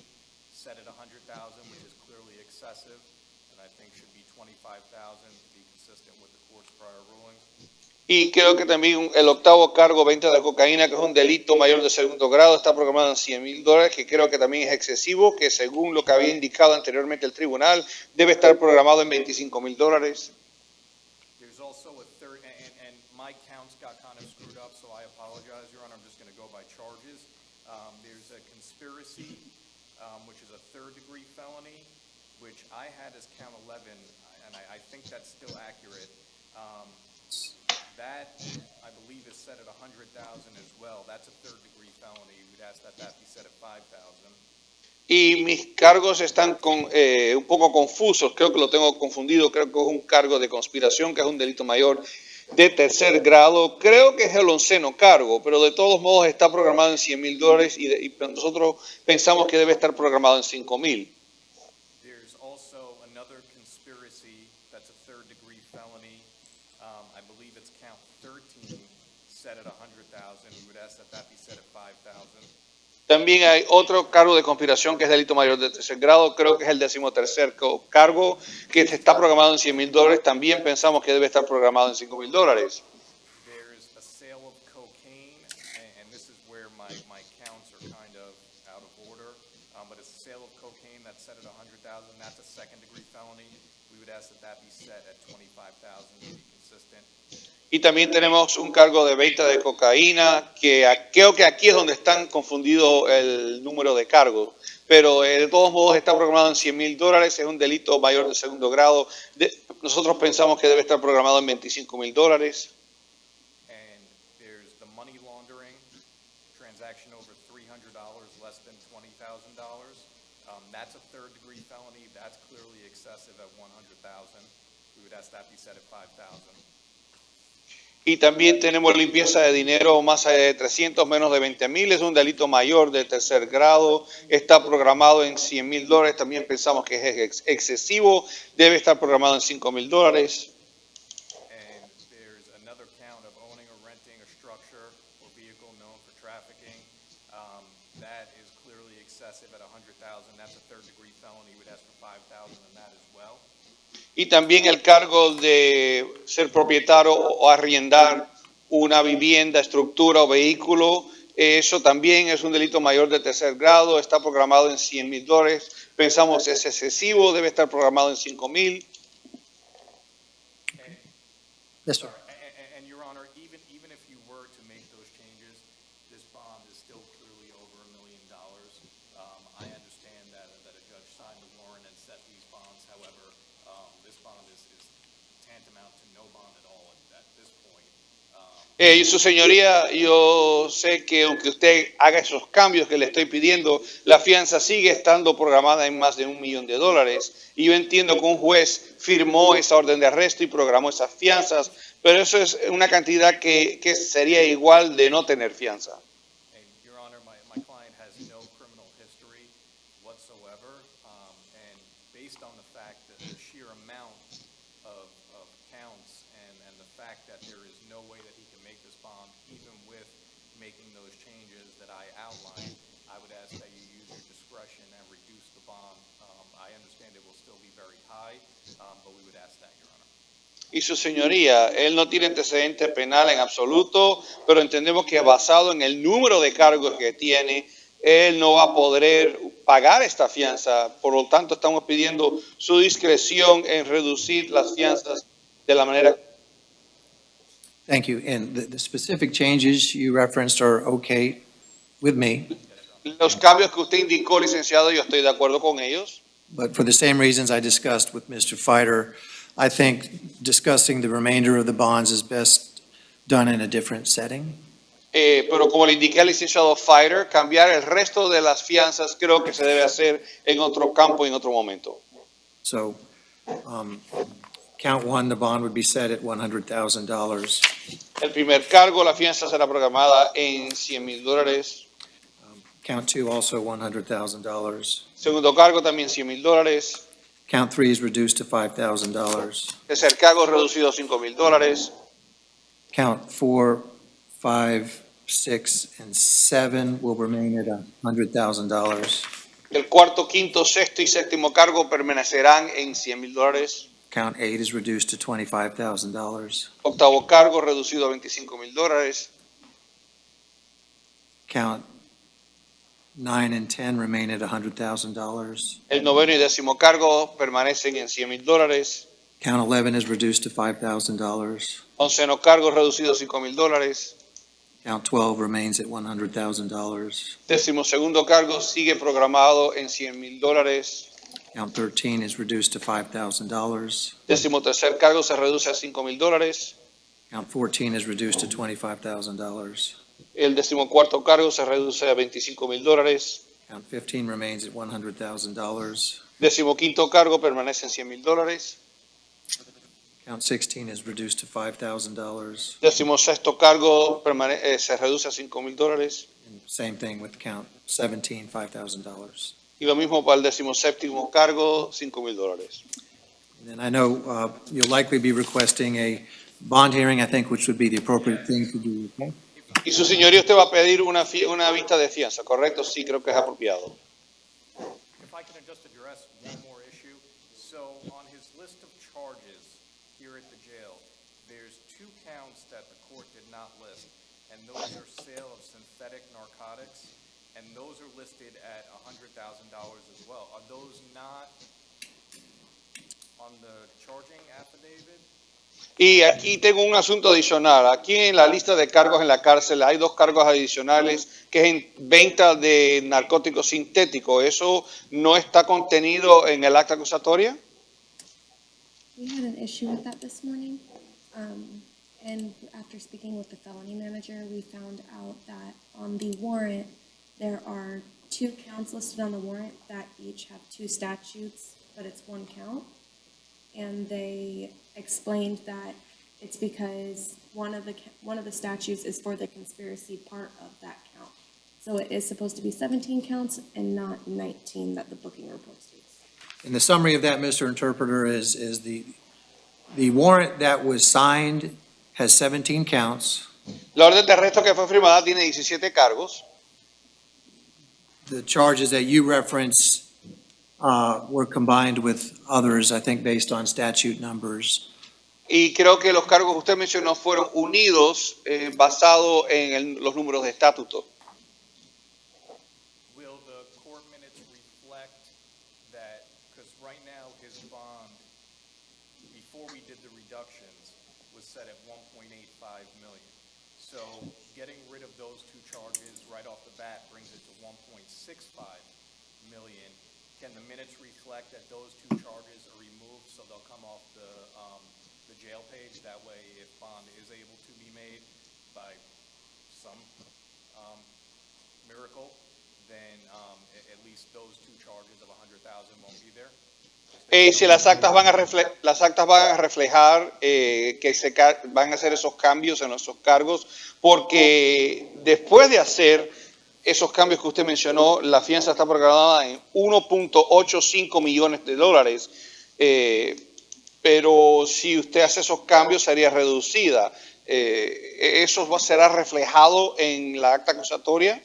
A: set at $100,000, which is clearly excessive, and I think should be $25,000 to be consistent with the court's prior rulings.
Y: Y creo que también el octavo cargo, venta de cocaína, que es un delito mayor de segundo grado, está programado en $100,000, que creo que también es excesivo, que según lo que había indicado anteriormente el tribunal, debe estar programado en $25,000.
A: There's also a third, and my counts got kind of screwed up, so I apologize, Your Honor, I'm just going to go by charges. There's a conspiracy, which is a third-degree felony, which I had as count 11, and I think that's still accurate. That, I believe, is set at $100,000 as well. That's a third-degree felony. We'd ask that that be set at $5,000.
Y: Y mis cargos están un poco confusos, creo que lo tengo confundido, creo que es un cargo de conspiración, que es un delito mayor de tercer grado, creo que es el 11º cargo, pero de todos modos está programado en $100,000 y nosotros pensamos que debe estar programado en $5,000.
A: There's also another conspiracy that's a third-degree felony. I believe it's count 13, set at $100,000. We would ask that that be set at $5,000.
Y: También hay otro cargo de conspiración que es delito mayor de tercer grado, creo que es el 13º cargo, que está programado en $100,000, también pensamos que debe estar programado en $5,000.
A: There's a sale of cocaine, and this is where my counts are kind of out of order, but it's a sale of cocaine that's set at $100,000. That's a second-degree felony. We would ask that that be set at $25,000 to be consistent.
Y: Y también tenemos un cargo de venta de cocaína, que creo que aquí es donde están confundidos el número de cargos. Pero de todos modos está programado en $100,000, es un delito mayor de segundo grado. Nosotros pensamos que debe estar programado en $25,000.
A: And there's the money laundering, transaction over $300, less than $20,000. That's a third-degree felony. That's clearly excessive at $100,000. We would ask that be set at $5,000.
Y: Y también tenemos limpieza de dinero más allá de 300, menos de 20,000. Es un delito mayor de tercer grado. Está programado en $100,000. También pensamos que es excesivo. Debe estar programado en $5,000.
A: And there's another count of owning or renting a structure or vehicle known for trafficking. That is clearly excessive at $100,000. That's a third-degree felony. We'd ask for $5,000 on that as well.
Y: Y también el cargo de ser propietario o arriendar una vivienda, estructura o vehículo. Eso también es un delito mayor de tercer grado. Está programado en $100,000. Pensamos que es excesivo. Debe estar programado en $5,000.
K: Yes, sir.
A: And Your Honor, even if you were to make those changes, this bond is still clearly over $1 million. I understand that a judge signed the warrant and set these bonds. However, this bond is tantamount to no bond at all at this point.
Y: Y su señoría, yo sé que aunque usted haga esos cambios que le estoy pidiendo, la fianza sigue estando programada en más de $1 millón. Y yo entiendo que un juez firmó esa orden de arresto y programó esas fianzas, pero eso es una cantidad que sería igual de no tener fianza.
A: And Your Honor, my client has no criminal history whatsoever, and based on the fact that the sheer amount of counts and the fact that there is no way that he can make this bond, even with making those changes that I outlined, I would ask that you use your discretion and reduce the bond. I understand it will still be very high, but we would ask that, Your Honor.
Y: Y su señoría, él no tiene antecedente penal en absoluto, pero entendemos que basado en el número de cargos que tiene, él no va a poder pagar esta fianza. Por lo tanto, estamos pidiendo su discreción en reducir las fianzas de la manera.
K: Thank you. And the specific changes you referenced are okay with me,
Y: Los cambios que usted indicó, licenciado, yo estoy de acuerdo con ellos.
K: but for the same reasons I discussed with Mr. Fighter, I think discussing the remainder of the bonds is best done in a different setting.
Y: Pero como le indiqué al licenciado Fighter, cambiar el resto de las fianzas creo que se debe hacer en otro campo y en otro momento.
K: So, Count one, the bond would be set at $100,000.
Y: El primer cargo, la fianza será programada en $100,000.
K: Count two, also $100,000.
Y: Segundo cargo, también $100,000.
K: Count three is reduced to $5,000.
Y: Tercer cargo, reducido a $5,000.
K: Count 4, 5, 6, and 7 will remain at $100,000.
Y: El cuarto, quinto, sexto y séptimo cargo permanecerán en $100,000.
K: Count 8 is reduced to $25,000.
Y: Octavo cargo, reducido a $25,000.
K: Count 9 and 10 remain at $100,000.
Y: El noveno y décimo cargo permanecen en $100,000.
K: Count 11 is reduced to $5,000.
Y: Onceno cargo, reducido a $5,000.
K: Count 12 remains at $100,000.
Y: Décimo segundo cargo sigue programado en $100,000.
K: Count 13 is reduced to $5,000.
Y: Décimo tercer cargo se reduce a $5,000.
K: Count 14 is reduced to $25,000.
Y: El decimocuarto cargo se reduce a $25,000.
K: Count 15 remains at $100,000.
Y: Decimoquinto cargo permanece en $100,000.
K: Count 16 is reduced to $5,000.
Y: Decimosexto cargo se reduce a $5,000.
K: And same thing with count 17, $5,000.
Y: Y lo mismo para el decimoséptimo cargo, $5,000.
K: And then I know you'll likely be requesting a bond hearing, I think, which would be the appropriate thing to do. Okay?
Y: Y su señoría, usted va a pedir una vista de fianza, ¿correcto? Sí, creo que es apropiado.
A: If I can just address one more issue. So on his list of charges here at the jail, there's 2 counts that the court did not list, and those are sale of synthetic narcotics, and those are listed at $100,000 as well. Are those not on the charging affidavit?
Y: Y aquí tengo un asunto adicional. Aquí en la lista de cargos en la cárcel hay 2 cargos adicionales que es en venta de narcóticos sintéticos. ¿Eso no está contenido en el acta acusatoria?
G: We had an issue with that this morning, and after speaking with the felony manager, we found out that on the warrant, there are 2 counts listed on the warrant that each have 2 statutes, but it's 1 count. And they explained that it's because one of the statutes is for the conspiracy part of that count. So it is supposed to be 17 counts and not 19 that the booking report states.
K: And the summary of that, Mr. Interpreter, is the warrant that was signed has 17 counts.
Y: La orden de arresto que fue firmada tiene 17 cargos.
K: The charges that you reference were combined with others, I think, based on statute numbers.
Y: Y creo que los cargos que usted mencionó fueron unidos basado en los números de estatuto.
A: Will the court minutes reflect that, because right now his bond, before we did the reductions, was set at $1.85 million. So getting rid of those 2 charges right off the bat brings it to $1.65 million. Can the minutes reflect that those 2 charges are removed so they'll come off the jail page? That way, if bond is able to be made by some miracle, then at least those 2 charges of $100,000 won't be there?
Y: Si las actas van a reflejar que van a hacer esos cambios en esos cargos, porque después de hacer esos cambios que usted mencionó, la fianza está programada en $1.85 millones, pero si usted hace esos cambios sería reducida. ¿Eso será reflejado en la acta acusatoria?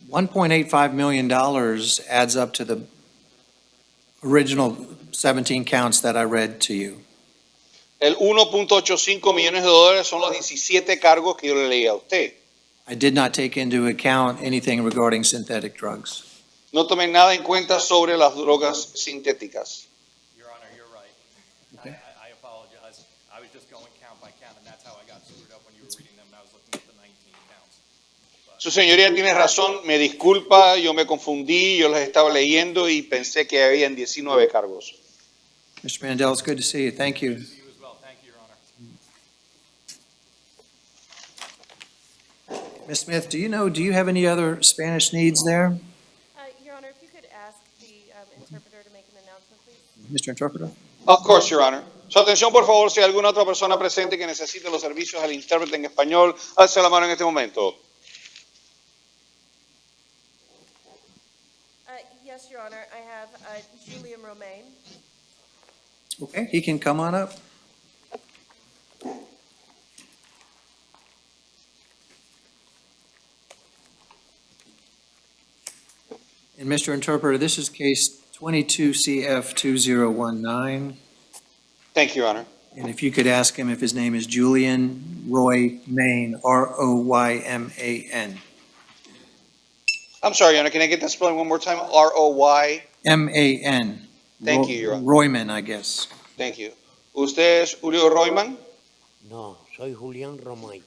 K: $1.85 million adds up to the original 17 counts that I read to you.
Y: El $1.85 millones son los 17 cargos que yo le leí a usted.
K: I did not take into account anything regarding synthetic drugs.
Y: No tomé nada en cuenta sobre las drogas sintéticas.
A: Your Honor, you're right. I apologize. I was just going count by count, and that's how I got screwed up when you were reading them, and I was looking at the 19 counts.
Y: Su señoría tiene razón, me disculpa, yo me confundí, yo los estaba leyendo y pensé que habían 19 cargos.
K: Mr. Mandel, it's good to see you. Thank you.
A: You as well. Thank you, Your Honor.
K: Ms. Smith, do you have any other Spanish needs there?
L: Your Honor, if you could ask the interpreter to make an announcement, please.
K: Mr. Interpreter?
Y: Of course, Your Honor. Su atención, por favor, si hay alguna otra persona presente que necesite los servicios del intérprete en español, alce la mano en este momento.
L: Yes, Your Honor, I have Julian Romaine.
K: Okay, he can come on up. And Mr. Interpreter, this is case 22 CF 2019.
Y: Thank you, Your Honor.
K: And if you could ask him if his name is Julian Roy Main, Royman.
Y: I'm sorry, Your Honor, can I get that spelling one more time? R-O-Y?
K: Man.
Y: Thank you, Your Honor.
K: Royman, I guess.
Y: Thank you. ¿Usted es Julio Royman?
F: No, soy Julián Romay.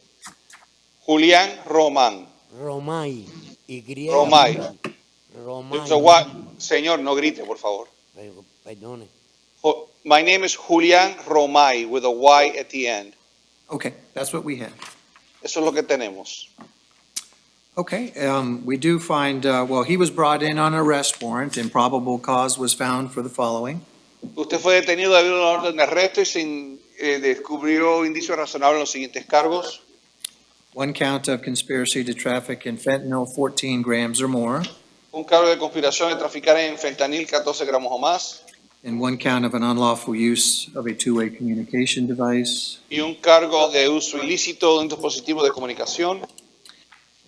Y: Julián Román.
F: Romay.
Y: Romay.
F: Romay.
Y: So what? Señor, no grite, por favor.
F: Perdone.
Y: My name is Julián Romay with a Y at the end.
K: Okay, that's what we had.
Y: Eso es lo que tenemos.
K: Okay, we do find, well, he was brought in on arrest warrant and probable cause was found for the following.
Y: Usted fue detenido debido a una orden de arresto y se descubrió indicios razonables en los siguientes cargos.
K: One count of conspiracy to traffic in fentanyl 14 grams or more,
Y: Un cargo de conspiración de traficar en fentanil 14 gramos o más.
K: and one count of an unlawful use of a two-way communication device.
Y: Y un cargo de uso ilícito de un dispositivo de comunicación.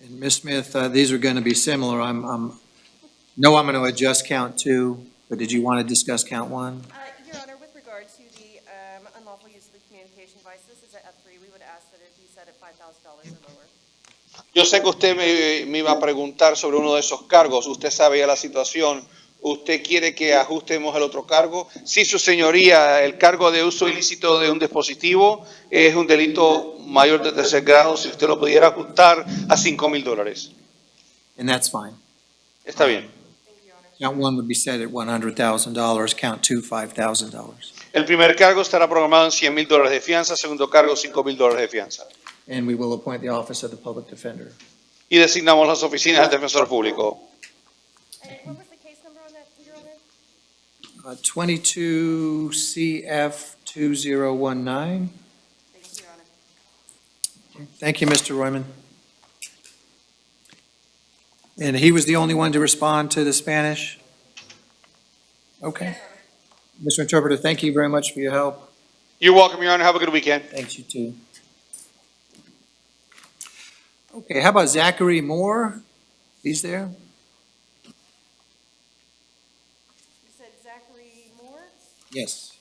K: And Ms. Smith, these are going to be similar. I'm going to adjust count 2, but did you want to discuss count 1?
L: Your Honor, with regard to the unlawful use of the communication device, this is at F3. We would ask that it be set at $5,000 or lower.
Y: Yo sé que usted me iba a preguntar sobre uno de esos cargos. Usted sabe ya la situación. ¿Usted quiere que ajustemos el otro cargo? Sí, su señoría, el cargo de uso ilícito de un dispositivo es un delito mayor de tercer grado. Si usted lo pudiera ajustar a $5,000.
K: And that's fine.
Y: Está bien.
K: Count 1 would be set at $100,000, count 2, $5,000.
Y: El primer cargo estará programado en $100,000 de fianza, segundo cargo $5,000 de fianza.
K: And we will appoint the office of the public defender.
Y: Y designamos las oficinas del defensor público.
L: What was the case number on that, Your Honor?
K: 22 CF 2019.
L: Thank you, Your Honor.
K: Thank you, Mr. Royman. And he was the only one to respond to the Spanish? Okay. Mr. Interpreter, thank you very much for your help.
Y: You're welcome, Your Honor. Have a good weekend.
K: Thanks, you too. Okay, how about Zachary Moore? He's there?
L: You said Zachary Moore?
K: Yes.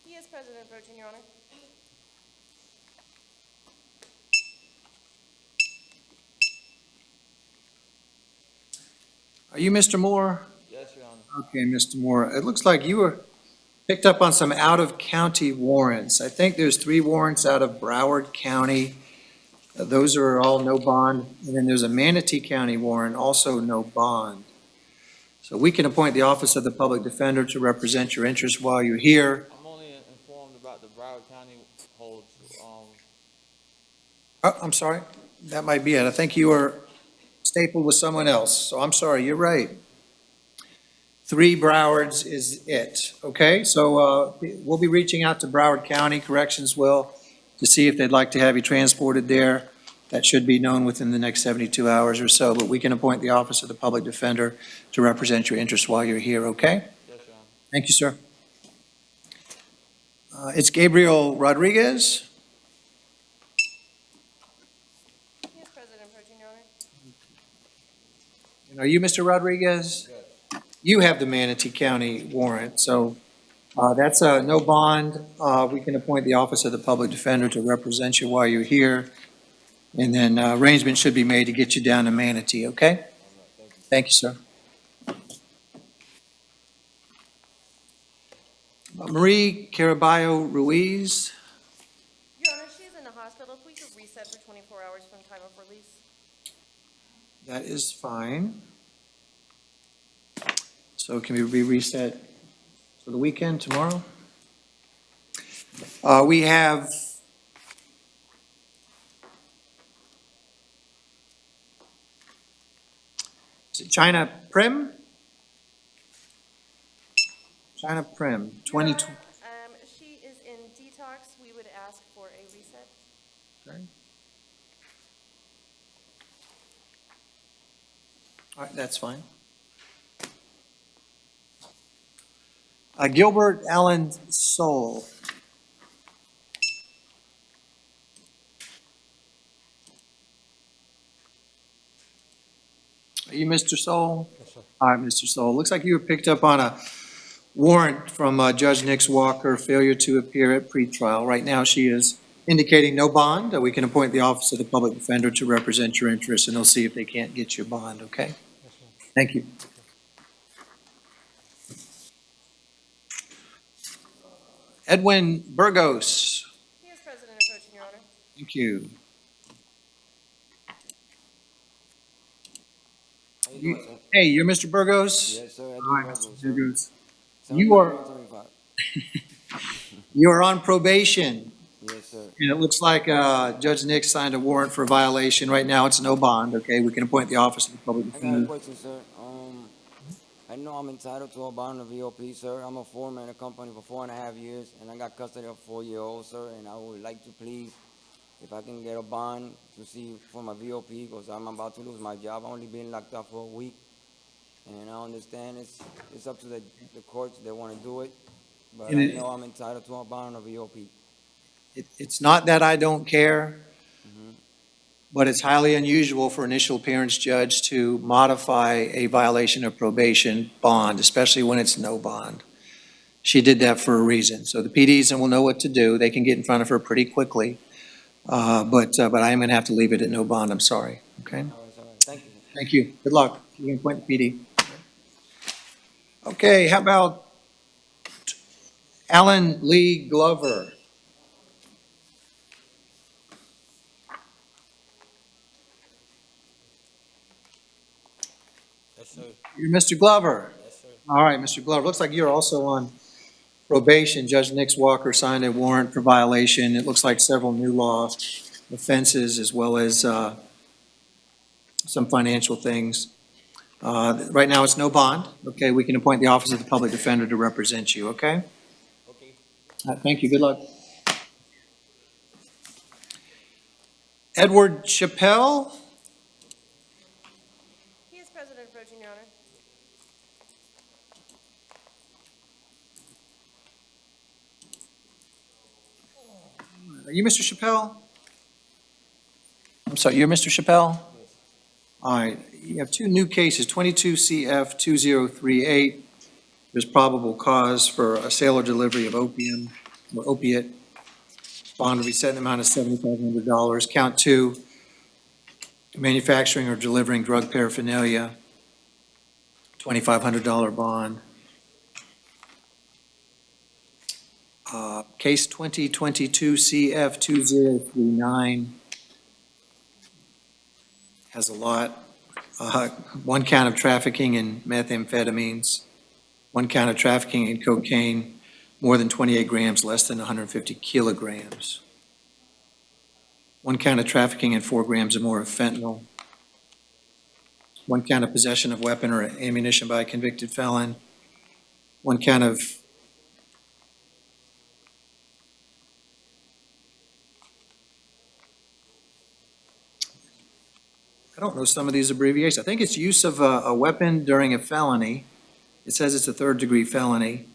L: He is present and approaching, Your Honor.
K: Are you Mr. Moore?
F: Yes, Your Honor.
K: Okay, Mr. Moore. It looks like you were picked up on some out-of-county warrants. I think there's 3 warrants out of Broward County. Those are all no bond. And then there's a Manatee County warrant, also no bond. So we can appoint the Office of the Public Defender to represent your interests while you're here.
F: I'm only informed about the Broward County holds.
K: Oh, I'm sorry. That might be it. I think you were stapled with someone else. So I'm sorry, you're right. 3 Browards is it, okay? So we'll be reaching out to Broward County Corrections will to see if they'd like to have you transported there. That should be known within the next 72 hours or so, but we can appoint the Office of the Public Defender to represent your interests while you're here, okay?
F: Yes, Your Honor.
K: Thank you, sir. It's Gabriel Rodriguez.
L: He is present and approaching, Your Honor.
K: And are you Mr. Rodriguez?
F: Yes.
K: You have the Manatee County warrant, so that's no bond. We can appoint the Office of the Public Defender to represent you while you're here. And then arrangements should be made to get you down to Manatee, okay? Thank you, sir. Marie Caraballo Ruiz.
L: Your Honor, she is in the hospital. If we could reset for 24 hours from time of release.
K: That is fine. So can we be reset for the weekend tomorrow? We have is it China Prim? China Prim, 20.
L: She is in detox. We would ask for a reset.
K: Okay. All right, that's fine. Gilbert Allen Soul. Are you Mr. Soul? Yes, sir. All right, Mr. Soul. Looks like you were picked up on a warrant from Judge Nix Walker, failure to appear at pretrial. Right now, she is indicating no bond. We can appoint the Office of the Public Defender to represent your interests, and they'll see if they can't get you a bond, okay? Thank you. Edwin Burgos.
L: He is President approaching, Your Honor.
K: Thank you. Hey, you're Mr. Burgos?
F: Yes, sir.
K: All right, Mr. Burgos. You are on probation.
F: Yes, sir.
K: And it looks like Judge Nix signed a warrant for violation. Right now, it's no bond, okay? We can appoint the Office of the Public
F: I got a
K: Defender.
F: question, sir. I know I'm entitled to a bond of VOP, sir. I'm a foreman in a company for 4.5 years, and I got custody of a 4-year-old, sir, and I would like to please, if I can get a bond to see for my VOP, because I'm about to lose my job. I've only been locked up for a week, and I understand it's up to the courts. They want to do it, but I know I'm entitled to a bond of VOP.
K: It's not that I don't care, but it's highly unusual for initial appearance judge to modify a violation of probation bond, especially when it's no bond. She did that for a reason. So the PDs will know what to do. They can get in front of her pretty quickly. But I am going to have to leave it at no bond. I'm sorry. Okay?
F: All right, thank you.
K: Thank you. Good luck. You can appoint the PD. Okay, how about Alan Lee Glover?
F: Yes, sir.
K: You're Mr. Glover?
F: Yes, sir.
K: All right, Mr. Glover. Looks like you're also on probation. Judge Nix Walker signed a warrant for violation. It looks like several new law offenses as well as some financial things. Right now, it's no bond. Okay, we can appoint the Office of the Public Defender to represent you, okay?
F: Okay.
K: All right, thank you. Good luck. Edward Chappelle?
L: He is President approaching, Your Honor.
K: Are you Mr. Chappelle? I'm sorry, you're Mr. Chappelle? All right, you have two new cases, 22 CF 2038. There's probable cause for a sale or delivery of opium or opiate. Bond will be set in the amount of $7,500. Count 2, manufacturing or delivering drug paraphernalia, $2,500 bond. Case 2022 CF 2039 has a lot. One count of trafficking in methamphetamines, one count of trafficking in cocaine, more than 28 grams, less than 150 kilograms. One count of trafficking in 4 grams or more of fentanyl. One count of possession of weapon or ammunition by a convicted felon. One count of I don't know some of these abbreviations. I think it's use of a weapon during a felony. It says it's a 3rd-degree felony.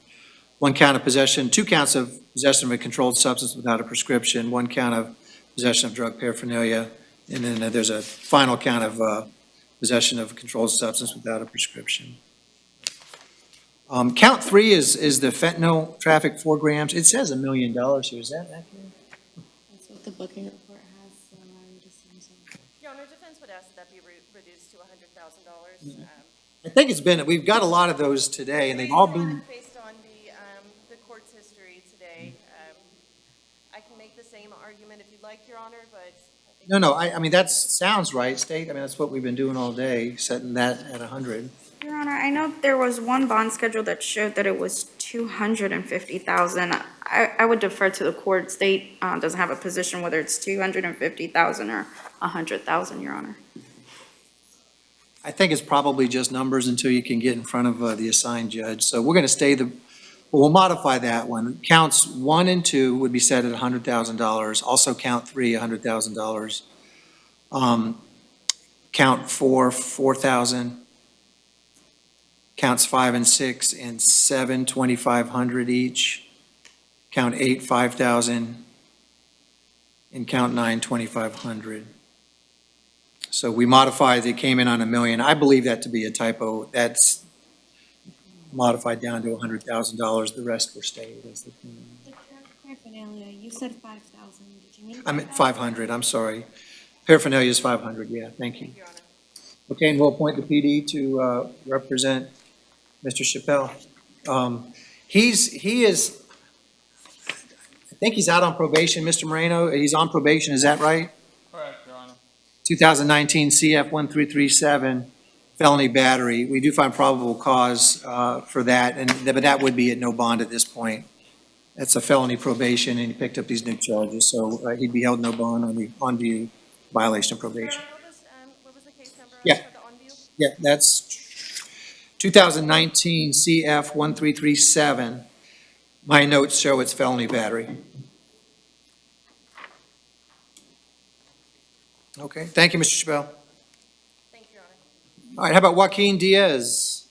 K: One count of possession, 2 counts of possession of a controlled substance without a prescription, 1 count of possession of drug paraphernalia, and then there's a final count of possession of a controlled substance without a prescription. Count 3 is the fentanyl traffic, 4 grams. It says $1 million here. Is that accurate?
G: That's what the booking report has, so I would assume so.
L: Your Honor, defense would ask that that be reduced to $100,000.
K: I think it's been, we've got a lot of those today, and they've all been,
L: Based on the court's history today, I can make the same argument if you'd like, Your Honor, but.
K: no, I mean, that sounds right, State. I mean, that's what we've been doing all day, setting that at 100.
T: Your Honor, I know there was one bond schedule that showed that it was $250,000. I would defer to the court. State doesn't have a position whether it's $250,000 or $100,000, Your Honor.
K: I think it's probably just numbers until you can get in front of the assigned judge. So we're going to stay the But we'll modify that one. Counts 1 and 2 would be set at $100,000. Also count 3, $100,000. Count 4, $4,000. Counts 5 and 6 and 7, $2,500 each. Count 8, $5,000. And count 9, $2,500. So we modified, it came in on $1 million. I believe that to be a typo. That's modified down to $100,000. The rest were stayed as the.
G: The paraphernalia, you said 5,000. Did you mean?
K: I'm at 500, I'm sorry. Paraphernalia is 500, yeah, thank you. Okay, and we'll appoint the PD to represent Mr. Chappelle. He is, I think he's out on probation, Mr. Moreno. He's on probation, is that right?
P: Correct, Your Honor.
K: 2019 CF 1337, felony battery. We do find probable cause for that, but that would be at no bond at this point. That's a felony probation, and he picked up these new charges, so he'd be held no bond on the on-view violation of probation.
L: What was the case number
K: Yeah.
L: for the on-view?
K: Yeah, that's 2019 CF 1337. My notes show it's felony battery. Okay, thank you, Mr. Chappelle.
L: Thank you, Your Honor.
K: All right, how about Joaquin Diaz?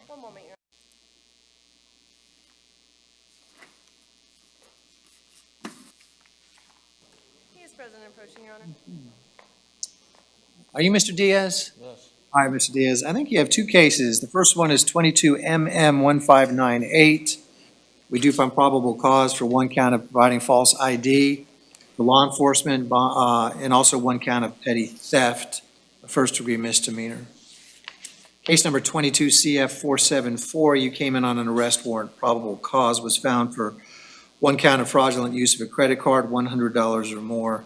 L: One moment, Your Honor. He is present and approaching, Your Honor.
K: Are you Mr. Diaz?
P: Yes.
K: All right, Mr. Diaz. I think you have two cases. The first one is 22MM1598. We do find probable cause for one count of providing false ID for law enforcement, and also one count of petty theft, a first-degree misdemeanor. Case number 22CF474, you came in on an arrest warrant. Probable cause was found for one count of fraudulent use of a credit card, $100 or more,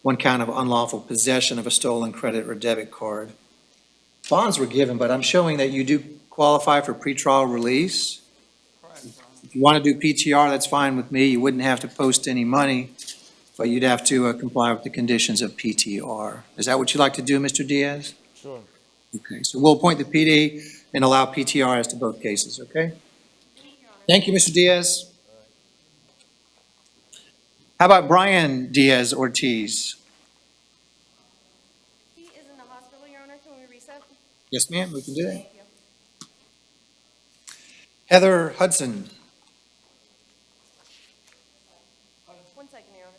K: one count of unlawful possession of a stolen credit or debit card. Bonds were given, but I'm showing that you do qualify for pretrial release. If you want to do PTR, that's fine with me. You wouldn't have to post any money, but you'd have to comply with the conditions of PTR. Is that what you'd like to do, Mr. Diaz?
P: Sure.
K: Okay, so we'll appoint the PD and allow PTR as to both cases, okay? Thank you, Mr. Diaz. How about Brian Diaz Ortiz?
L: He is in the hospital, Your Honor. Can we reset?
K: Yes, ma'am, we can do that.
L: Thank you.
K: Heather Hudson.
L: One second, Your Honor.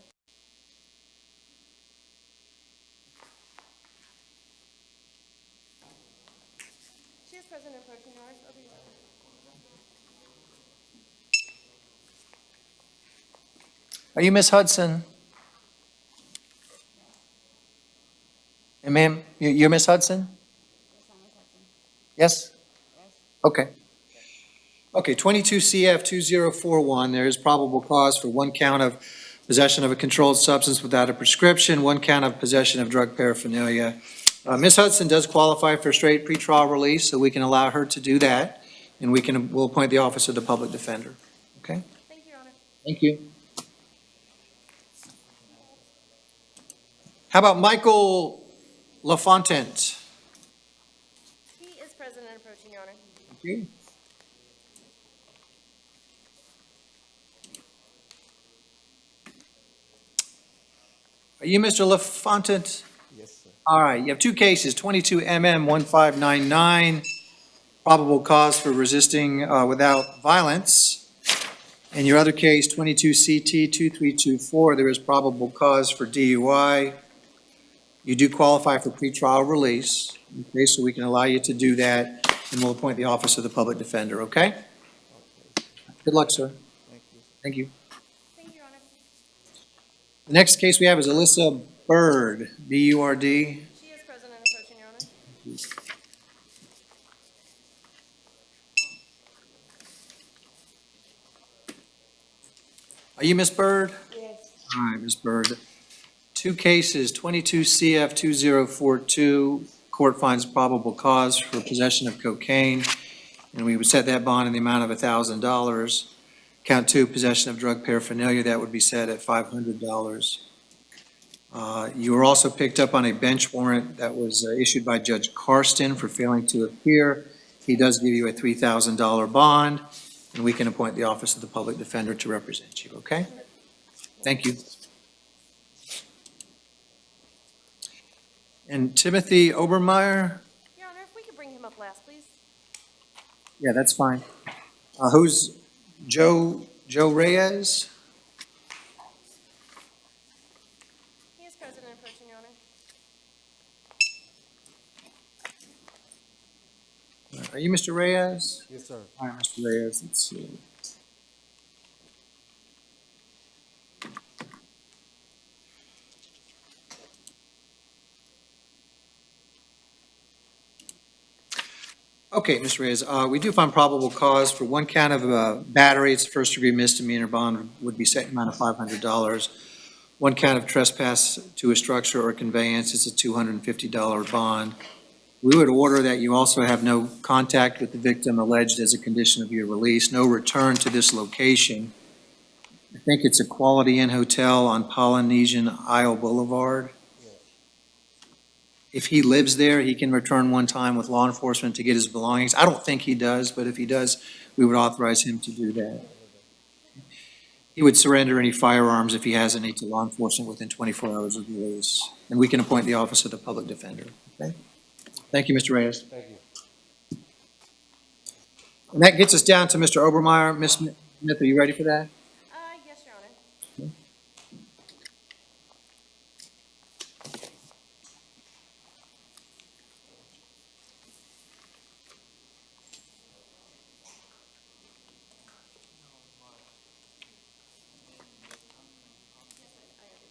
L: She is present and approaching, Your Honor. Over you.
K: Are you Miss Hudson? And ma'am, you're Miss Hudson? Yes? Okay. Okay, 22CF2041, there is probable cause for one count of possession of a controlled substance without a prescription, one count of possession of drug paraphernalia. Ms. Hudson does qualify for straight pretrial release, so we can allow her to do that, and we'll appoint the Office of the Public Defender. Okay?
L: Thank you, Your Honor.
K: Thank you. How about Michael LaFontaine?
L: He is present and approaching, Your Honor.
K: Thank you. Are you Mr. LaFontaine?
I: Yes, sir.
K: All right, you have two cases, 22MM1599, probable cause for resisting without violence. And your other case, 22CT2324, there is probable cause for DUI. You do qualify for pretrial release, okay, so we can allow you to do that, and we'll appoint the Office of the Public Defender, okay? Good luck, sir. Thank you.
L: Thank you, Your Honor.
K: The next case we have is Alyssa Bird, B-U-R-D.
L: She is present and approaching, Your Honor.
K: Are you Miss Bird?
L: Yes.
K: All right, Ms. Bird. Two cases, 22CF2042, court finds probable cause for possession of cocaine, and we would set that bond in the amount of $1,000. Count 2, possession of drug paraphernalia, that would be set at $500. You were also picked up on a bench warrant that was issued by Judge Karsten for failing to appear. He does give you a $3,000 bond, and we can appoint the Office of the Public Defender to represent you, okay? Thank you. And Timothy Obermeyer?
L: Your Honor, if we could bring him up last, please.
K: Yeah, that's fine. Who's Joe Reyes?
L: He is present and approaching, Your Honor.
K: Are you Mr. Reyes?
D: Yes, sir.
K: All right, Mr. Reyes, let's see. Okay, Mr. Reyes, we do find probable cause for one count of battery. It's a first-degree misdemeanor. Bond would be set in amount of $500. One count of trespass to a structure or conveyance, it's a $250 bond. We would order that you also have no contact with the victim alleged as a condition of your release, no return to this location. I think it's a Quality Inn Hotel on Polynesian Isle Boulevard. If he lives there, he can return one time with law enforcement to get his belongings. I don't think he does, but if he does, we would authorize him to do that. He would surrender any firearms if he has any to law enforcement within 24 hours of release. And we can appoint the Office of the Public Defender. Okay? Thank you, Mr. Reyes.
D: Thank you.
K: And that gets us down to Mr. Obermeyer. Ms. Smith, are you ready for that?
L: Yes, Your Honor.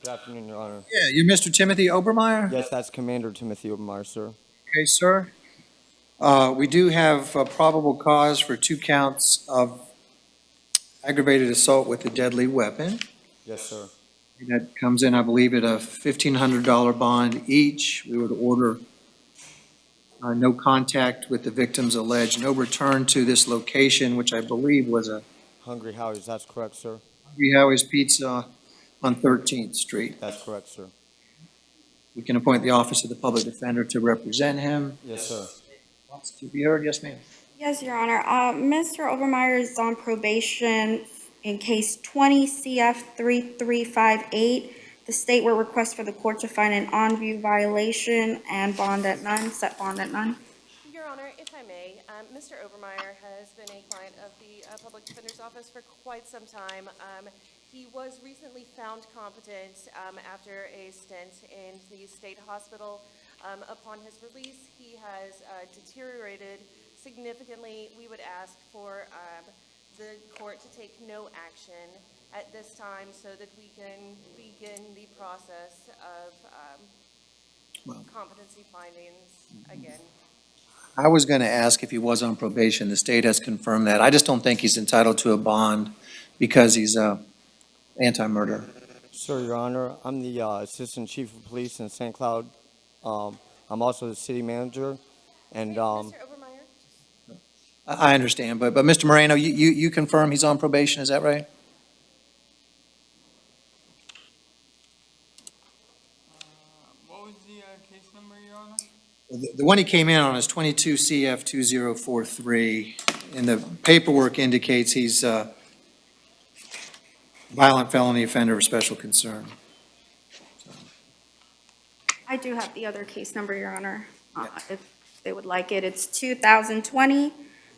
J: Good afternoon, Your Honor.
K: Yeah, you're Mr. Timothy Obermeyer?
J: Yes, that's Commander Timothy Obermeyer, sir.
K: Okay, sir. We do have probable cause for 2 counts of aggravated assault with a deadly weapon.
J: Yes, sir.
K: That comes in, I believe, at a $1,500 bond each. We would order no contact with the victims alleged, no return to this location, which I believe was a
J: Hungry Howie's, that's correct, sir.
K: Hungry Howie's Pizza on 13th Street.
J: That's correct, sir.
K: We can appoint the Office of the Public Defender to represent him.
J: Yes, sir.
K: Wants to be heard? Yes, ma'am.
T: Yes, Your Honor. Mr. Obermeyer is on probation in case 20 CF 3358. The state will request for the court to find an on-view violation and bond at none, set bond at none.
L: Your Honor, if I may, Mr. Obermeyer has been a client of the Public Defender's Office for quite some time. He was recently found competent after a stint in the state hospital. Upon his release, he has deteriorated significantly. We would ask for the court to take no action at this time so that we can begin the process of competency findings again.
K: I was going to ask if he was on probation. The state has confirmed that. I just don't think he's entitled to a bond because he's anti-murder.
J: Sir, Your Honor, I'm the Assistant Chief of Police in St. Cloud. I'm also the city manager, and
L: Mr. Obermeyer?
K: I understand, but Mr. Moreno, you confirm he's on probation, is that right?
P: What was the case number, Your Honor?
K: The one he came in on is 22 CF 2043, and the paperwork indicates he's a violent felony offender of special concern.
T: I do have the other case number, Your Honor, if they would like it. It's 2020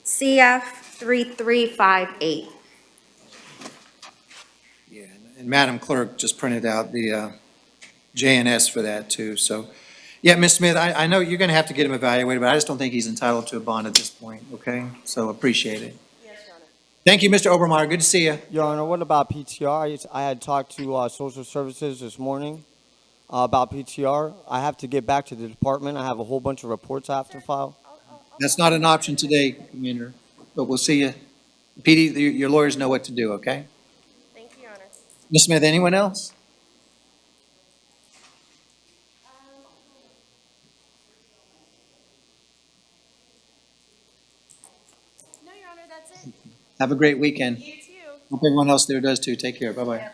T: CF 3358.
K: Yeah, and Madam Clerk just printed out the JNS for that too, so. Yeah, Ms. Smith, I know you're gonna have to get him evaluated, but I just don't think he's entitled to a bond at this point, okay? So appreciate it.
L: Yes, Your Honor.
K: Thank you, Mr. Obermeyer, good to see you.
J: Your Honor, what about PTR? I had talked to Social Services this morning about PTR. I have to get back to the department. I have a whole bunch of reports I have to file.
K: That's not an option today, Commander, but we'll see you. PD, your lawyers know what to do, okay?
L: Thank you, Your Honor.
K: Ms. Smith, anyone else?
L: No, Your Honor, that's it.
K: Have a great weekend.
L: You too.
K: Hope everyone else there does too. Take care. Bye-bye.